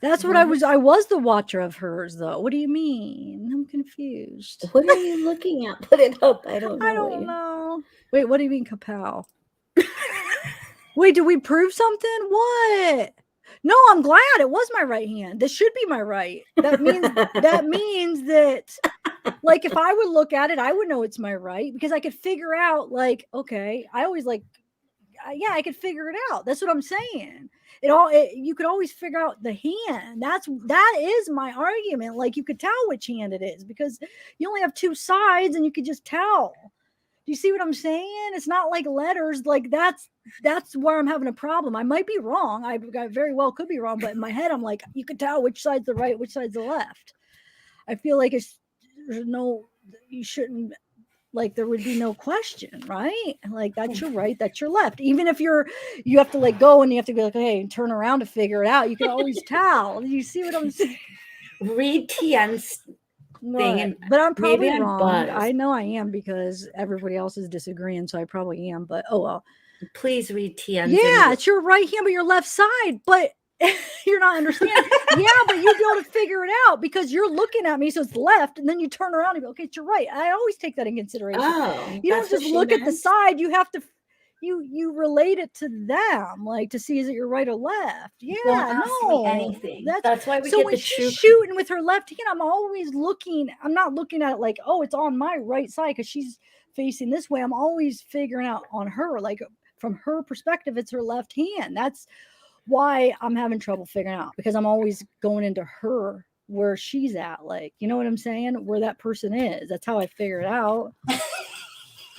That's what I was the watcher of hers, though. What do you mean? I'm confused. What are you looking at? Put it up. I don't know. Wait, what do you mean, kapow? Wait, did we prove something? What? No, I'm glad it was my right hand. This should be my right. That means that, like, if I would look at it, I would know it's my right because I could figure out, like, okay, I always like, yeah, I could figure it out. That's what I'm saying. You could always figure out the hand. That is my argument. Like, you could tell which hand it is because you only have two sides and you could just tell. Do you see what I'm saying? It's not like letters. Like that's where I'm having a problem. I might be wrong. I very well could be wrong, but in my head, I'm like, you could tell which side's the right, which side's the left. I feel like you shouldn't, like, there would be no question, right? Like, that's your right, that's your left. Even if you have to like go and you have to be like, hey, turn around to figure it out. You can always tell. You see what I'm saying? Read Tien's thing, What? and But I'm maybe probably I'm wrong. I buzzed. know I am because everybody else is disagreeing, so I probably am. But oh well. Please read TN's and Yeah, it's your right hand, but your left side. But you're not understanding. Yeah, but you'd be able to figure it out because you're looking at me, so it's left, and then you turn around and go, okay, it's your right. I always take that in consideration. oh, You don't that's what just she look at the meant. side. You have to you relate it to them, like to see is it your right or left. Don't Yeah, ask me no, anything. that's That's why we so get when the she's true. shooting with her left hand, I'm always looking. I'm not looking at it like, oh, it's on my right side because she's facing this way. I'm always figuring out on her, like from her perspective, it's her left hand. That's why I'm having trouble figuring out because I'm always going into her where she's at. Like, you know what I'm saying? Where that person is. That's how I figure it out.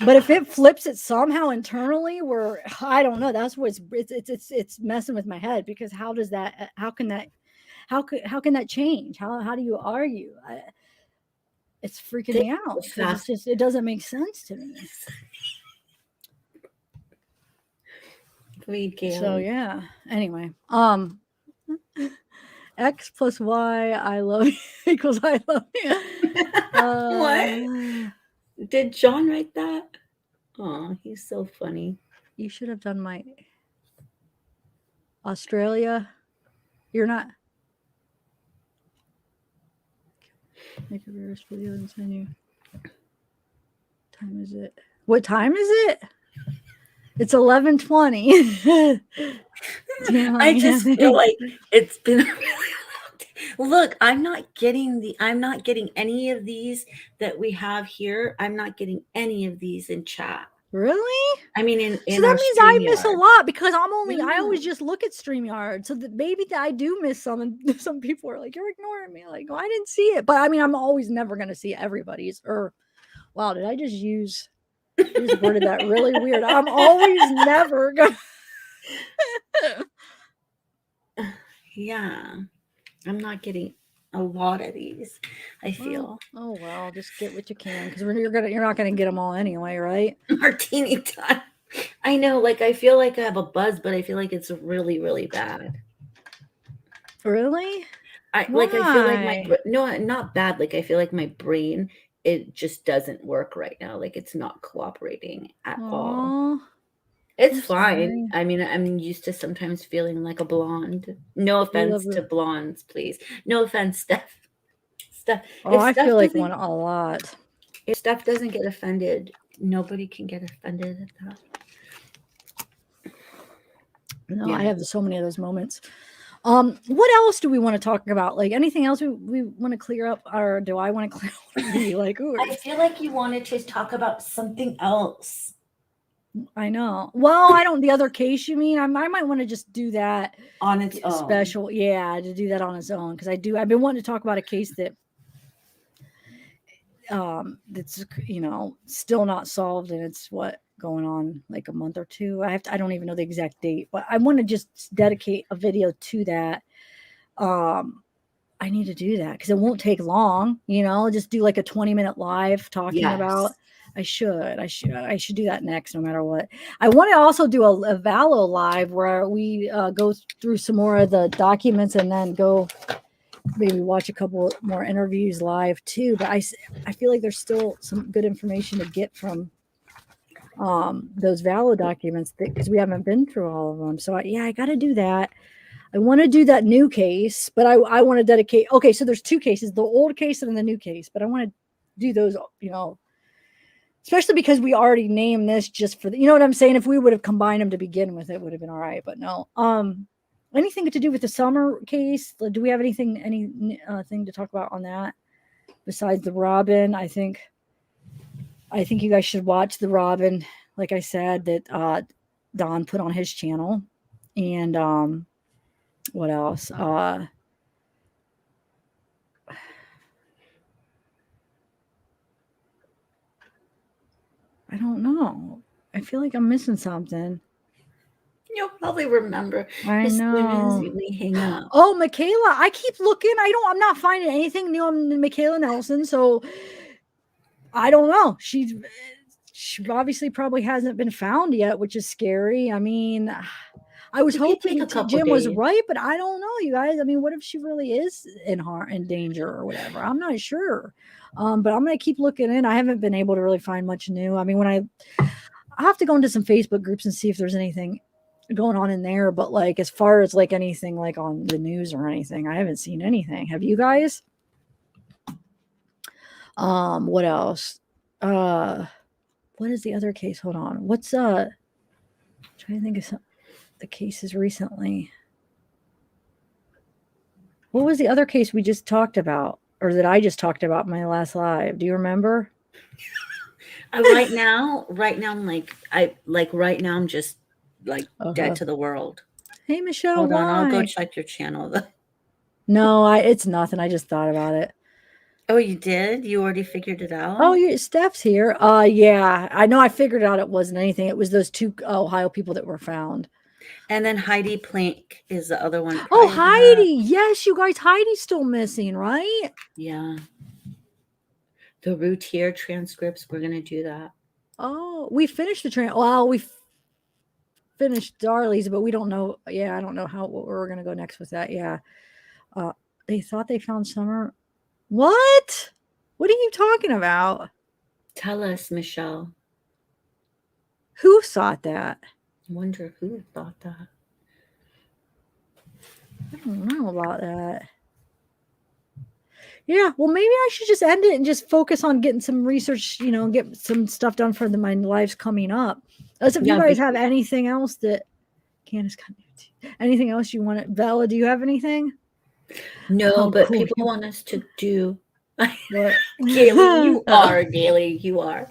But if it flips it somehow internally, where I don't know, that's what's it's messing with my head because how does that? How can that? How can that change? How do you argue? It's freaking me out because it's just it doesn't make sense to me. Read Gail. So yeah. Anyway, X plus Y I love you equals I love you. What? Did John write that? Oh, he's so funny. You should have done my Australia. You're not. Make a reverse video and send you. Time is it? What time is it? It's 11:20. I just feel like it's been a really long day. Look, I'm not getting any of these that we have here. I'm not getting any of these in chat. Really? I mean, in so that our means I miss a StreamYard. lot because I always No. just look at StreamYard. So that maybe I do miss some, and some people are like, "You're ignoring me." Like, oh, I didn't see it, but I mean, I'm always never gonna see everybody's. Or, wow, did I just use? I just worded that really weird. I'm always never gonna. Yeah, I'm not getting a lot of these. I feel Oh well, just get what you can because you're not gonna get them all anyway, right? martini time. I know, like I feel like I have a buzz, but I feel like it's really, really bad. Really? I feel like no, not bad. Like I feel like my brain, it just doesn't work right now. Like it's not cooperating at all. It's I'm fine. sorry. I mean, I'm used to sometimes feeling like a blonde. No offense to blondes, please. No offense, Steph. Steph. Oh, I feel like one a lot. If Steph doesn't get offended, nobody can get offended at that. No, yeah. I have so many of those moments. What else do we want to talk about? Like anything else we want to clear up, or do I want to clear up? Like, ooh, I feel like you wanted to talk about something else. I know. Well, I don't. The other case, you mean? I might want to just do that on its own. Special, yeah, to do that on its own because I've been wanting to talk about a case that that's still not solved, and it's going on like a month or two. I don't even know the exact date, but I want to just dedicate a video to that. I need to do that because it won't take long, just do like a 20-minute live talking about. I should do that next, no matter what. I want to also do a Valo live where we go through some more of the documents and then go maybe watch a couple more interviews live too. But I feel like there's still some good information to get from those Valo documents because we haven't been through all of them. So I got to do that. I want to do that new case, but I want to dedicate. Okay, so there's two cases, the old case and then the new case, but I want to do those, especially because we already named this just for you know what I'm saying? If we would have combined them to begin with, it would have been all right, but no. Anything to do with the summer case? Do we have anything thing to talk about on that besides the Robin? I think you guys should watch the Robin, like I said, that Don put on his channel. And what else? I don't know. I feel like I'm missing something. You'll probably remember. I know. We hang up. Oh, Michaela, I keep looking. I'm not finding anything new on Michaela Nelson. So I don't know. She obviously probably hasn't been found yet, which is scary. I mean, I was It could take hoping a couple Jim was days. right, but I don't know, you guys. I mean, what if she really is in danger or whatever? I'm not sure. But I'm gonna keep looking in. I haven't been able to really find much new. I mean, when I have to go into some Facebook groups and see if there's anything going on in there, but like as far as like anything like on the news or anything, I haven't seen anything. Have you guys? What else? What is the other case? Hold on. What's trying to think of some the cases recently. What was the other case we just talked about, or that I just talked about in my last live? Do you remember? Right now, right now I'm just like dead Uh-huh. to the world. Hey Michelle, Hold on, I'll go why? check your channel. No, it's nothing. I just thought about it. Oh, you did? You already figured it out? Oh, Steph's here. Yeah, I know. I figured out it wasn't anything. It was those two Ohio people that were found. And then Heidi Plank is the other one. Oh, prior to that. Heidi. Yes, you guys. Heidi's still missing, right? Yeah. The routier transcripts, we're gonna do that. Oh, we finished the well, we finished Darley's, but we don't know. Yeah, I don't know what we're gonna go next with that. Yeah. They thought they found Summer. What? What are you talking about? Tell us, Michelle. Who thought that? I wonder who thought that. I don't know about that. Yeah, well, maybe I should just end it and just focus on getting some research, get some stuff done for my lives coming up. As if you guys have anything else that Candace got anything else you want it. Bella, do you have anything? No, but cool. People want us to do what? Gailey, you are Gailey, you are.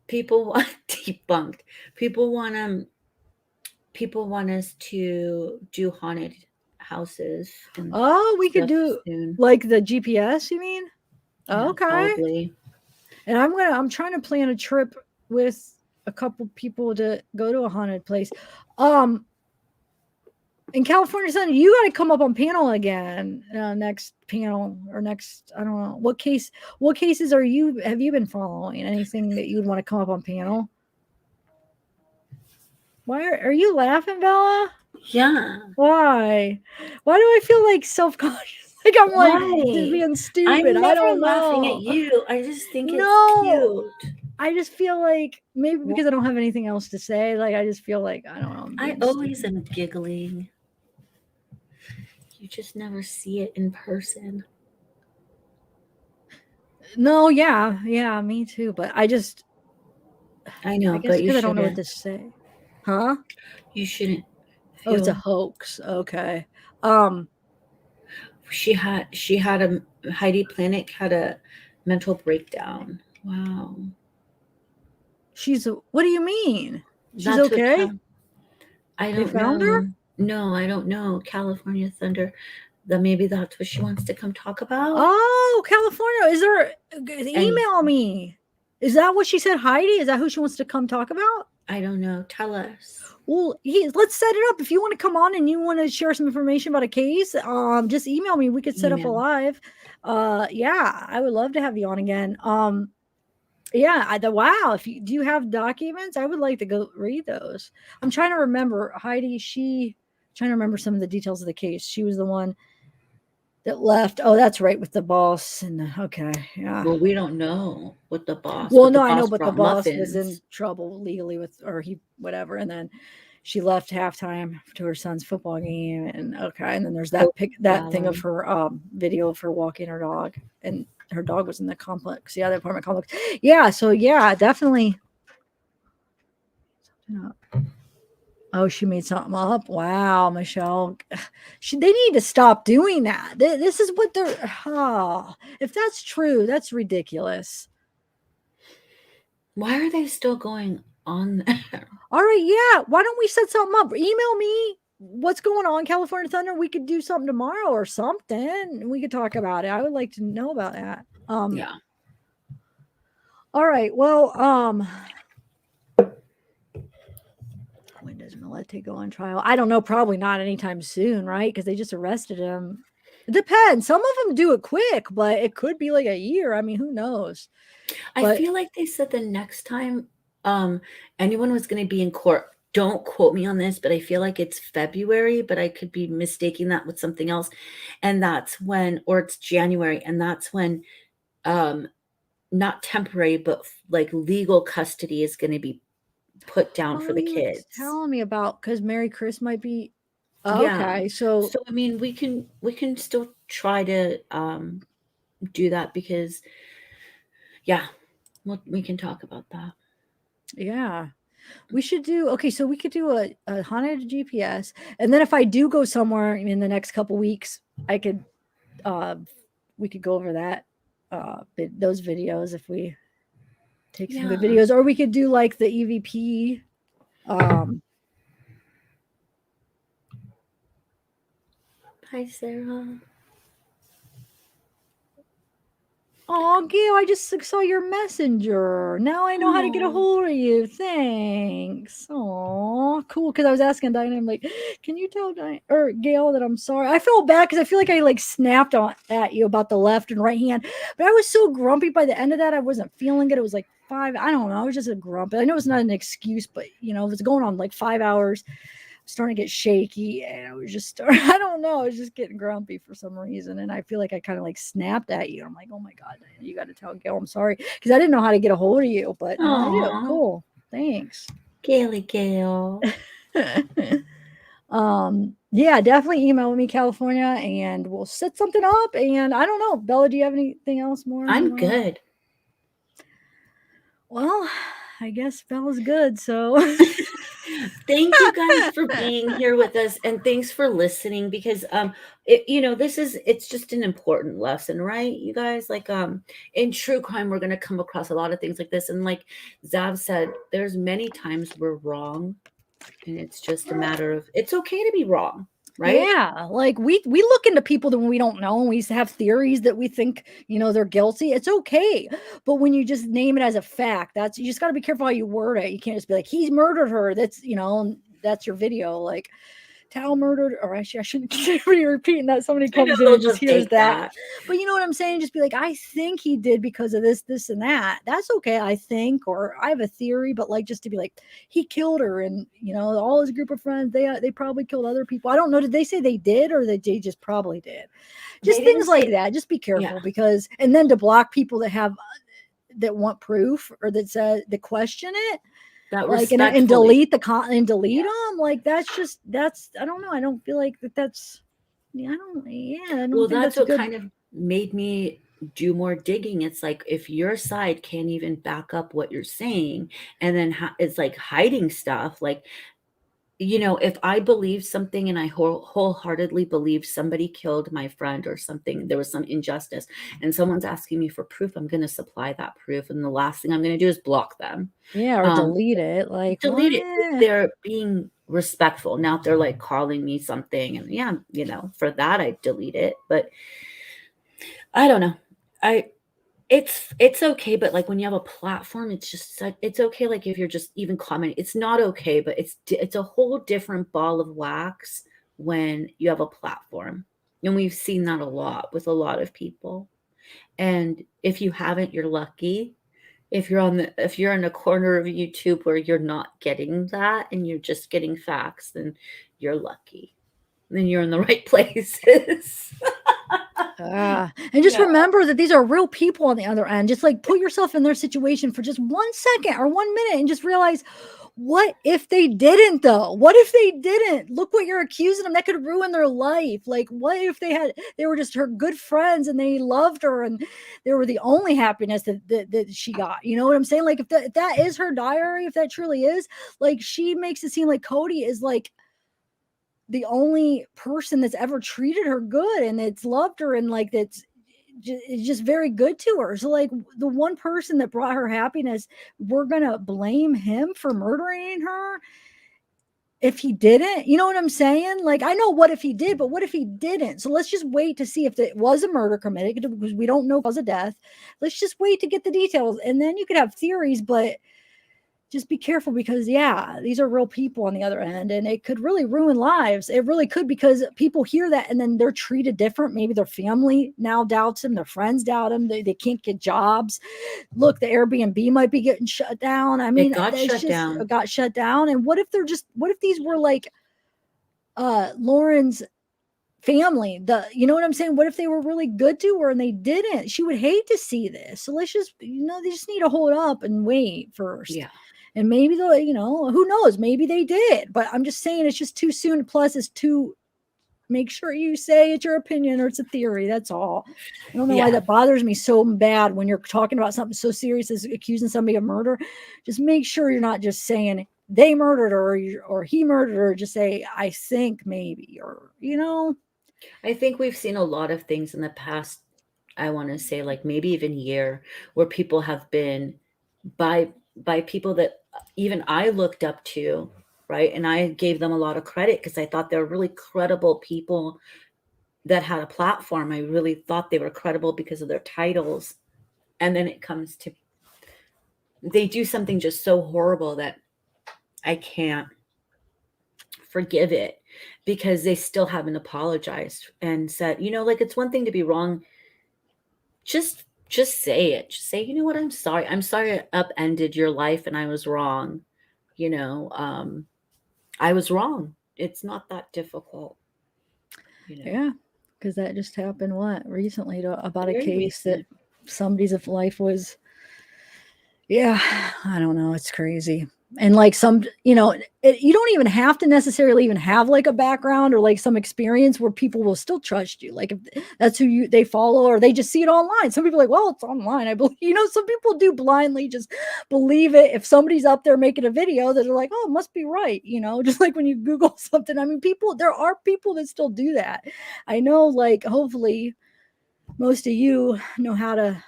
People want debunked. People want us to do haunted houses. We could do soon. Like the GPS, you mean? Yeah, okay. Probably. And I'm trying to plan a trip with a couple people to go to a haunted place. In California Sun, you got to come up on panel again. Next panel or next, I don't know what cases have you been following? Anything that you'd want to come up on panel? Why are you laughing, Bella? Yeah. Why do I feel like self-conscious? Like I'm like being stupid. I'm never I don't laughing know. at you. I just think it's cute. I just feel like maybe because I don't have anything else to say. Like I just feel like I don't know. I always am giggling. You just never see it in person. No, yeah, me too. But I know, but you I don't know what to say. Huh? You shouldn't. Oh, it's a hoax. Okay. Heidi Planek had a mental breakdown. Wow. What do you mean? She's okay? I don't know. Found her? No, I don't know. California Thunder. Maybe that's what she wants to come talk about. Oh, California. Email me. Is that what she said, Heidi? Is that who she wants to come talk about? I don't know. Tell us. Well, let's set it up. If you want to come on and you want to share some information about a case, just email me. We could set up a live. Yeah, I would love to have you on again. Yeah, wow. Do you have documents? I would like to go read those. I'm trying to remember Heidi. Trying to remember some of the details of the case. She was the one that left. Oh, that's right, with the boss. And okay, yeah. Well, we don't know what the boss. Well, no, I know, but the boss was in trouble legally whatever, and then she left halftime to her son's football game, and and then there's that thing of her video of her walking her dog, and her dog was in the complex, the apartment complex. Yeah, so yeah, definitely. Oh, she made something up. Wow, Michelle. They need to stop doing that. This is what they're. If that's true, that's ridiculous. Why are they still going on there? All right, yeah. Why don't we set something up? Email me what's going on, California Thunder. We could do something tomorrow or something. We could talk about it. I would like to know about that. Yeah. All right. Well, when does Malete go on trial? I don't know. Probably not anytime soon, right? Because they just arrested him. It depends. Some of them do it quick, but it could be like a year. I mean, who knows? I feel like they said the next time anyone was going to be in court, don't quote me on this, but I feel like it's February, but I could be mistaking that with something else. And that's when, or it's January, and that's when, um, not temporary, but like legal custody is going to be put down Oh, for the you were kids. telling me about because Mary Chris might be Yeah. okay. So So I mean, we can still try to do that because yeah, we can talk about that. yeah. We should do okay, so we could do a haunted GPS, and then if I do go somewhere in the next couple weeks, I could uh we could go over that those videos if we take some good Yeah. videos, or we could do like the EVP. Um Hi, Sarah. Oh, Gail, I just saw your messenger. Now I know how to get a Oh, hold of you. Thanks. Oh, cool. Because I was asking Diana, I'm like, can you tell Diana or Gail that I'm sorry? I felt bad because I feel like I like snapped at you about the left and right hand, but I was so grumpy by the end of that. I wasn't feeling it. It was like 5. I don't know. I was just a grumpy. I know it's not an excuse, but it was going on like 5 hours. Starting to get shaky, and I was just I don't know, I was just getting grumpy for some reason, and I feel like I kind of like snapped at you. I'm like, oh my god, Diana, you got to tell Gail I'm sorry because I didn't know how to get a hold of you, but now I do. oh, Cool, thanks. Gaily Gale. Yeah, definitely email me California, and we'll set something up. And I don't know, Bella, do you have anything else more you I'm want to? good. Well, I guess Bella's good, so Thank you guys for being here with us, and thanks for listening because it's just an important lesson, right? You guys, like in true crime we're going to come across a lot of things like this, and like Zav said, there's many times we're wrong, and it's just a matter of it's okay to be wrong, right? yeah, like we look into people that we don't know, and we have theories that we think they're guilty. It's okay, but when you just name it as a fact, that's you just got to be careful how you word it. You can't just be like he's murdered her. That's your video. Like Tal murdered, or actually, I shouldn't be repeating that. Somebody I know comes in they'll and just just hears take that. that. But you know what I'm saying? Just be like, I think he did because of this, this, and that. That's okay, I think, or I have a theory. But like, just to be like, he killed her, and all his group of friends, they probably killed other people. I don't know. Did they say they did, or that they just probably did? They Just didn't things like say, that. Just be yeah, careful and then to block people that want proof or that says that question it that like and respectfully. delete and delete Yeah. them like that's I don't know, I don't feel like that's I don't Well, think that's that's a what good. kind of made me do more digging. It's like if your side can't even back up what you're saying, and then it's like hiding stuff. Like, if I believe something and I wholeheartedly believe somebody killed my friend or something, there was some injustice, and someone's asking me for proof, I'm going to supply that proof. And the last thing I'm going to do is block them. Yeah, or Um, delete it like delete it if what. they're being respectful. Now, if they're like calling me something, and yeah, for that, I delete it. But I don't know. I it's okay, but like when you have a platform, it's just like it's okay. Like if you're just even commenting, it's not okay, but it's a whole different ball of wax when you have a platform, and we've seen that a lot with a lot of people. And if you haven't, you're lucky. If you're in a corner of YouTube where you're not getting that and you're just getting facts, then you're lucky. Then you're in the right places. And just Yeah. remember that these are real people on the other end. Just like put yourself in their situation for just 1 second or 1 minute and just realize, what if they didn't though? What if they didn't? Look what you're accusing them. That could ruin their life. Like, what if they were just her good friends and they loved her and they were the only happiness that she got? You know what I'm saying? Like, if that is her diary, if that truly is, like, she makes it seem like Cody is like the only person that's ever treated her good and it's loved her and like it's just very good to her. So like the one person that brought her happiness, we're gonna blame him for murdering her if he didn't. You know what I'm saying? Like, I know what if he did, but what if he didn't? So let's just wait to see if it was a murder committed because we don't know cause of death. Let's just wait to get the details, and then you could have theories, but just be careful because these are real people on the other end, and it could really ruin lives. It really could, because people hear that and then they're treated different. Maybe their family now doubts them, their friends doubt them, they can't get jobs. Look, the Airbnb might be getting shut down. I mean, It got it's shut just down. got shut down. And what if these were like Lauren's family, you know what I'm saying? What if they were really good to her and they didn't? She would hate to see this. So let's just, they just need to hold up and wait first. Yeah. And maybe they'll, who knows? Maybe they did. But I'm just saying, it's just too soon. Plus, it's too. Make sure you say it's your opinion or it's a theory. That's all. I don't know why that bothers me so bad when you're talking about something so serious as accusing somebody of murder. Just make sure you're not just saying they murdered her or he murdered her. Just say, I think maybe, or, I think we've seen a lot of things in the past, I want to say like maybe even year, where people have been by people that even I looked up to, right? And I gave them a lot of credit because I thought they were really credible people that had a platform. I really thought they were credible because of their titles. And then it comes to, they do something just so horrible that I can't forgive it, because they still haven't apologized and said, like, it's one thing to be wrong. Just say it. Just say, you know what, I'm sorry. I'm sorry I upended your life and I was wrong. I was wrong. It's not that difficult. Yeah, because that just happened recently about a Very case that recent. somebody's life was, I don't know, it's crazy. And like you don't even have to necessarily even have like a background or like some experience where people will still trust you. Like if that's who they follow, or they just see it online. Some people are like, well, it's online, I believe. Some people do blindly just believe it. If somebody's up there making a video, that are like, oh, it must be right. Just like when you Google something. I mean, there are people that still do that. I know, like, hopefully most of you know how to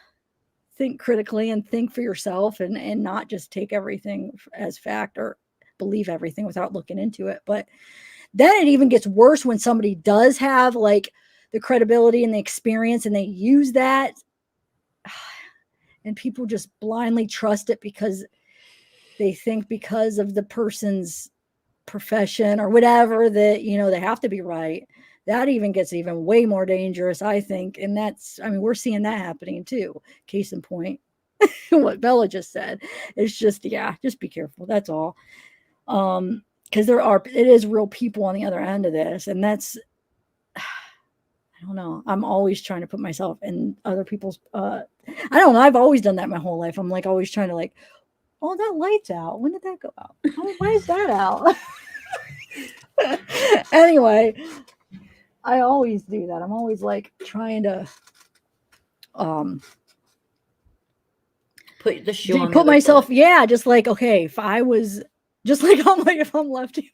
think critically and think for yourself, and not just take everything as fact or believe everything without looking into it. But then it even gets worse when somebody does have like the credibility and the experience and they use that, and people just blindly trust it because they think, because of the person's profession or whatever, that they have to be right. That even gets even way more dangerous, I think. And we're seeing that happening too. Case in point, what Bella just said. It's just, just be careful. That's all. Because it is real people on the other end of this. And that's, I don't know. I'm always trying to put myself in other people's, I don't know. I've always done that my whole life. I'm like always trying to like, oh, that light's out. When did that go out? Oh, why is that out? Anyway, I always do that. I'm always like trying to Put the shoe on the put other myself, foot. just like, okay, if I was just like, I'm like, if I'm lefty,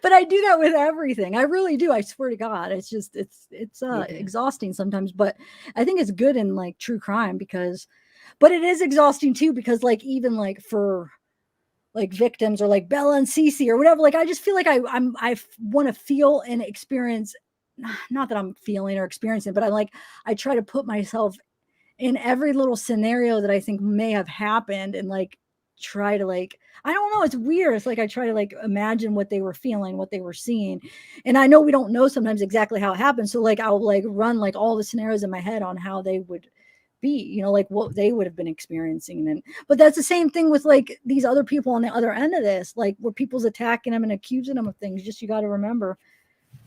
but I do that with everything. I really do. I swear to God. It's just, it's exhausting sometimes, but I think it's good in like true crime but it is exhausting too, because like, even like for like victims or like Bella and Cece or whatever, like I just feel like I want to feel and experience, not that I'm feeling or experiencing, but I try to put myself in every little scenario that I think may have happened, and like try to like, I don't know, it's weird. It's like I try to like imagine what they were feeling, what they were seeing. And I know we don't know sometimes exactly how it happened. So like I'll like run like all the scenarios in my head on how they would be, like what they would have been experiencing. But that's the same thing with like these other people on the other end of this, like where people's attacking them and accusing them of things. Just, you got to remember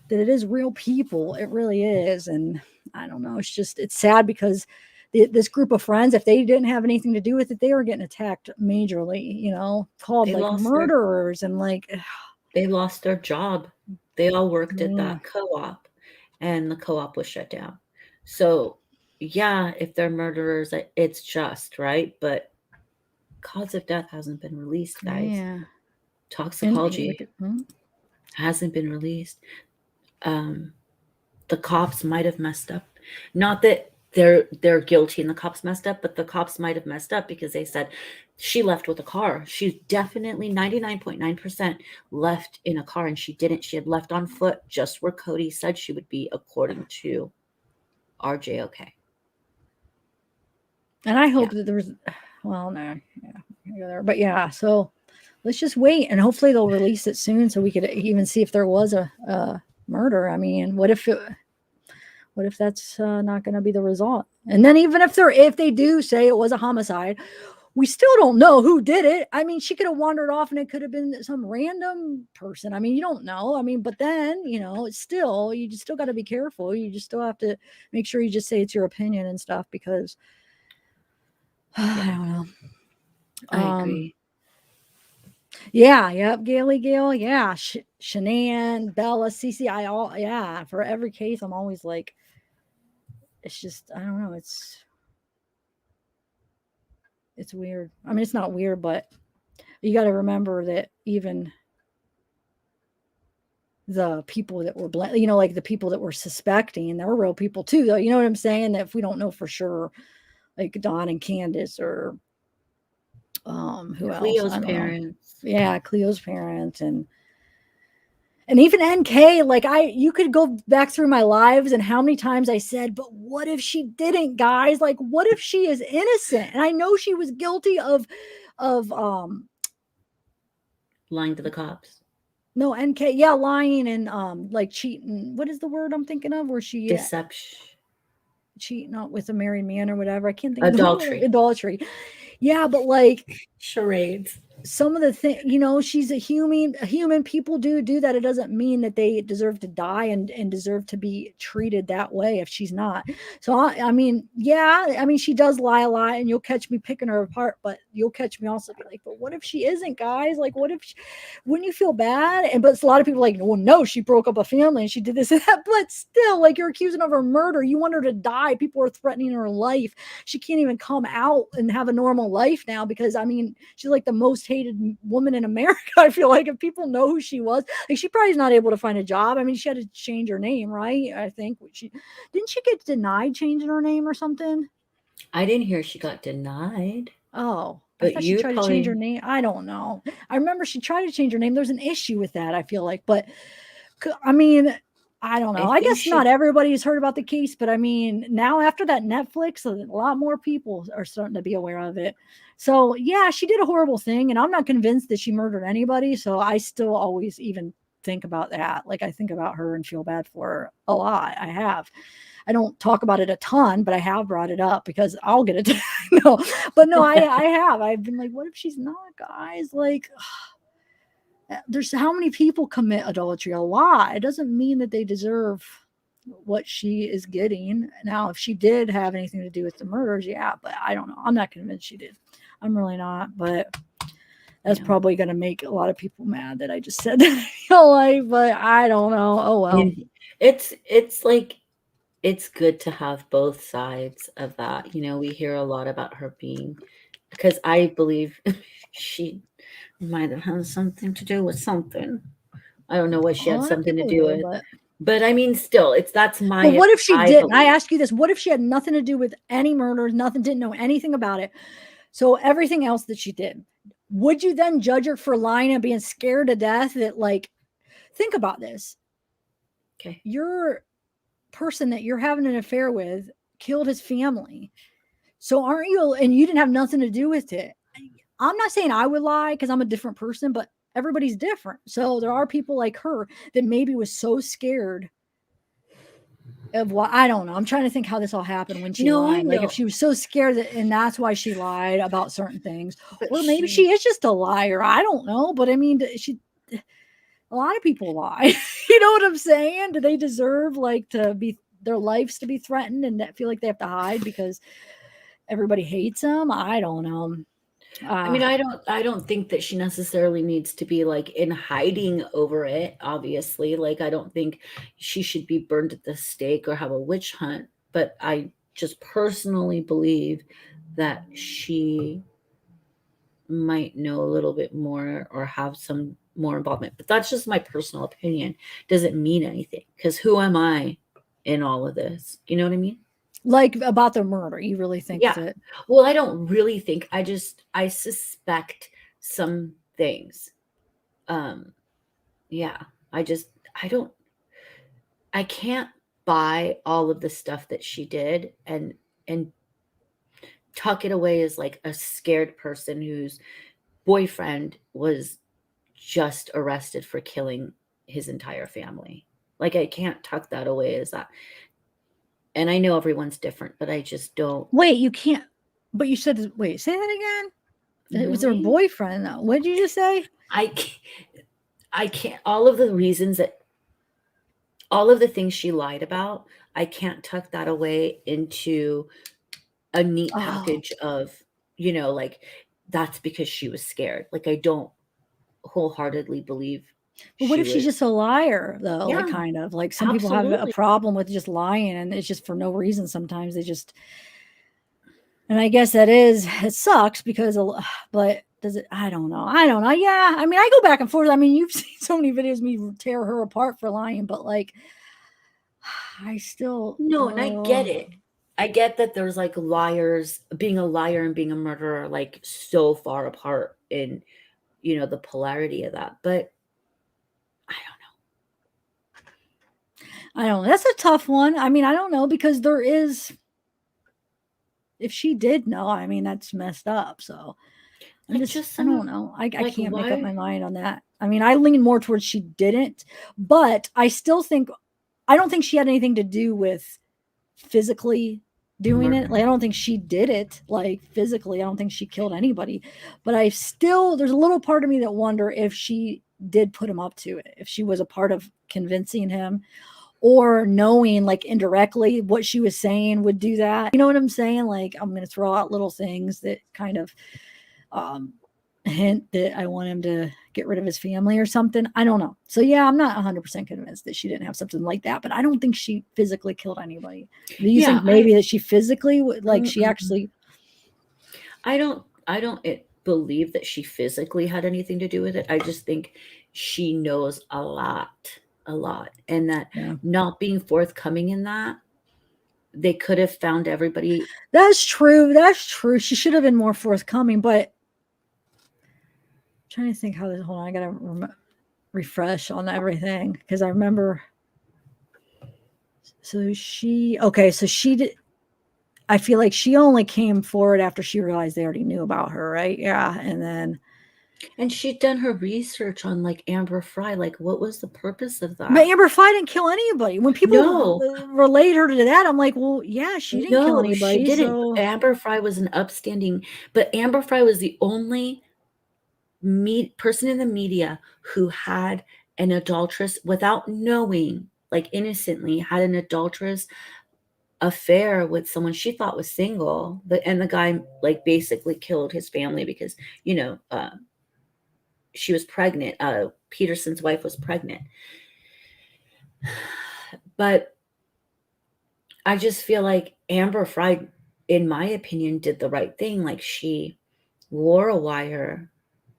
that it is real people. It really is. And I don't know. It's sad because this group of friends, if they didn't have anything to do with it, they were getting attacked majorly, called like murderers and like. They lost their job. They all worked at that co-op, and the co-op was shut down. So yeah, if they're murderers, it's just right. But cause of death hasn't been released, guys. Yeah. Toxicology hasn't been released. The cops might have messed up. Not that they're guilty and the cops messed up, but the cops might have messed up because they said she left with a car. She's definitely 99.9% left in a car, and she didn't. She had left on foot, just where Cody said she would be, according to RJOK. And I hope that there was, well, no, together. But yeah, so let's just wait and hopefully they'll release it soon so we could even see if there was a murder. I mean, what if that's not going to be the result? And then even if they do say it was a homicide, we still don't know who did it. I mean, she could have wandered off and it could have been some random person. I mean, you don't know. I mean, but then, it's still, you just still got to be careful. You just still have to make sure you just say it's your opinion and stuff because I don't know. I agree. Yeah, yep, Gailey Gale, yeah, Shanann, Bella, Cece, yeah, for every case, I'm always like, it's just, I don't know, it's weird. I mean, it's not weird, but you got to remember that even the people that were like the people that were suspecting, there were real people too, though. You know what I'm saying? That if we don't know for sure, like Dawn and Candace or who else? Cleo's I don't know. parents. Yeah, Cleo's parents and even NK, like you could go back through my lives and how many times I said, but what if she didn't, guys? Like, what if she is innocent? And I know she was guilty of Lying to the cops. no, NK, yeah, lying and like cheating. What is the word I'm thinking of? Where she Deception. cheating out with a married man or whatever. I can't think Adultery. of adultery. Yeah, but like Charades. some of the things, she's a human. People do that. It doesn't mean that they deserve to die and deserve to be treated that way if she's not. So I mean, yeah, I mean, she does lie a lot and you'll catch me picking her apart, but you'll catch me also be like, but what if she isn't, guys? Like, what if wouldn't you feel bad? But a lot of people are like, well, no, she broke up a family and she did this and that, but still, like, you're accusing of her murder. You want her to die. People are threatening her life. She can't even come out and have a normal life now because, I mean, she's like the most hated woman in America. I feel like if people know who she was, like, she probably is not able to find a job. I mean, she had to change her name, right? I think didn't she get denied changing her name or something? I didn't hear she got denied. Oh, I But thought she you tried to change her probably name. I don't know. I remember she tried to change her name. There's an issue with that, I feel like. But I mean, I don't know. I I think guess not she everybody's heard about the case, but I mean, now after that Netflix, a lot more people are starting to be aware of it. So yeah, she did a horrible thing, and I'm not convinced that she murdered anybody. So I still always even think about that. Like, I think about her and feel bad for her a lot. I have. I don't talk about it a ton, but I have brought it up because I'll get it. No, but no, I have. I've been like, what if she's not, guys? Like, there's how many people commit adultery? A lot. It doesn't mean that they deserve what she is getting. Now, if she did have anything to do with the murders, yeah, but I don't know. I'm not convinced she did. I'm really not, but that's probably going to make a lot of people mad that I just said that. Like, but I don't know. Oh well. it's like it's good to have both sides of that. We hear a lot about her being, because I believe she might have had something to do with something. I don't know what she A had lot of something to people do do, with. But I mean, still, that's but my what if she I didn't? I believe. ask you this: what if she had nothing to do with any murders? Nothing, didn't know anything about it. So everything else that she did, would you then judge her for lying and being scared to death? That, like, think about this. Okay. Your person that you're having an affair with killed his family. So aren't you, and you didn't have nothing to do with it. I'm not saying I would lie because I'm a different person, but everybody's different. So there are people like her that maybe was so scared of what, I don't know. I'm trying to think how this all happened when she No, I lied. Like, if know. she was so scared that, and that's why she lied about certain things, But or maybe she is just a liar. I don't know. But I mean, a lot of people lie. You know what I'm saying? Do they deserve, like, to be their lives to be threatened and that feel like they have to hide because everybody hates them? I don't know. I mean, I don't think that she necessarily needs to be like in hiding over it, obviously. Like, I don't think she should be burned at the stake or have a witch hunt, but I just personally believe that she might know a little bit more or have some more involvement. But that's just my personal opinion. Doesn't mean anything, because who am I in all of this? You know what I mean? Like, about the murder, you really think Yeah. that? Well, I don't really think, I suspect some things. Um, yeah. I just I don't I can't buy all of the stuff that she did and tuck it away as like a scared person whose boyfriend was just arrested for killing his entire family. Like, I can't tuck that away as that. And I know everyone's different, but I just don't. Wait, you can't. But you said, wait, say that again. It was her Really? boyfriend, though. What did you just say? I can't. All of the reasons that, all of the things she lied about, I can't tuck that away into a neat Oh, package of, like, that's because she was scared. Like, I don't wholeheartedly believe but what she if she's was. just a liar, though? Like, Yeah, kind of like some people have a absolutely. problem with just lying, and it's just for no reason. Sometimes they just, and I guess it sucks because, but does it? I don't know. I don't know. Yeah, I mean, I go back and forth. I mean, you've seen so many videos of me tear her apart for lying, but like, I still, No, and I get it. I get that there's like liars, being a liar and being a murderer, like so far apart in, the polarity of that. But I I don't know. That's a tough one. I mean, I don't know because there is, if she did know, I mean, that's messed up. So don't know. I just I don't don't know. know. I Like, can't make up why? my mind on that. I mean, I lean more towards she didn't, but I still think, I don't think she had anything to do with physically doing it. Murder. Like, I don't think she did it like physically. I don't think she killed anybody, but I still, there's a little part of me that wonder if she did put him up to it, if she was a part of convincing him or knowing like indirectly what she was saying would do that. You know what I'm saying? Like, I'm going to throw out little things that kind of um, hint that I want him to get rid of his family or something. I don't know. So yeah, I'm not 100% convinced that she didn't have something like that, but I don't think she physically killed anybody. Do you Yeah, think maybe that she physically like she mm-mm. actually? I don't believe that she physically had anything to do with it. I just think she knows a lot, and that Yeah, not being forthcoming in that, they could have found everybody. that's true. That's true. She should have been more forthcoming, but I'm trying to think how this. Hold on, I gotta refresh on everything because I remember. So she okay. So she did. I feel like she only came forward after she realized they already knew about her, right? Yeah, and then And she'd done her research on like Amber Fry. Like, what was the purpose of but that? Amber Fry didn't kill anybody. When people No, relate her to that, I'm like, well, yeah, she didn't kill no, she anybody. didn't. So Amber Fry was an upstanding, but Amber Fry was the only person in the media who had an adulteress without knowing, like innocently, had an adulterous affair with someone she thought was single. And the guy like basically killed his family because, she was pregnant. Peterson's wife was pregnant. But I just feel like Amber Fry, in my opinion, did the right thing. Like, she wore a wire.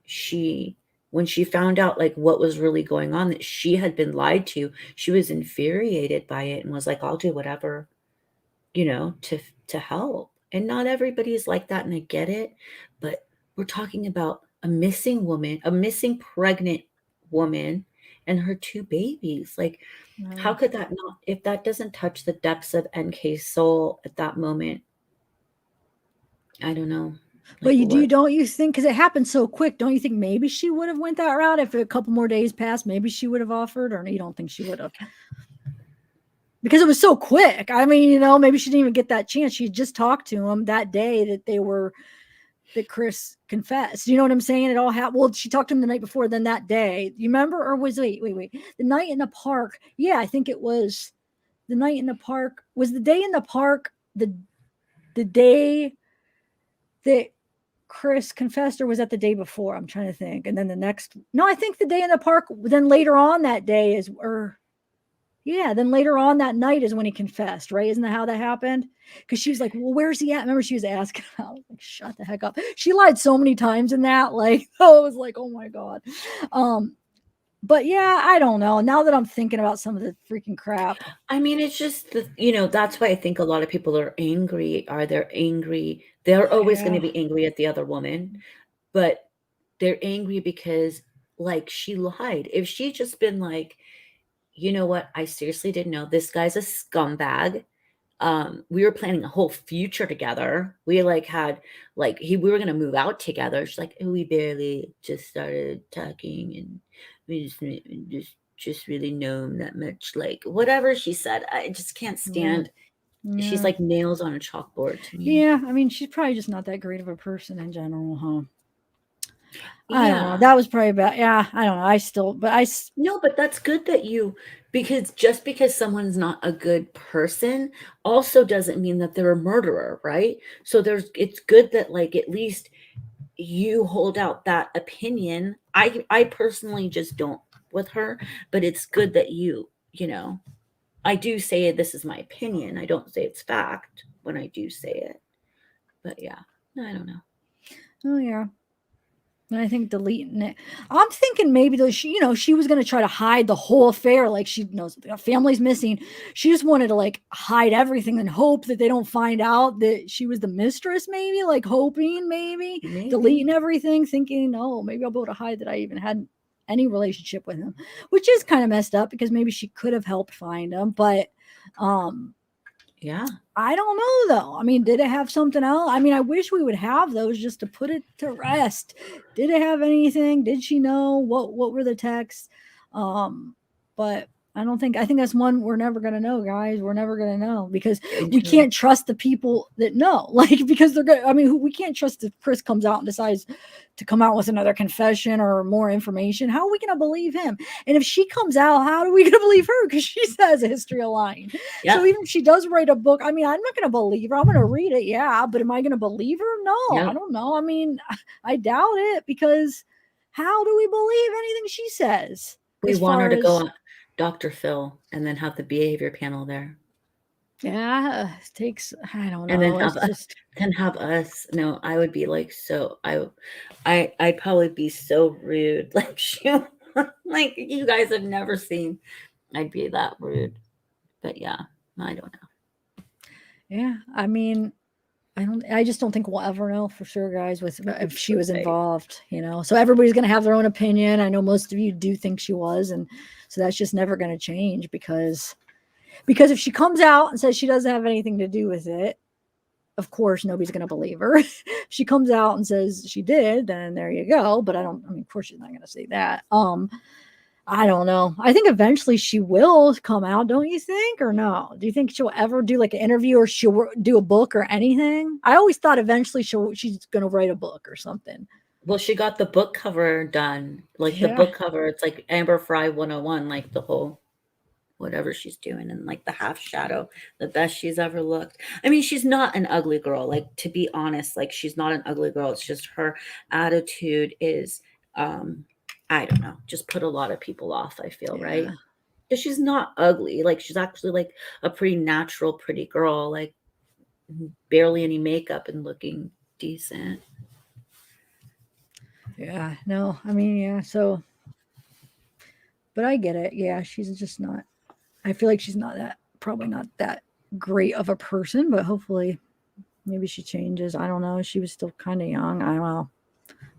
She, when she found out like what was really going on, that she had been lied to, she was infuriated by it and was like, I'll do whatever, to help. And not everybody is like that, and I get it, but we're talking about a missing woman, a missing pregnant woman, and her two babies. Like, how could that not, if that doesn't touch the depths of NK's soul at that moment, I don't know. but Like, what? don't you think because it happened so quick, don't you think maybe she would have went that route if a couple more days passed, maybe she would have offered, or you don't think she would have? Because it was so quick. I mean, maybe she didn't even get that chance. She just talked to him that day that Chris confessed. You know what I'm saying? It all happened. Well, she talked to him the night before, then that day. You remember? Or wait. The night in the park. Yeah, I think it was the night in the park. Was the day in the park the day that Chris confessed, or was that the day before? I'm trying to think. And then no, I think the day in the park, then later on that day yeah, then later on that night is when he confessed, right? Isn't that how that happened? Because she was like, well, where's he at? Remember, she was asking about, like, shut the heck up. She lied so many times in that, like, oh, it was like, oh my God. But yeah, I don't know. Now that I'm thinking about some of the freaking crap. I mean, it's just that's why I think a lot of people are angry. They're angry? They're always going to Yeah. be angry at the other woman, but they're angry because, like, she lied. If she just been like, you know what, I seriously didn't know, this guy's a scumbag. we were planning a whole future together. We like had like we were gonna move out together. She's like, "Oh, we barely just started talking and we just really know him that much." Like whatever she said. I just can't Yeah. stand she's Yeah. like nails on a chalkboard to me. Yeah. I mean, she's probably just not that great of a person in general, huh? I don't know. Yeah. That was probably about, yeah, I don't know. I still, but No, but that's good that you because just because someone's not a good person also doesn't mean that they're a murderer, right? So it's good that like at least you hold out that opinion. I personally just don't with her, but it's good that you know, I do say this is my opinion. I don't say it's fact when I do say it. But yeah, I don't know. oh, yeah. And I think deleting it. I'm thinking maybe though she was going to try to hide the whole affair, like she knows the family's missing. She just wanted to like hide everything and hope that they don't find out that she was the mistress. Maybe like hoping, maybe Maybe. deleting everything, thinking, oh, maybe I'll be able to hide that I even had any relationship with him, which is kind of messed up because maybe she could have helped find him, but um Yeah. I don't know though. I mean, did it have something else? I mean, I wish we would have those just to put it to rest. Did it have anything? Did she know what were the texts? But I think that's one we're never gonna know, guys. We're never gonna know because Very we true. can't trust the people that know. Like because they're gonna I mean, we can't trust if Chris comes out and decides to come out with another confession or more information. How are we gonna believe him? And if she comes out, how are we gonna believe her? Because she has a history of lying. So Yep. even if she does write a book, I mean, I'm not going to believe her. I'm going to read it, yeah, but am I going to believe her? No, I Yep. don't know. I mean, I doubt it because how do we believe anything she says We as want her far to go as on Dr. Phil and then have the behavior panel there. yeah, it takes I don't And then know. It's just have us. No, I would be like so I'd probably be so rude. Like she like you guys have never seen. I'd be that rude. But yeah, I don't know. yeah, I mean, I just don't think we'll ever know for sure, guys, with if she was Right. involved. So everybody's going to have their own opinion. I know most of you do think she was, and so that's just never going to change because if she comes out and says she doesn't have anything to do with it, of course nobody's going to believe her. If she comes out and says she did, then there you go. But I mean, of course she's not going to say that. I don't know. I think eventually she will come out, don't you think? Or no? Do you think she'll ever do like an interview or she'll do a book or anything? I always thought eventually she's going to write a book or something. Well, she got the book cover done. Like the Yeah. book cover, it's like Amber Fry 101, like the whole whatever she's doing and like the half shadow, the best she's ever looked. I mean, she's not an ugly girl. Like to be honest, like she's not an ugly girl. It's just her attitude is I don't know, just put a lot of people off, I feel, Yeah. right? Because she's not ugly. Like she's actually like a pretty natural, pretty girl, like barely any makeup and looking decent. Yeah. No, I mean, yeah. So, but I get it. Yeah. She's just not, I feel like she's not probably not that great of a person, but hopefully maybe she changes. I don't know. She was still kind of young. I don't know.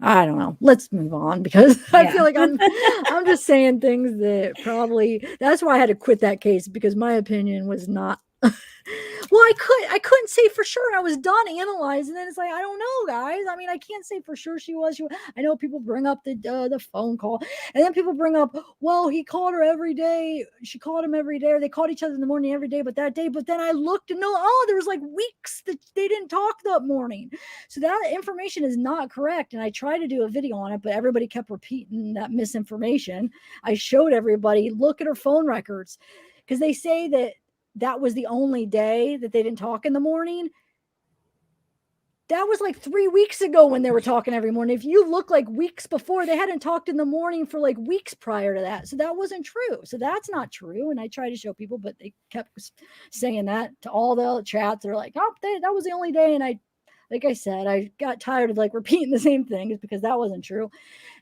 I don't know. Let's move on because I Yeah. feel like I'm just saying things that probably that's why I had to quit that case because my opinion was not well, I couldn't say for sure. I was done analyzing it. It's like I don't know, guys. I mean, I can't say for sure she was. I know people bring up the phone call, and then people bring up, well, he called her every day. She called him every day, or they called each other in the morning every day. But that day, but then I looked and no, oh, there was like weeks that they didn't talk that morning. So that information is not correct. And I tried to do a video on it, but everybody kept repeating that misinformation. I showed everybody, look at her phone records because they say that was the only day that they didn't talk in the morning. That was like 3 weeks ago when they were talking every morning. If you look like weeks before, they hadn't talked in the morning for like weeks prior to that. So that wasn't true. So that's not true. And I tried to show people, but they kept saying that to all the chats. They're like, oh, that was the only day. And like I said, I got tired of like repeating the same things because that wasn't true.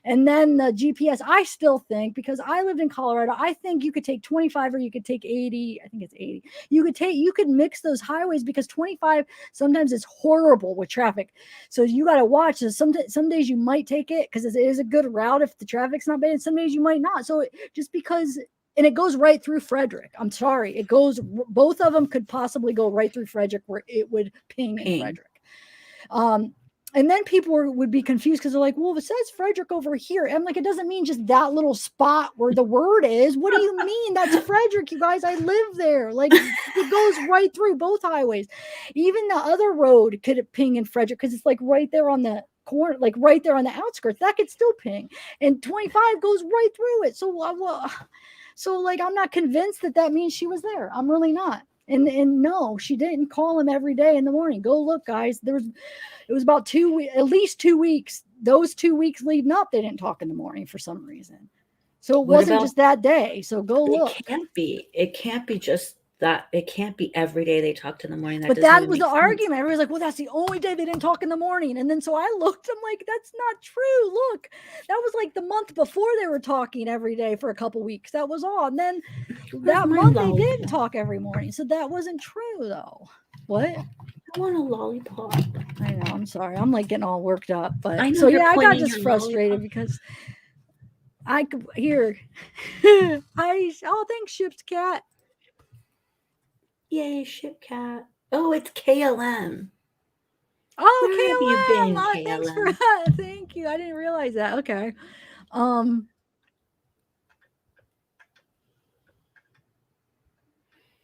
And then the GPS, I still think because I lived in Colorado, I think you could take 25 or you could take 80. I think it's 80. You could mix those highways because 25 sometimes it's horrible with traffic. So you got to watch. Some days you might take it because it is a good route if the traffic's not bad. And some days you might not. So just because and it goes right through Frederick. I'm sorry. It goes, both of them could possibly go right through Frederick where it would ping in Frederick. And then people would be confused because they're like, well, if it says Frederick over here. I'm like, it doesn't mean just that little spot where the word is. What do you mean? That's Frederick, you guys. I live there. Like, it goes right through both highways. Even the other road could ping in Frederick because it's like right there on the corner, like right there on the outskirts. That could still ping. And 25 goes right through it. So like, I'm not convinced that means she was there. I'm really not. And no, she didn't call him every day in the morning. Go look, guys. It was about at least 2 weeks. Those 2 weeks leading up, they didn't talk in the morning for some reason. So it wasn't just that day. So go look. It can't be. It can't be just that. It can't be every day they talked in the morning. But that was the argument. Everybody's like, well, that's the only day they didn't talk in the morning. And then so I looked, I'm like, that's not true. Look, that was like the month before they were talking every day for a couple weeks. That was all. And then that month they didn't talk every morning. So that wasn't true though. What? I want a lollipop. I know. I'm sorry. I'm like getting all worked up. But I know, so yeah, I got just frustrated because I could hear. Thanks, Ship's Cat. Yay, Ship Cat. Oh, it's KLM. Oh, Where KLM. Have you been, KLM? Thanks for that. Thank you. I didn't realize that. Okay.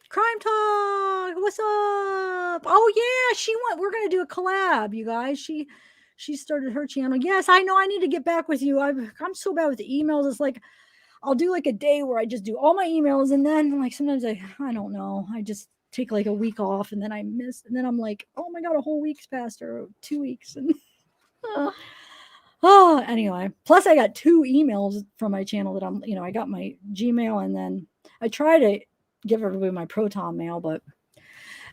Crime Talk. What's up? Oh yeah, we're gonna do a collab, you guys. She started her channel. Yes, I know. I need to get back with you. I'm so bad with the emails. It's like I'll do like a day where I just do all my emails, and then like sometimes I don't know. I just take like a week off, and then I miss, and then I'm like, oh my god, a whole week's passed or 2 weeks, and anyway. Plus, I got 2 emails from my channel that I got my Gmail, and then I try to give everybody my Proton mail, but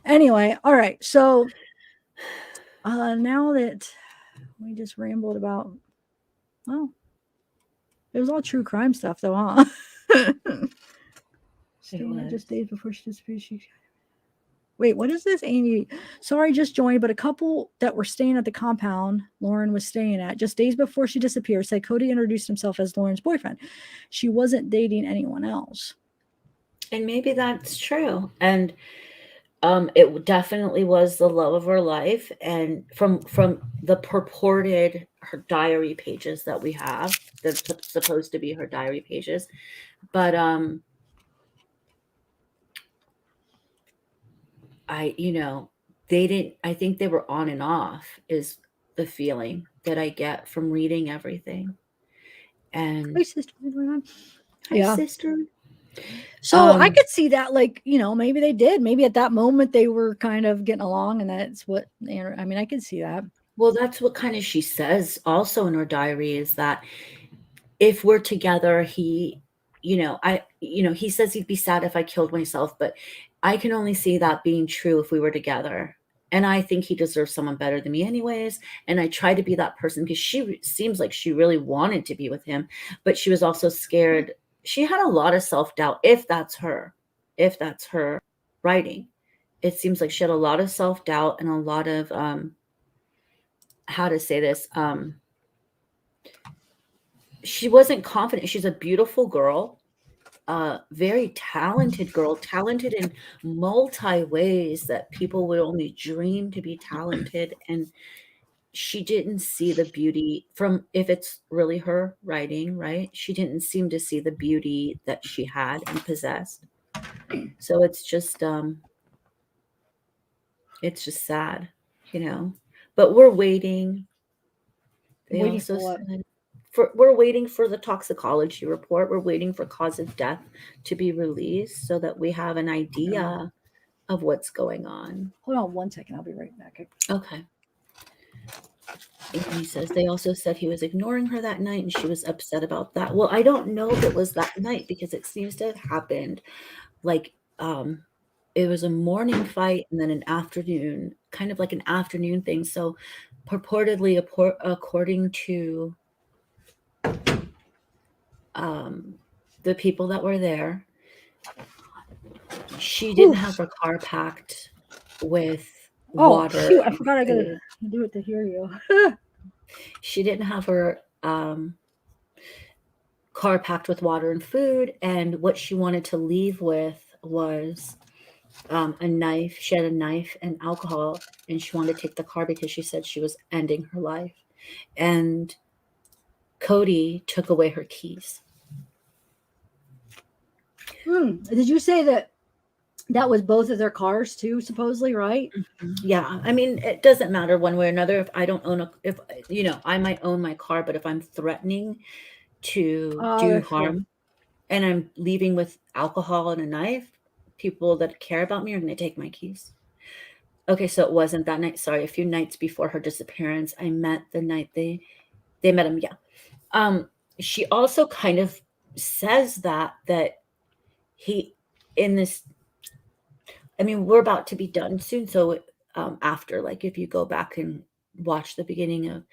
anyway, all right. So now that we just rambled about, well, it was all true crime stuff though, huh? Just days before she disappeared. Wait, what is this, Amy? Sorry, just joined, but a couple that were staying at the compound Lauren was staying at just days before she disappeared said Cody introduced himself as Lauren's boyfriend. She wasn't dating anyone else. And maybe that's true. And it definitely was the love of her life. And from the purported her diary pages that we have, that's supposed to be her diary pages. But I think they were on and off is the feeling that I get from reading everything. And hi, sister. Hi, sister. So I could see that, like, maybe they did. Maybe at that moment they were kind of getting along, and that's what, I could see that. Well, that's what kind of she says also in her diary is that if we're together, he says he'd be sad if I killed myself, but I can only see that being true if we were together. And I think he deserves someone better than me anyways. And I try to be that person because she seems like she really wanted to be with him, but she was also scared. She had a lot of self-doubt, if that's her writing. It seems like she had a lot of self-doubt and a lot of, how to say this, she wasn't confident. She's a beautiful girl, very talented girl, talented in multi ways that people would only dream to be talented. And she didn't see the beauty from, if it's really her writing, right? She didn't seem to see the beauty that she had and possessed. So it's just sad, but we're waiting. Waiting for what? We're waiting for the toxicology report. We're waiting for cause of death to be released so that we have an idea of what's going on. Hold on 1 second. I'll be right back. Okay. Amy says they also said he was ignoring her that night and she was upset about that. Well, I don't know if it was that night because it seems to have happened like it was a morning fight and then an afternoon, kind of like an afternoon thing. So purportedly, according to the people that were there, she didn't have her car packed with water. Shoot, I forgot I gotta do it to hear you. She didn't have her car packed with water and food. And what she wanted to leave with was a knife. She had a knife and alcohol, and she wanted to take the car because she said she was ending her life. And Cody took away her keys. Did you say that was both of their cars too, supposedly, right? Yeah, I mean, it doesn't matter one way or another. If I don't own if I might own my car, but if I'm threatening to Oh, do that's true. harm and I'm leaving with alcohol and a knife, people that care about me are going to take my keys. Okay, so it wasn't that night. Sorry, a few nights before her disappearance, I met the night they met him. Yeah. She also kind of says that he in this. I mean, we're about to be done soon, so after, like, if you go back and watch the beginning of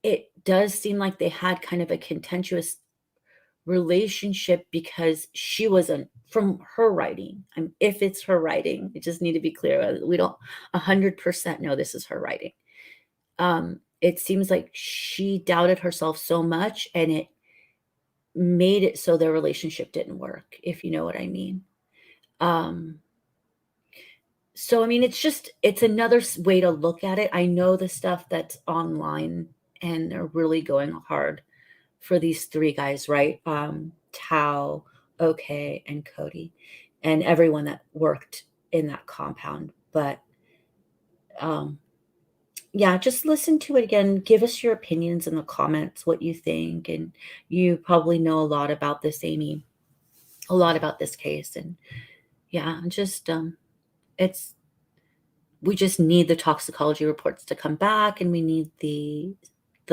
it, does seem like they had kind of a contentious relationship because she wasn't from her writing. If it's her writing, it just need to be clear. We don't 100% know this is her writing. It seems like she doubted herself so much, and it made it so their relationship didn't work, if you know what I mean. So, I mean, it's another way to look at it. I know the stuff that's online, and they're really going hard for these three guys, right? Tao, OK, and Cody, and everyone that worked in that compound. But yeah, just listen to it again. Give us your opinions in the comments, what you think. And you probably know a lot about this, Amy, a lot about this case. And yeah, just it's we just need the toxicology reports to come back, and we need the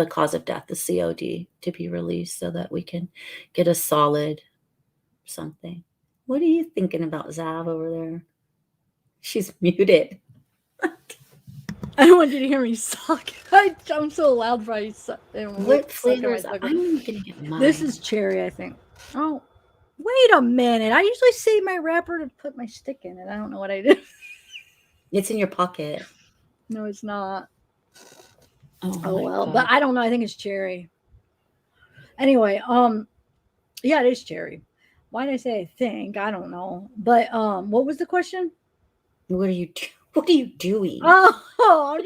cause of death, the COD, to be released so that we can get a solid something. What are you thinking about, Zav, over there? She's muted. I don't want you to hear me suck. I'm so loud, probably. What flavors? I'm gonna get mine. This is cherry, I think. Oh, wait a minute. I usually save my wrapper to put my stick in it. I don't know what I did. It's in your pocket. No, it's not. Oh well, God. but I don't know. I think it's cherry. Anyway, yeah, it is cherry. Why did I say I think? I don't know. But what was the question? What are you doing? Oh,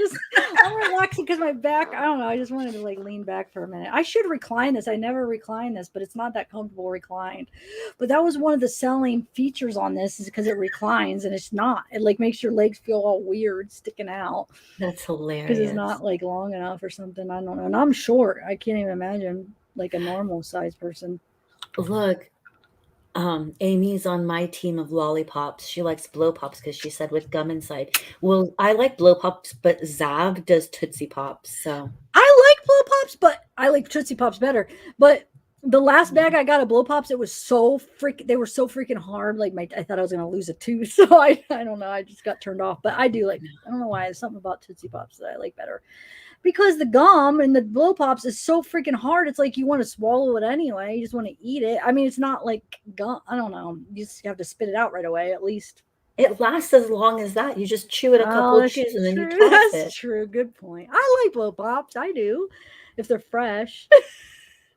I'm relaxing because my back, I don't know. I just wanted to like lean back for a minute. I should recline this. I never recline this, but it's not that comfortable reclined. But that was one of the selling features on this, is because it reclines, and it's not. It like makes your legs feel all weird sticking out. That's hilarious. Because it's not like long enough or something. I don't know. And I'm short. I can't even imagine like a normal size person. Look, Amy's on my team of lollipops. She likes blow pops because she said with gum inside. Well, I like blow pops, but Zav does Tootsie Pops. So I like blow pops, but I like Tootsie Pops better. But the last bag I got of blow pops, it was so they were so freaking hard. Like I thought I was gonna lose a tooth. So I don't know. I just got turned off. But I do like, I don't know why. There's something about Tootsie Pops that I like better. Because the gum and the blow pops is so freaking hard. It's like you want to swallow it anyway. You just want to eat it. I mean, it's not like gum. I don't know. You just have to spit it out right away, at least. It lasts as long as that. You just chew it a couple of chews and then you toss it. That's true. Good point. I like blow pops. I do, if they're fresh.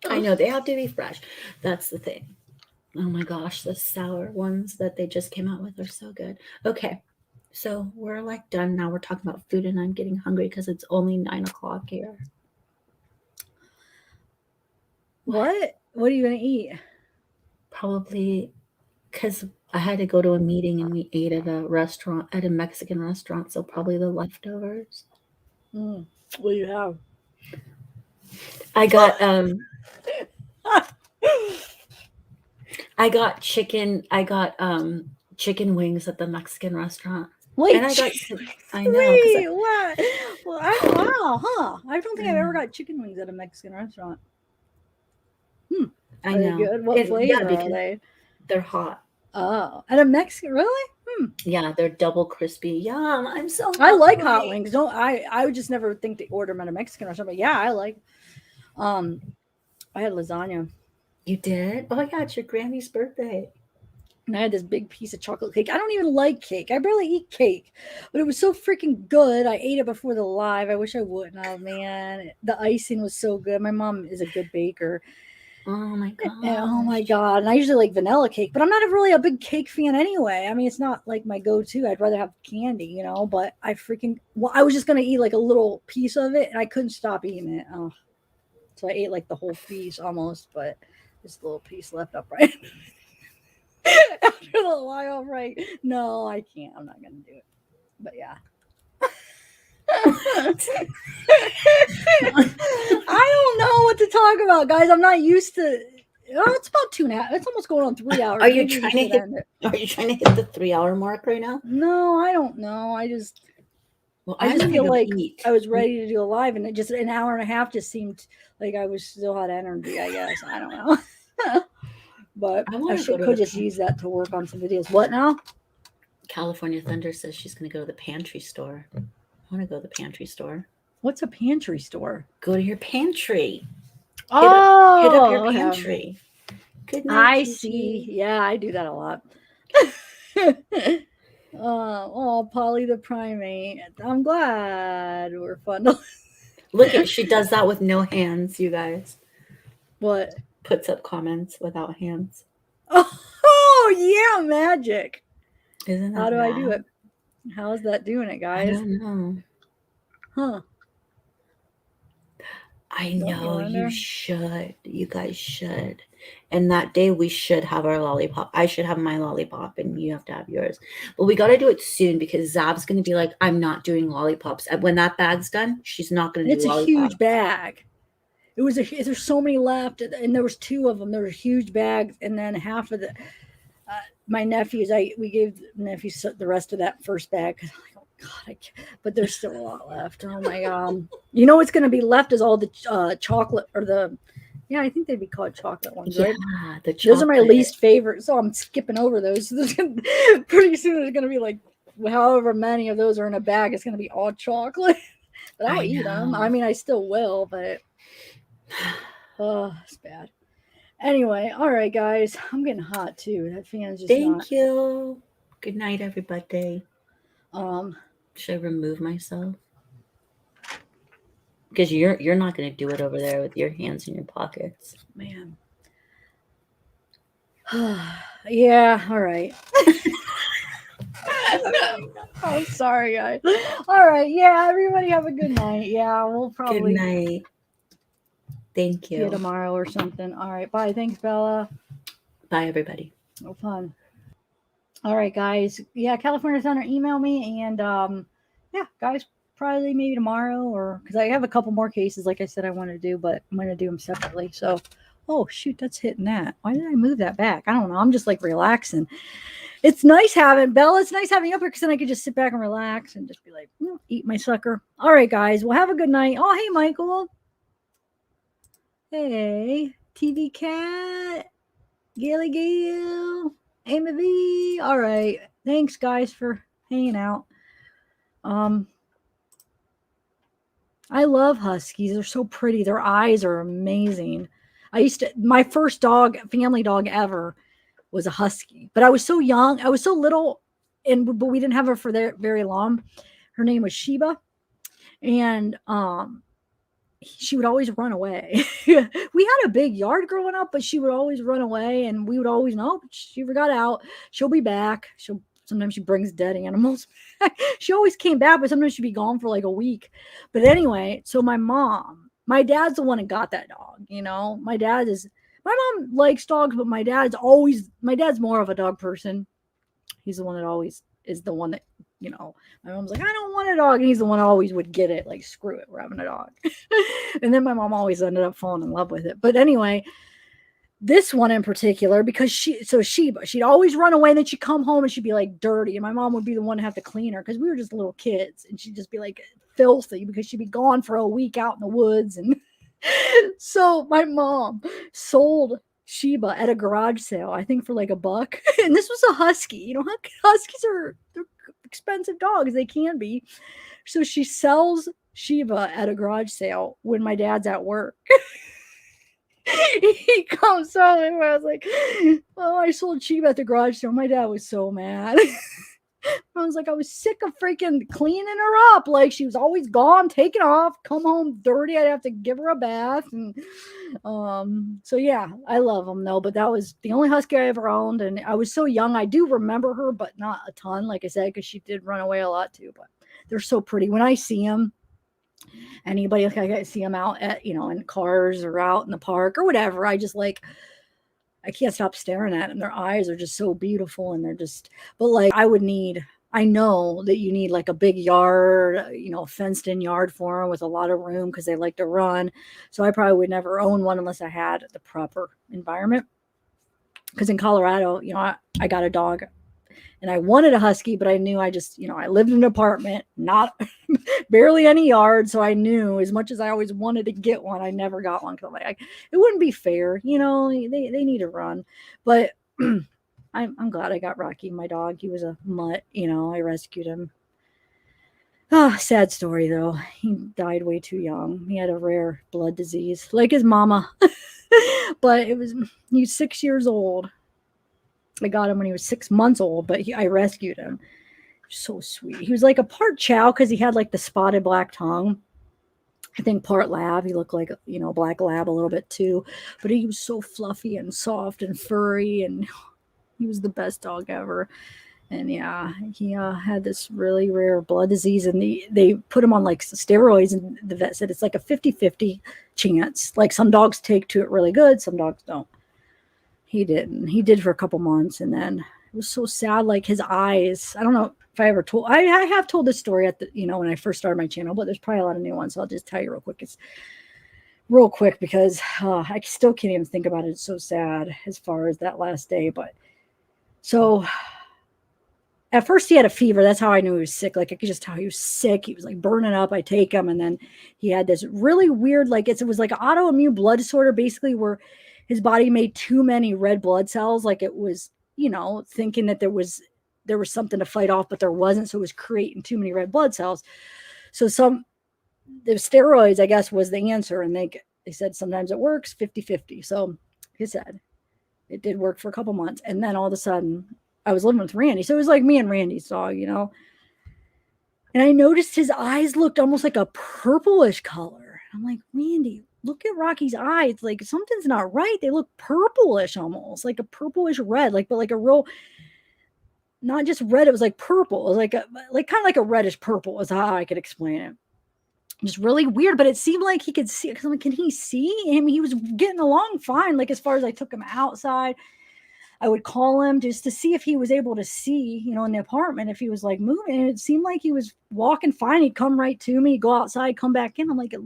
I know they have to be fresh. That's the thing. Oh my gosh, the sour ones that they just came out with are so good. Okay. So we're like done now. We're talking about food, and I'm getting hungry because it's only 9 o'clock here. What? What are you going to eat? Probably because I had to go to a meeting and we ate at a restaurant, at a Mexican restaurant. So probably the leftovers. What do you have? I got I got chicken wings at the Mexican restaurant. Wait, and I know. Wait, what? Well, wow, huh? I don't think I've ever got chicken wings at a Mexican restaurant. I Are know. they good? What flavor because are they? They're hot. Oh, at a Mexican, really? Yeah, they're double crispy. Yum! I'm so hungry. I like hot wings. I would just never think to order them at a Mexican restaurant. But yeah, I like. I had lasagna. You did? Oh yeah, it's your Grammy's birthday. And I had this big piece of chocolate cake. I don't even like cake. I barely eat cake, but it was so freaking good. I ate it before the live. I wish I wouldn't have, man. The icing was so good. My mom is a good baker. Oh my Oh my gosh. god! And I usually like vanilla cake, but I'm not really a big cake fan anyway. I mean, it's not like my go-to. I'd rather have candy, you know. But I was just gonna eat like a little piece of it, and I couldn't stop eating it. Oh, so I ate like the whole piece almost, but this little piece left upright. After the while, right? No, I can't. I'm not gonna do it. But yeah. I don't know what to talk about, guys. I'm not used to. Oh, it's about 2.5. It's almost going on 3 hours. Are you Maybe we trying to should hit? end it. Are you trying to hit the 3 hour mark right now? No, I don't know. Well, I I just want to feel go like eat. I was ready to do a live, and it just an hour and a half just seemed like I was still had energy. I guess I don't know, but I I want to go to could the just use that to work on some videos. What now? California Thunder says she's going to go to the pantry store. I want to go to the pantry store. What's a pantry store? Go to your pantry. Oh, hit up your okay. pantry. Good night. I Gigi. see. Yeah, I do that a lot. Oh, Polly the primate. I'm glad we're fun. Look at she does that with no hands, you guys. What? Puts up comments without hands. Oh yeah, magic. Isn't that How do I do bad? it? How is that doing it, I guys? don't know. Huh. I Don't you know you wonder? should. You guys should. And that day we should have our lollipop. I should have my lollipop and you have to have yours. But we got to do it soon because Zab's going to be like, I'm not doing lollipops. And when that bag's done, she's not going to do It's a lollipops. huge bag. There's so many left, and there was 2 of them. There were huge bags, and then half of the my nephews. We gave nephews the rest of that first bag. Cause I'm like, oh god, I can't. But there's still a lot left. Oh my god. You know what's going to be left is all the chocolate or the. Yeah, I think they'd be called chocolate ones, right? Yeah, the chocolate. Those are my least favorite, so I'm skipping over those. Pretty soon there's going to be like however many of those are in a bag. It's going to be all chocolate. But I'll eat them. I mean, I still will, but oh, it's bad. Anyway, all right, guys. I'm getting hot too. That fan's just Thank you. Good night, everybody. not. Should I remove myself? Because you're not going to do it over there with your hands in your pockets. Man. Yeah. All right. I'm sorry, guys. All right. Yeah. Everybody have a good night. Yeah. We'll probably. Good night. Thank See you you. tomorrow or something. All right. Bye. Thanks, Bella. Bye, everybody. No fun. All right, guys. Yeah, California Thunder, email me, and yeah, guys, probably maybe tomorrow, or because I have a couple more cases, like I said, I want to do, but I'm going to do them separately. So, oh shoot, that's hitting that. Why did I move that back? I don't know. I'm just like relaxing. It's nice having Bella. It's nice having you up here because then I could just sit back and relax and just be like, eat my sucker. All right, guys. Well, have a good night. Oh, hey, Michael. Hey, TV Cat. Gaily Gale. Amy V. All right. Thanks, guys, for hanging out. I love huskies. They're so pretty. Their eyes are amazing. My first dog, family dog ever, was a husky. But I was so young. I was so little, but we didn't have her for very long. Her name was Sheba. And she would always run away. We had a big yard growing up, but she would always run away, and we would always know she got out. She'll be back. Sometimes she brings dead animals. She always came back, but sometimes she'd be gone for like a week. But anyway, so my dad's the one that got that dog. You know, my mom likes dogs, but my dad's more of a dog person. He's the one that always is the one that, you know, my mom's like, I don't want a dog. And he's the one that always would get it. Like, screw it, we're having a dog. And then my mom always ended up falling in love with it. But anyway, this one in particular, because Sheba, she'd always run away, and then she'd come home and she'd be like dirty. And my mom would be the one to have to clean her because we were just little kids. And she'd just be like filthy because she'd be gone for a week out in the woods. And so my mom sold Sheba at a garage sale, I think for like $1. And this was a husky. You know, huskies they're expensive dogs. They can be. So she sells Sheba at a garage sale when my dad's at work. He comes home and I was like, oh, I sold Sheba at the garage sale. My dad was so mad. I was like, I was sick of freaking cleaning her up. Like she was always gone, taken off, come home dirty. I'd have to give her a bath. And so yeah, I love them though. But that was the only husky I ever owned. And I was so young. I do remember her, but not a ton, like I said, because she did run away a lot too. But they're so pretty. When I see them, anybody like I see them out at, in cars or out in the park or whatever, I can't stop staring at them. Their eyes are just so beautiful, and they're just, but like I know that you need like a big yard, fenced in yard for them with a lot of room because they like to run. So I probably would never own one unless I had the proper environment. Because in Colorado, I got a dog and I wanted a husky, but I knew I lived in an apartment, not barely any yard. So I knew as much as I always wanted to get one, I never got one. Cause I'm like, it wouldn't be fair. They need to run, but I'm glad I got Rocky, my dog. He was a mutt, I rescued him. Oh, sad story though. He died way too young. He had a rare blood disease like his mama, but he was 6 years old. I got him when he was 6 months old, but I rescued him. So sweet. He was like a part chow because he had like the spotted black tongue. I think part lab. He looked like, black lab a little bit too, but he was so fluffy and soft and furry, and he was the best dog ever. And yeah, he had this really rare blood disease, and they put him on like steroids, and the vet said it's like a 50-50 chance. Like some dogs take to it really good, some dogs don't. He didn't. He did for a couple months, and then it was so sad. Like his eyes. I don't know if I ever told. I have told this story at the when I first started my channel, but there's probably a lot of new ones. So I'll just tell you real quick. It's real quick because I still can't even think about it. It's so sad as far as that last day. But so at first he had a fever. That's how I knew he was sick. Like I could just tell he was sick. He was like burning up. I take him, and then he had this really weird, like it was like an autoimmune blood disorder, basically where his body made too many red blood cells. Like it was, thinking that there was something to fight off, but there wasn't. So it was creating too many red blood cells. So the steroids, I guess, was the answer. And they said sometimes it works 50-50. So he said it did work for a couple months. And then all of a sudden I was living with Randy. So it was like me and Randy's dog, And I noticed his eyes looked almost like a purplish color. I'm like, Randy, look at Rocky's eyes. Like something's not right. They look purplish almost, like a purplish red, but like a real, not just red. It was like purple. It was like kind of like a reddish purple is how I could explain it. Just really weird, but it seemed like he could see. Because I'm like, can he see him? He was getting along fine. Like as far as I took him outside, I would call him just to see if he was able to see, in the apartment, if he was like moving. And it seemed like he was walking fine. He'd come right to me, go outside, come back in. I'm like, it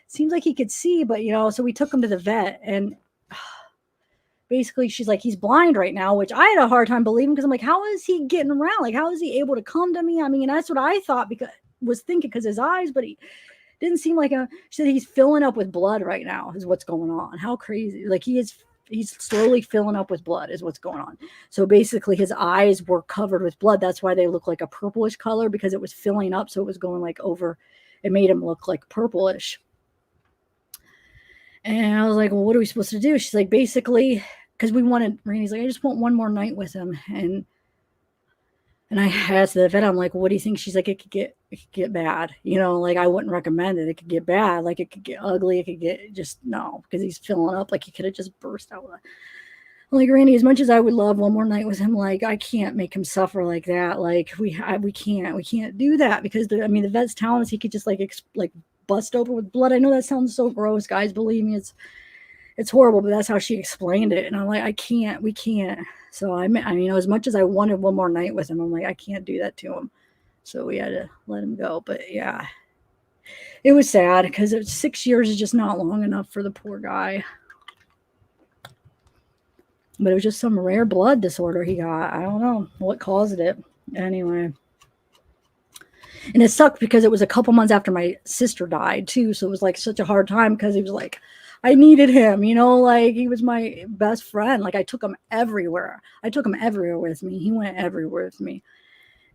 seems like he could see, but so we took him to the vet, and basically she's like, he's blind right now, which I had a hard time believing because I'm like, how is he getting around? Like, how is he able to come to me? I mean, that's what I thought was thinking because his eyes, but he didn't seem like she said he's filling up with blood right now is what's going on. How crazy. Like he's slowly filling up with blood is what's going on. So basically his eyes were covered with blood. That's why they look like a purplish color, because it was filling up. So it was going like over, it made him look like purplish. And I was like, well, what are we supposed to do? She's like, basically, because Randy's like, I just want one more night with him. And I asked the vet, I'm like, what do you think? She's like, it could get bad. Like I wouldn't recommend it. It could get bad. Like it could get ugly. It could get no, because he's filling up. Like he could have just burst out. I'm like, Randy, as much as I would love one more night with him, like I can't make him suffer like that. Like we can't do that because the vet's telling us he could just like bust open with blood. I know that sounds so gross, guys. Believe me, it's horrible, but that's how she explained it. And I'm like, we can't. So I mean, as much as I wanted one more night with him, I'm like, I can't do that to him. So we had to let him go. But yeah, it was sad because 6 years is just not long enough for the poor guy. But it was just some rare blood disorder he got. I don't know what caused it. Anyway. And it sucked because it was a couple months after my sister died too. So it was like such a hard time because he was like, I needed him, like he was my best friend. Like I took him everywhere. With me. He went everywhere with me.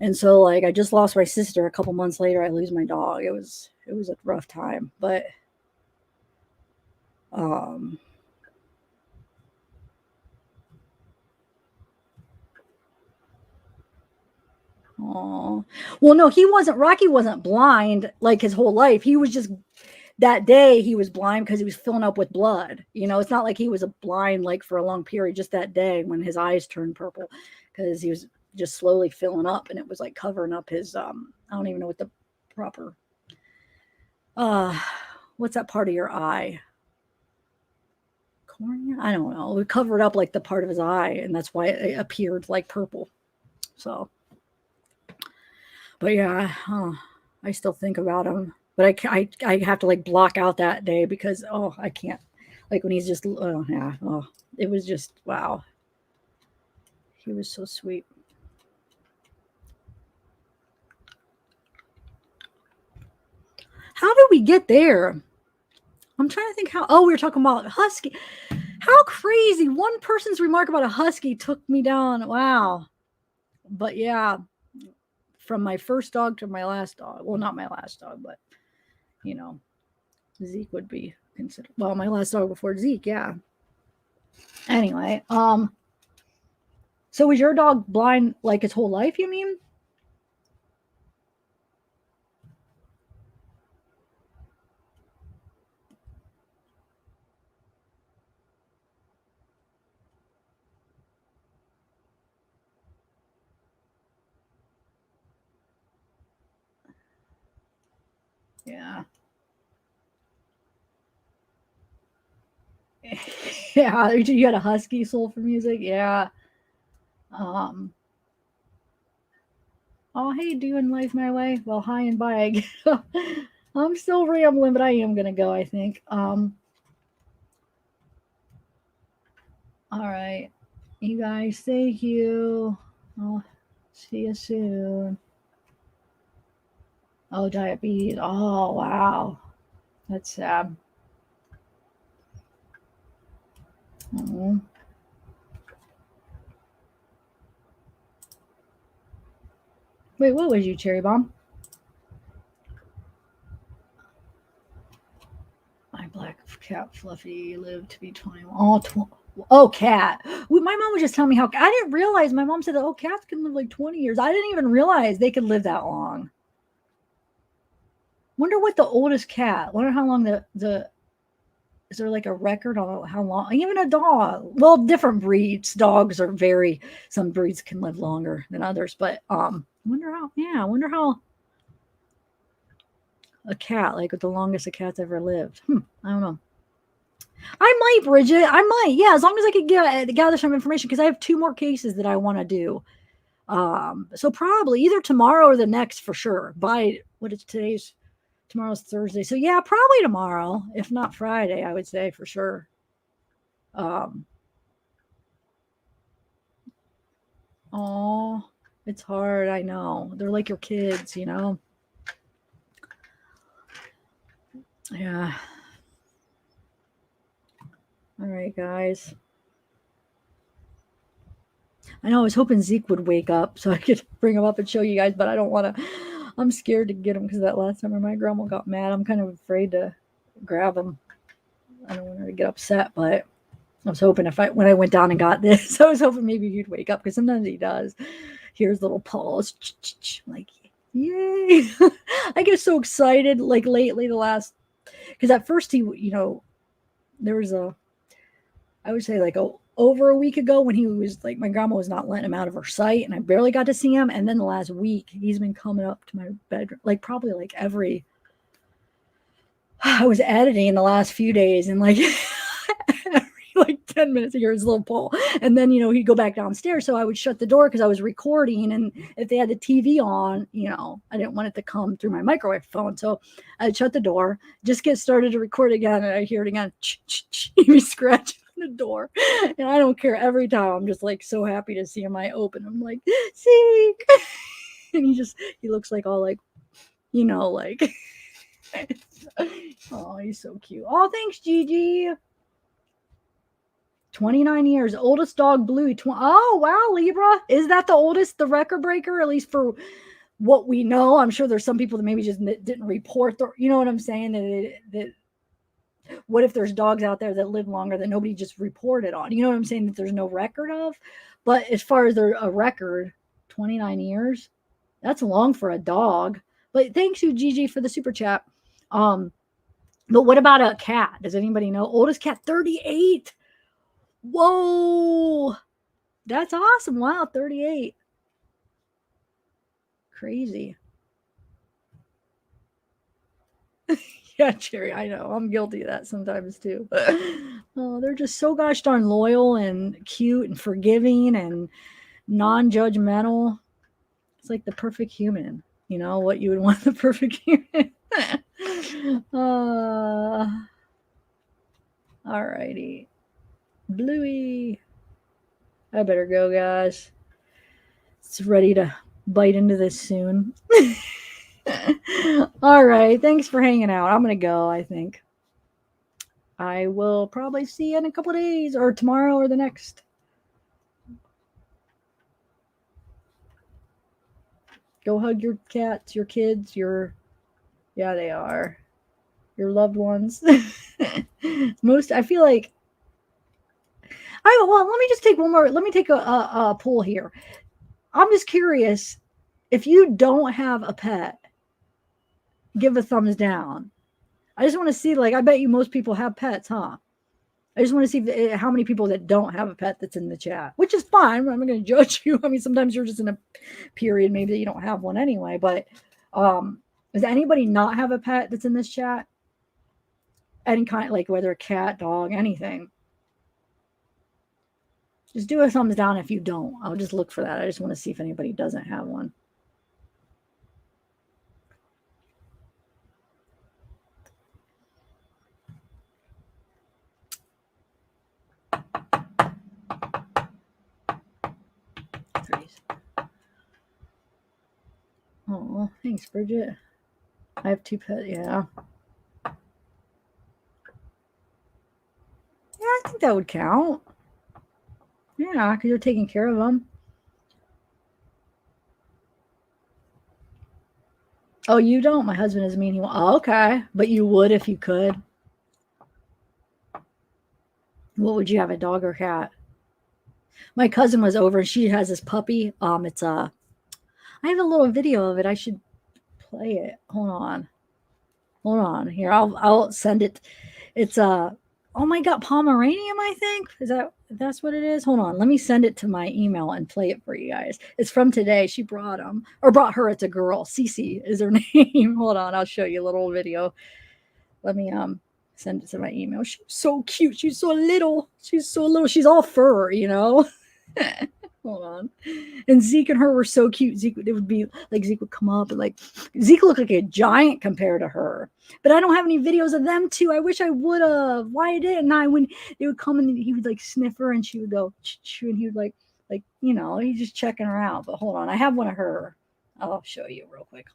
And so like I just lost my sister a couple months later. I lose my dog. It was a rough time, but Oh, well, no, Rocky wasn't blind like his whole life. He was just that day he was blind because he was filling up with blood. It's not like he was a blind like for a long period, just that day when his eyes turned purple because he was just slowly filling up and it was like covering up his I don't even know what the proper what's that part of your eye? Cornea? I don't know. It covered up like the part of his eye and that's why it appeared like purple. So but yeah, I still think about him. But I have to like block out that day because I can't. Like when he's just it was just wow. He was so sweet. How did we get there? I'm trying to think how. Oh, we were talking about husky. How crazy! One person's remark about a husky took me down. Wow. But yeah, from my first dog to my last dog. Well, not my last dog, but Zeke would be considered. Well, my last dog before Zeke, yeah. Anyway, so was your dog blind like his whole life, you mean? Yeah. Yeah, you had a husky soul for music, yeah. Um, oh, hey, doing life my way. Well, hi and bye. I'm still rambling, but I am gonna go. I think. All right, you guys. Thank you. I'll see you soon. Oh, diabetes. Oh, wow. That's sad. Oh. Wait, what was you, Cherry Bomb? My black cat Fluffy lived to be 21. Oh, cat. My mom was just telling me how I didn't realize. My mom said, "Oh, cats can live like 20 years." I didn't even realize they could live that long. Wonder what the oldest cat. Wonder how long the is there like a record on how long? Even a dog. Well, different breeds. Dogs are very. Some breeds can live longer than others, but wonder how. Yeah, I wonder how a cat like the longest a cat's ever lived. I don't know. I might, Bridget. I might. Yeah, as long as I could gather some information because I have 2 more cases that I want to do. So probably either tomorrow or the next for sure. By what is tomorrow's Thursday. So yeah, probably tomorrow, if not Friday, I would say for sure. Oh, it's hard. I know. They're like your kids, Yeah. All right, guys. I know I was hoping Zeke would wake up so I could bring him up and show you guys, but I don't want to. I'm scared to get him because that last time my grandma got mad. I'm kind of afraid to grab him. I don't want her to get upset, but I was hoping when I went down and got this, I was hoping maybe he'd wake up because sometimes he does. Here's little paws, like yay! I get so excited like lately because at first he, there was I would say like over a week ago when he was like my grandma was not letting him out of her sight and I barely got to see him. And then the last week he's been coming up to my bedroom like probably like I was editing in the last few days and like every like 10 minutes to hear his little paw. And then, he'd go back downstairs. So I would shut the door because I was recording. And if they had the TV on, I didn't want it to come through my microwave phone. So I'd shut the door, just get started to record again. And I hear it again. He scratching on the door. And I don't care every time. I'm just like so happy to see him. I open. I'm like, Zeke. And he looks like all like, like, oh, he's so cute. Oh, thanks, Gigi. 29 years, oldest dog, Bluey. Oh, wow, Libra. Is that the oldest, the record breaker, at least for what we know? I'm sure there's some people that maybe just didn't report, you know what I'm saying? That what if there's dogs out there that live longer that nobody just reported on? You know what I'm saying? That there's no record of? But as far as a record, 29 years, That's long for a dog. But thanks you, Gigi, for the super chat. But what about a cat? Does anybody know? Oldest cat, 38. Whoa. That's awesome. Wow, 38. Crazy. Yeah, Cherry, I know. I'm guilty of that sometimes too. Oh, they're just so gosh darn loyal and cute and forgiving and non-judgmental. It's like the perfect human. You know what you would want the perfect human. All righty. Bluey. I better go, guys. It's ready to bite into this soon. All right. Thanks for hanging out. I'm going to go, I think. I will probably see you in a couple of days or tomorrow or the next. Go hug your cats, your kids, yeah, they are. Your loved ones. I feel like let me just take one more. Let me take a poll here. I'm just curious. If you don't have a pet, give a thumbs down. I just want to see, I bet you most people have pets, huh? I just want to see how many people that don't have a pet that's in the chat, which is fine. I'm not going to judge you. I mean, sometimes you're just in a period, maybe that you don't have one anyway. But does anybody not have a pet that's in this chat? Any kind, whether a cat, dog, anything. Just do a thumbs down if you don't. I'll just look for that. I just want to see if anybody doesn't have one. Oh, thanks, Bridget. I have 2 pets, yeah. Yeah, I think that would count. Yeah, because you're taking care of them. Oh, you don't? My husband doesn't mean he won't. Oh, okay. But you would if you could. What would you have, a dog or cat? My cousin was over and she has this puppy. I have a little video of it. I should play it. Hold on. Here, I'll send it. It's oh my God, Pomeranian, I think. That's what it is? Hold on. Let me send it to my email and play it for you guys. It's from today. She brought her. It's a girl. Cece is her name. Hold on. I'll show you a little video. Let me send it to my email. She's so cute. She's so little. She's all fur, Hold on. And Zeke and her were so cute. Zeke would come up and Zeke looked like a giant compared to her. But I don't have any videos of them too. I wish I would have. Why didn't I? When they would come and he would sniff her and she would go ch-ch, and he would he's just checking her out. But hold on, I have one of her. I'll show you real quick.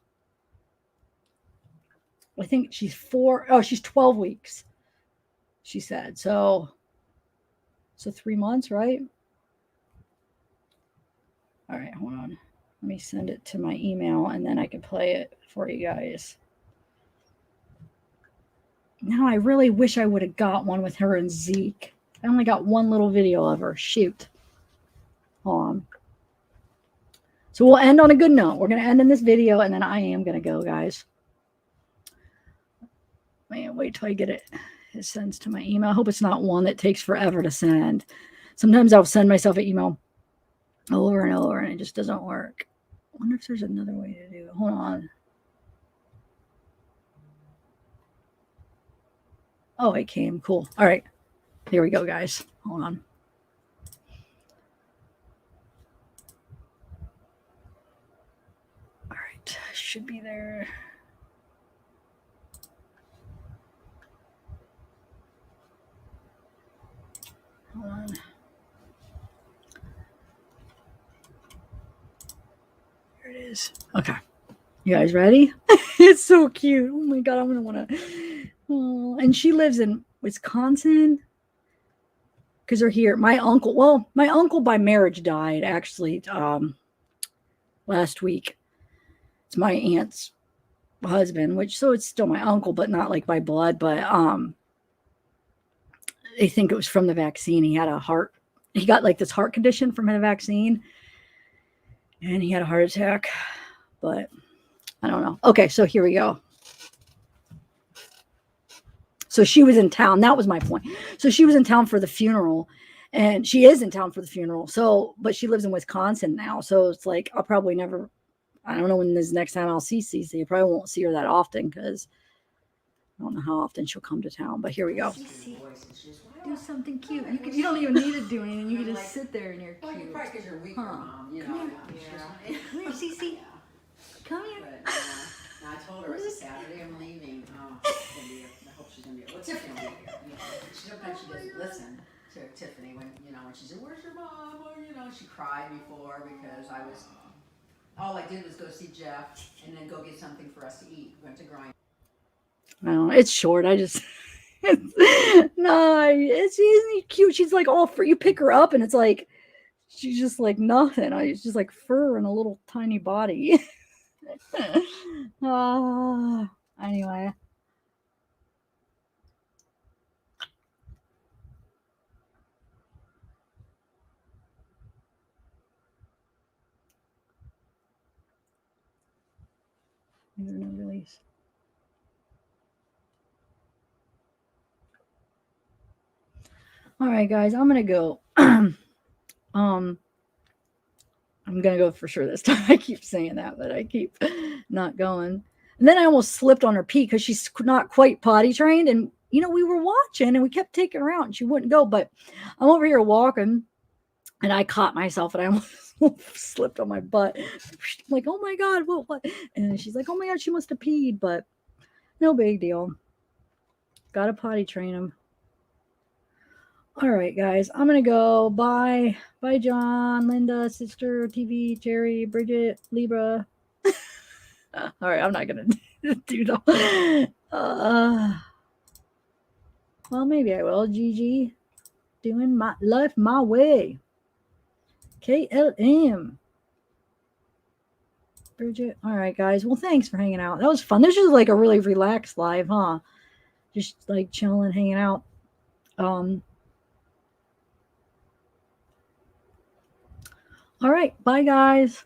I think she's 12 weeks. She said so 3 months, right? All right, hold on. Let me send it to my email and then I can play it for you guys. Now I really wish I would have got one with her and Zeke. I only got one little video of her. Shoot. Hold on. So we'll end on a good note. We're going to end in this video and then I am going to go, guys. Man, wait till I get it. It sends to my email. I hope it's not one that takes forever to send. Sometimes I'll send myself an email over and over and it just doesn't work. I wonder if there's another way to do it. Hold on. Oh, it came. Cool. All right. Here we go, guys. Hold on. All right. Should be there. Hold on. Here it is. Okay. You guys ready? It's so cute. Oh my God. I'm going to want to. Oh, and she lives in Wisconsin because they're here. My uncle by marriage died actually last week. It's my aunt's husband, so it's still my uncle, but not like by blood. But they think it was from the vaccine. He got this heart condition from the vaccine, and he had a heart attack. but I don't know. Okay, so here we go. So she was in town. That was my point. So she was in town for the funeral, and she is in town for the funeral. So, but she lives in Wisconsin now. So it's like, I'll probably never, I don't know when this next time I'll see Cece. I probably won't see her that often because I don't know how often she'll come to town. But here we go. Do something cute. You don't even need to do anything. You can just sit there and you're cute. Well, you probably because you're weaker, Mom. You know. Come Yeah. Come here, Cece. Come here. But I told her it's a Saturday. I'm leaving. Oh, it's gonna be. I hope she's gonna be. Well, Tiffany will be here. You know, sometimes she doesn't listen to Tiffany when she said, "Where's your mom?" Or she cried before because I was. All I did was go see Jeff and then go get something for us to eat. We went to Grind. No, it's short. I just no, it's isn't he cute? She's like all fur. You pick her up and it's like she's just like nothing. It's just like fur and a little tiny body. Anyway. No release. All right, guys, I'm gonna go. I'm gonna go for sure this time. I keep saying that, but I keep not going. And then I almost slipped on her pee because she's not quite potty trained. And we were watching and we kept taking her out and she wouldn't go. But I'm over here walking and I caught myself and I almost slipped on my butt. I'm like, oh my God, what? And she's like, oh my God, she must have peed, but no big deal. Gotta potty train him. All right, guys, I'm going to go. Bye. Bye, John, Linda, Sister, TV, Jerry, Bridget, Libra. All right, I'm not going to do that. Well, maybe I will. Gigi, doing my life my way. KLM. Bridget. All right, guys. Well, thanks for hanging out. That was fun. This was like a really relaxed live, huh? Just like chilling, hanging out. All right. Bye, guys.